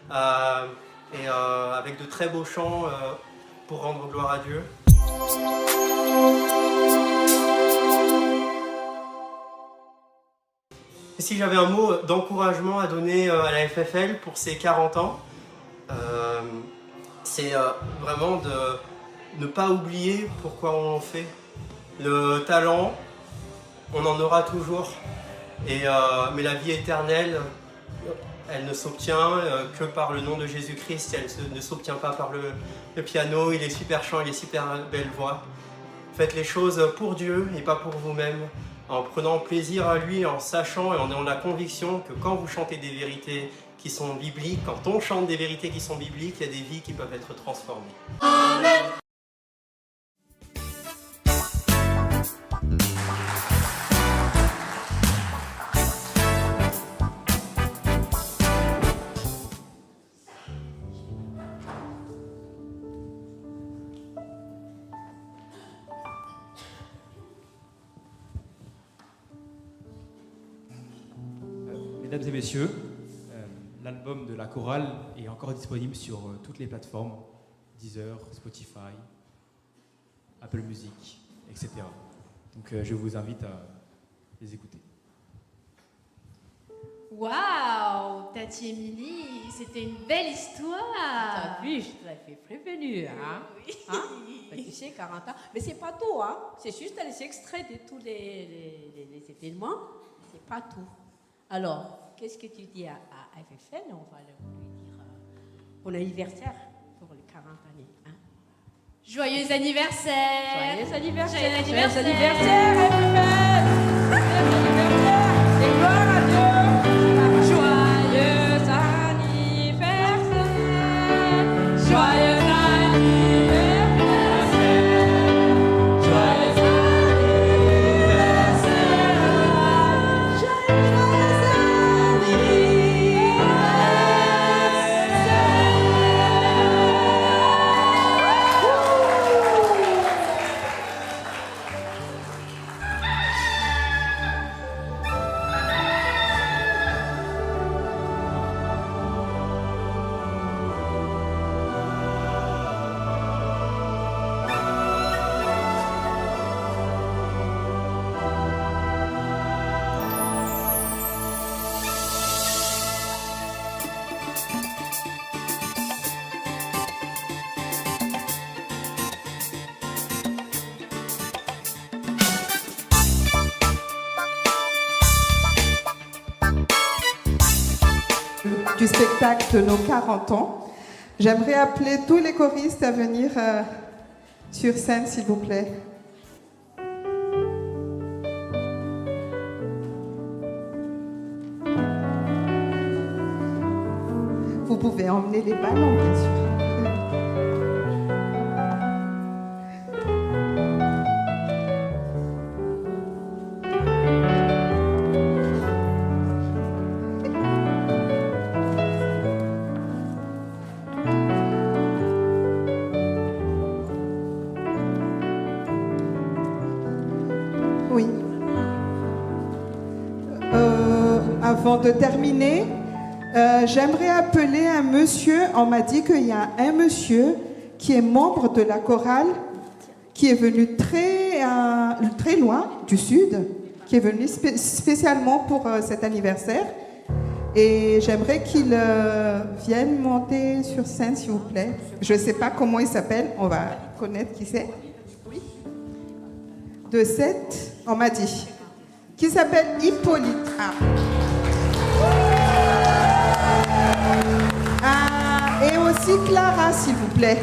[SPEAKER 7] et avec de très beaux chants pour rendre gloire à Dieu. Et si j'avais un mot d'encouragement à donner à la FFL pour ses 40 ans, c'est vraiment de ne pas oublier pourquoi on en fait. Le talent, on en aura toujours, mais la vie éternelle, elle ne s'obtient que par le nom de Jésus-Christ, elle ne s'obtient pas par le piano et les super chants et les super belles voix. Faites les choses pour Dieu et pas pour vous-même, en prenant plaisir à lui, en sachant et en ayant la conviction que quand vous chantez des vérités qui sont bibliques, quand on chante des vérités qui sont bibliques, il y a des vies qui peuvent être transformées. Amen.
[SPEAKER 8] Mesdames et messieurs, l'album de la chorale est encore disponible sur toutes les plateformes, Deezer, Spotify, Apple Music, etc. Donc je vous invite à les écouter.
[SPEAKER 12] Waouh, Tati Émilie, c'était une belle histoire.
[SPEAKER 4] T'as vu, je te l'ai fait prévenir, hein?
[SPEAKER 12] Oui.
[SPEAKER 4] Hein? Ben, tu sais, 40 ans. Mais c'est pas tout, hein? C'est juste les extraits de tous les événements. C'est pas tout. Alors, qu'est-ce que tu dis à FFN? On va lui dire bon anniversaire pour les 40 années, hein?
[SPEAKER 12] Joyeux anniversaire.
[SPEAKER 4] Joyeux anniversaire.
[SPEAKER 12] Joyeux anniversaire.
[SPEAKER 4] Joyeux anniversaire, FFN. Joyeux anniversaire. Et gloire à Dieu. Joyeux anniversaire. Joyeux
[SPEAKER 14] du spectacle de nos 40 ans. J'aimerais appeler tous les choristes à venir sur scène, s'il vous plaît. Vous pouvez emmener les ballons, bien sûr. Oui. Avant de terminer, j'aimerais appeler un monsieur. On m'a dit qu'il y a un monsieur qui est membre de la chorale, qui est venu très loin du sud, qui est venu spécialement pour cet anniversaire. Et j'aimerais qu'il vienne monter sur scène, s'il vous plaît. Je ne sais pas comment il s'appelle, on va connaître qui c'est. De 7, on m'a dit. Qui s'appelle Hippolyte. Et aussi Clara, s'il vous plaît.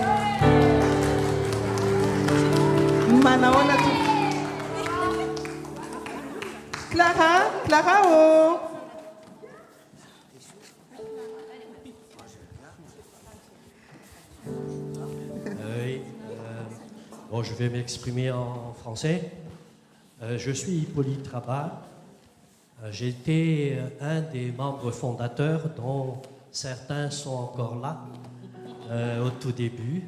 [SPEAKER 14] Manaona. Clara, oh.
[SPEAKER 15] Oui. Bon, je vais m'exprimer en français. Je suis Hippolyte Rabat. J'ai été un des membres fondateurs, dont certains sont encore là au tout début.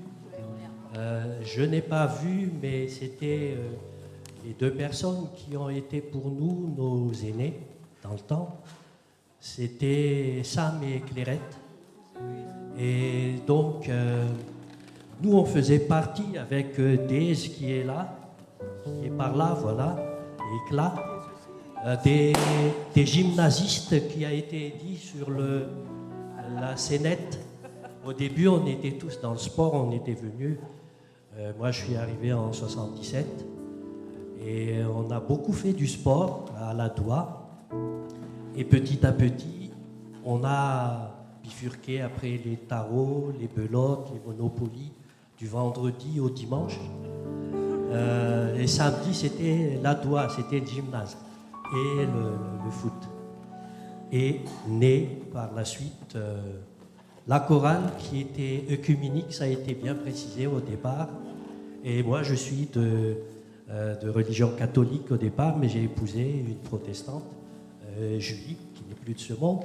[SPEAKER 15] Je n'ai pas vu, mais c'était les deux personnes qui ont été pour nous nos aînés dans le temps. C'était Sam et Clairette. Et donc, nous, on faisait partie avec Daisy qui est là, qui est par là, voilà, et là, des gymnasistes qui a été dit sur la scénette. Au début, on était tous dans le sport, on était venus. Moi, je suis arrivé en 77 et on a beaucoup fait du sport à la Doua. Et petit à petit, on a bifurqué après les tarots, les belotes, les monopolies, du vendredi au dimanche. Et samedi, c'était la Doua, c'était le gymnase et le foot. Et né par la suite la chorale qui était œcuménique, ça a été bien précisé au départ. Et moi, je suis de religion catholique au départ, mais j'ai épousé une protestante, Julie, qui n'est plus de ce monde,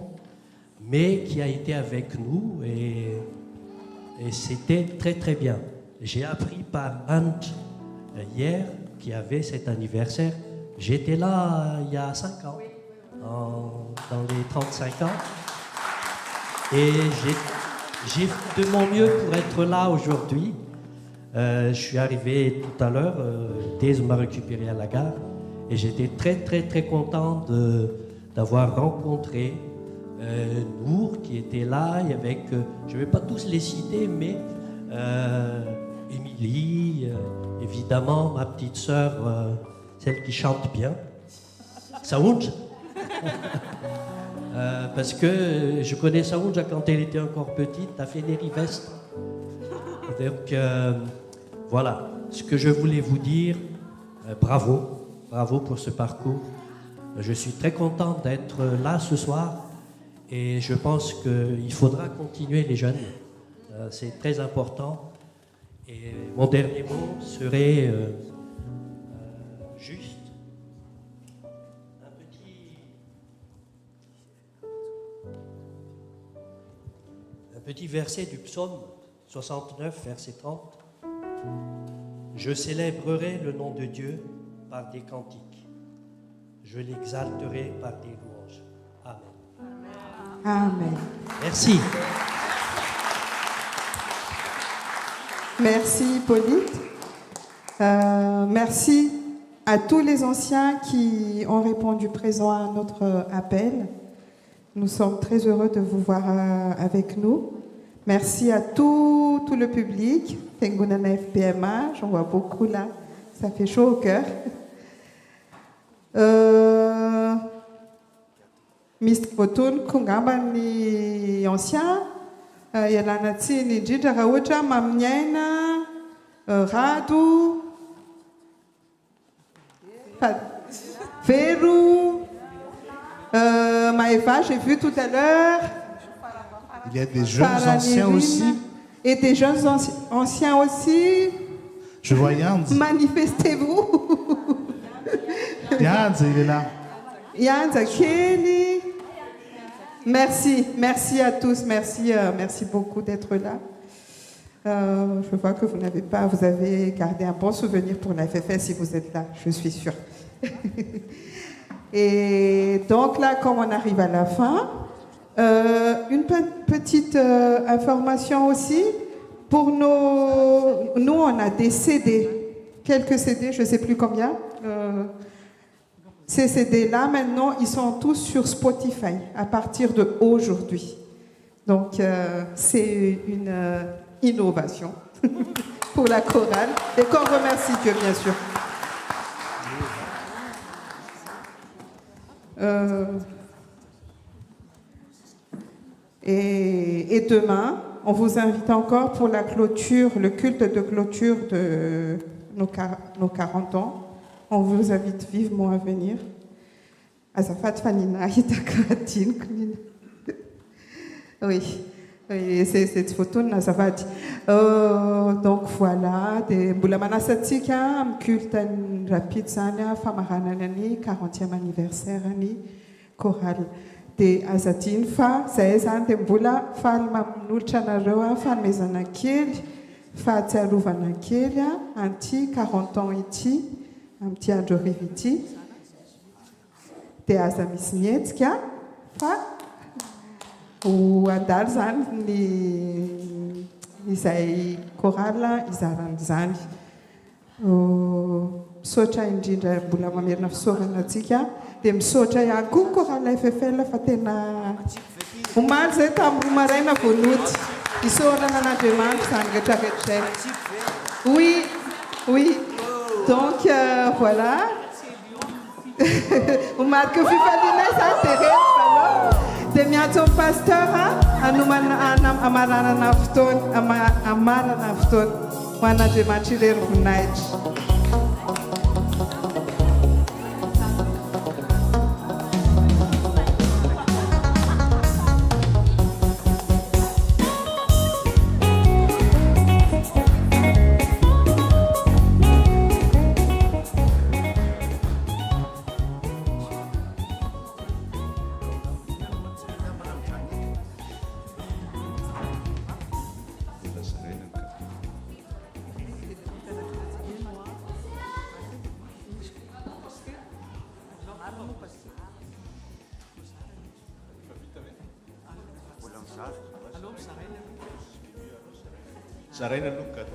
[SPEAKER 15] mais qui a été avec nous et c'était très très bien. J'ai appris par Anne hier qui avait cet anniversaire. J'étais là il y a 5 ans, dans les 35 ans. Et j'ai fait de mon mieux pour être là aujourd'hui. Je suis arrivé tout à l'heure, Thèse m'a récupéré à la gare, et j'étais très très très content d'avoir rencontré Nour qui était là, et avec, je ne vais pas tous les citer, mais Émilie, évidemment, ma petite sœur, celle qui chante bien, Saounj. Parce que je connais Saounja quand elle était encore petite, à Fénérivest. Donc voilà, ce que je voulais vous dire, bravo pour ce parcours. Je suis très content d'être là ce soir et je pense qu'il faudra continuer les jeunes. C'est très important. Et mon dernier mot serait juste un petit verset du psaume 69, verset 30. Je célébrerai le nom de Dieu par des cantiques. Je l'exalterai par des louanges. Amen.
[SPEAKER 14] Amen.
[SPEAKER 15] Merci.
[SPEAKER 14] Merci Hippolyte. Merci à tous les anciens qui ont répondu présent à notre appel. Nous sommes très heureux de vous voir avec nous. Merci à tout le public. Tengunana FPMA, j'en vois beaucoup là. Ça fait chaud au cœur. Misy voatoniko ngamba ny ancien ialana tsiny indrindra raha ohatra maminy aina rado Vero Maëva, j'ai vu tout à l'heure.
[SPEAKER 3] Il y a des jeunes anciens aussi.
[SPEAKER 14] Et des jeunes anciens aussi.
[SPEAKER 3] Je vois Yanz.
[SPEAKER 14] Manifestez-vous.
[SPEAKER 3] Yanz, il est là.
[SPEAKER 14] Yanz Kelly. Merci à tous. Merci beaucoup d'être là. Je vois que vous avez gardé un bon souvenir pour la FFS si vous êtes là, je suis sûre. Et donc là, comme on arrive à la fin, une petite information aussi. Pour nous, on a des CD, quelques CD, je ne sais plus combien. Ces CD-là, maintenant, ils sont tous sur Spotify à partir d'aujourd'hui. Donc, c'est une innovation pour la chorale et qu'on remercie Dieu, bien sûr. Et demain, on vous invite encore pour la clôture, le culte de clôture de nos 40 ans. On vous invite vivement à venir. Oui, c'est cette photo de Nazafat. Donc voilà, des Boulamana Satsika, culte rapide, Famaranani, 40e anniversaire, chorale. De Azatine fa, Zaezan de Boula, Falma Nulchanaroa, Falmezanakil, Fatiarouvanakil, Anti, 40 ans iti, un petit Adjoriviti, de Azamisnietska, fa, ou Adalzan, Isai Korala, Isaranzan, Socha indrindra mbola mamerina fisaorana antsika dia misaotra ihany koa chorale FFL fa tena omaly zay tamin'ny maraina voanoty isaorana an'Andriamanitra izany rehetrarehetra izay. Oui, donc voilà. Omarika fifaliana izany dia rehetra aloha dia miantso amin'ny pasteur amarana fotoana ho an'Andriamanitra irery voninahitra.
[SPEAKER 3] Sarena nunca tu.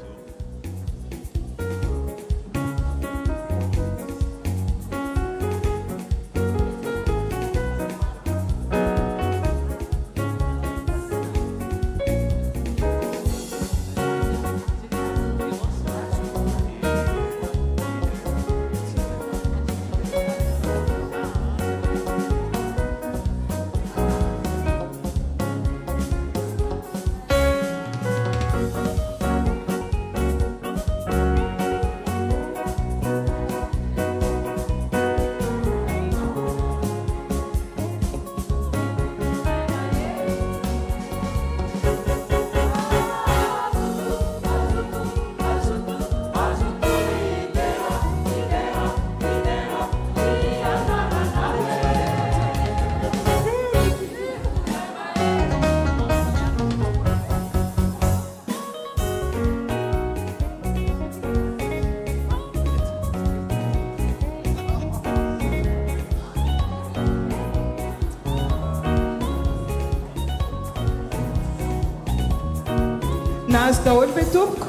[SPEAKER 14] daholo ve tompoko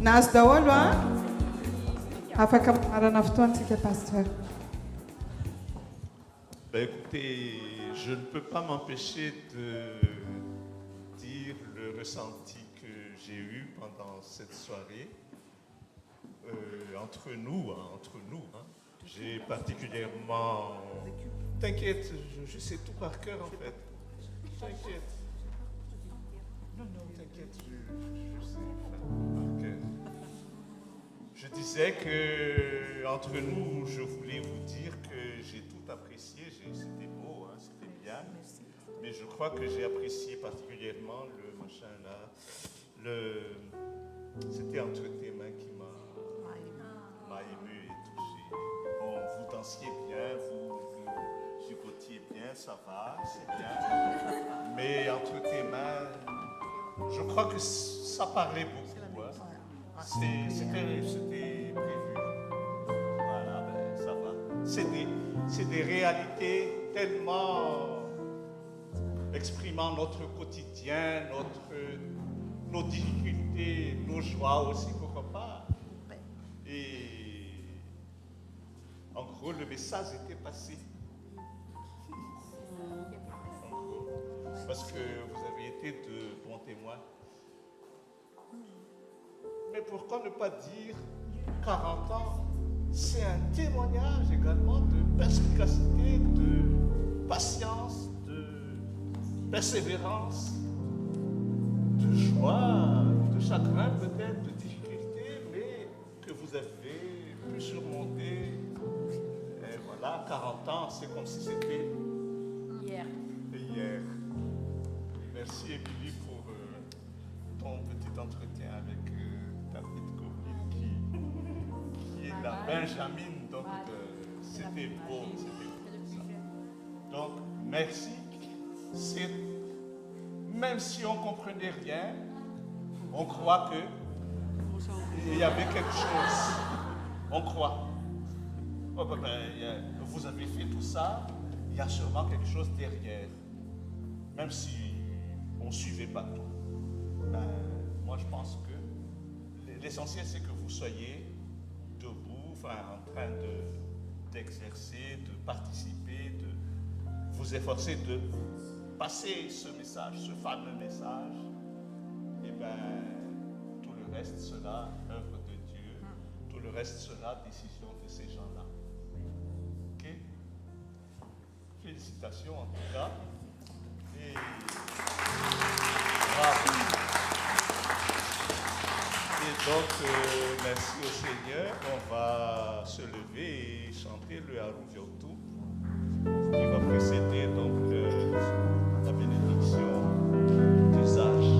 [SPEAKER 14] nahazo daholo a afaka manarana fotoantsika pasteur.
[SPEAKER 10] Ben écoutez, je ne peux pas m'empêcher de dire le ressenti que j'ai eu pendant cette soirée. Entre nous, hein. J'ai particulièrement... T'inquiète, je sais tout par cœur en fait. T'inquiète. Non, t'inquiète, je sais par cœur. Je disais que entre nous, je voulais vous dire que j'ai tout apprécié. C'était beau, hein, c'était bien. Mais je crois que j'ai apprécié particulièrement le machin là. C'était entre tes mains qui m'a ému et touché. Bon, vous dansiez bien, vous chicotiez bien, ça va, c'est bien. Mais entre tes mains, je crois que ça parlait beaucoup. Hein. C'était prévu. Voilà, ben, ça va. C'est des réalités tellement exprimant notre quotidien, nos difficultés, nos joies aussi, pourquoi pas. Et en gros, le message était passé. En gros, parce que vous avez été de bons témoins. Mais pourquoi ne pas dire 40 ans? C'est un témoignage également de perspicacité, de patience, de persévérance, de joie, de chagrin peut-être, de difficulté, mais que vous avez pu surmonter. Et voilà, 40 ans, c'est comme si c'était hier. Merci Émilie pour ton petit entretien avec ta petite copine qui est la Benjamine, donc c'était beau, ça. Donc merci. Même si on ne comprenait rien, on croit qu'il y avait quelque chose. On croit. Oh, vous avez fait tout ça, il y a sûrement quelque chose derrière. Même si on ne suivait pas tout. Moi, je pense que l'essentiel, c'est que vous soyez debout, en train d'exercer, de participer, de vous efforcer de passer ce message, ce fameux message. Et bien, tout le reste sera œuvre de Dieu. Tout le reste sera décision de ces gens-là. Ok? Félicitations en tout cas. Et bravo. Et donc, merci au Seigneur. On va se lever et chanter le Haruviautu qui va précéder donc la bénédiction d'usage.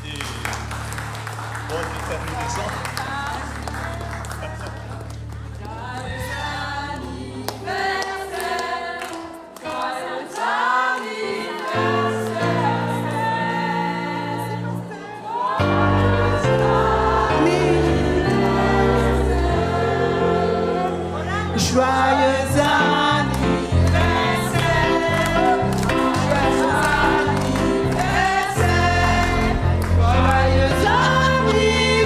[SPEAKER 10] Et bonne déterminaison.
[SPEAKER 9] Joyeux anniversaire, joyeux anniversaire, joyeux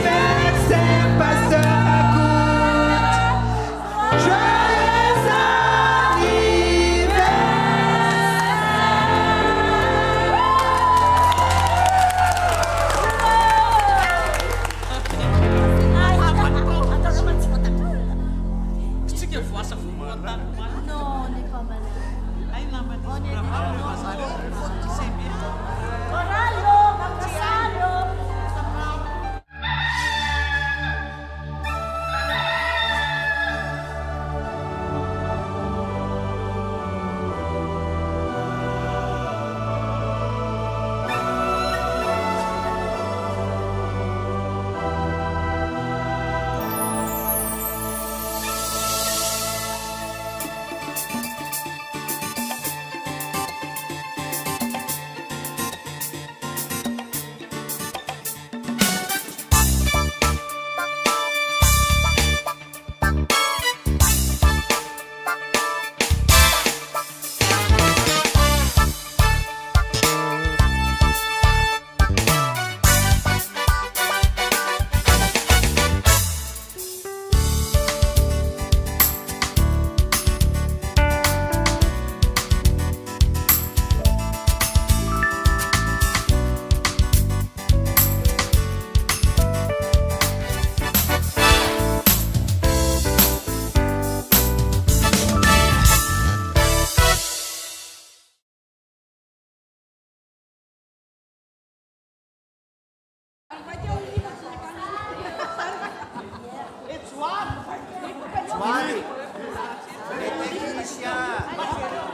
[SPEAKER 9] anniversaire, pasteur Akout. Joyeux
[SPEAKER 21] Non, on n'est pas malade. On est Corallo, Corallo.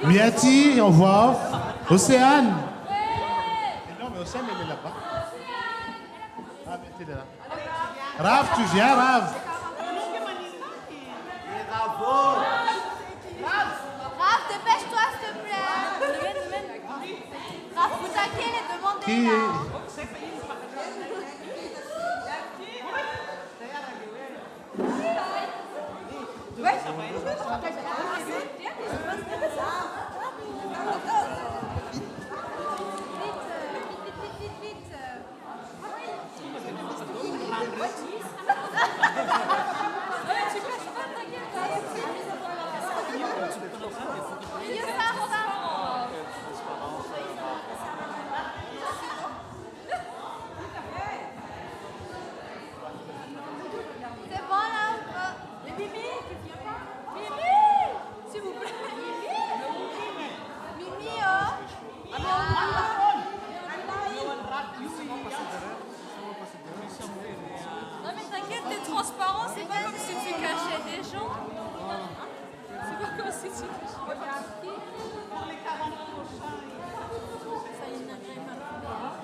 [SPEAKER 3] Miati, on voit off. Océane. Non, mais Océane, elle est là-bas. Ah, mais t'es là. Rav, tu viens, Rav.
[SPEAKER 21] Raph, dépêche-toi, s'il te plaît. Raph, vous taquez les demandes
[SPEAKER 3] Qui
[SPEAKER 21] là. C'est bon là ou pas? Mais Mimi, tu viens pas? Mimi, s'il vous plaît. Mimi, oh.
[SPEAKER 11] Non mais t'inquiète, t'es transparent, c'est pas comme si tu cachais des gens. C'est pas comme si tu cachais.
[SPEAKER 21] Pour les 40 prochains. Ça y est, n'agrément pas.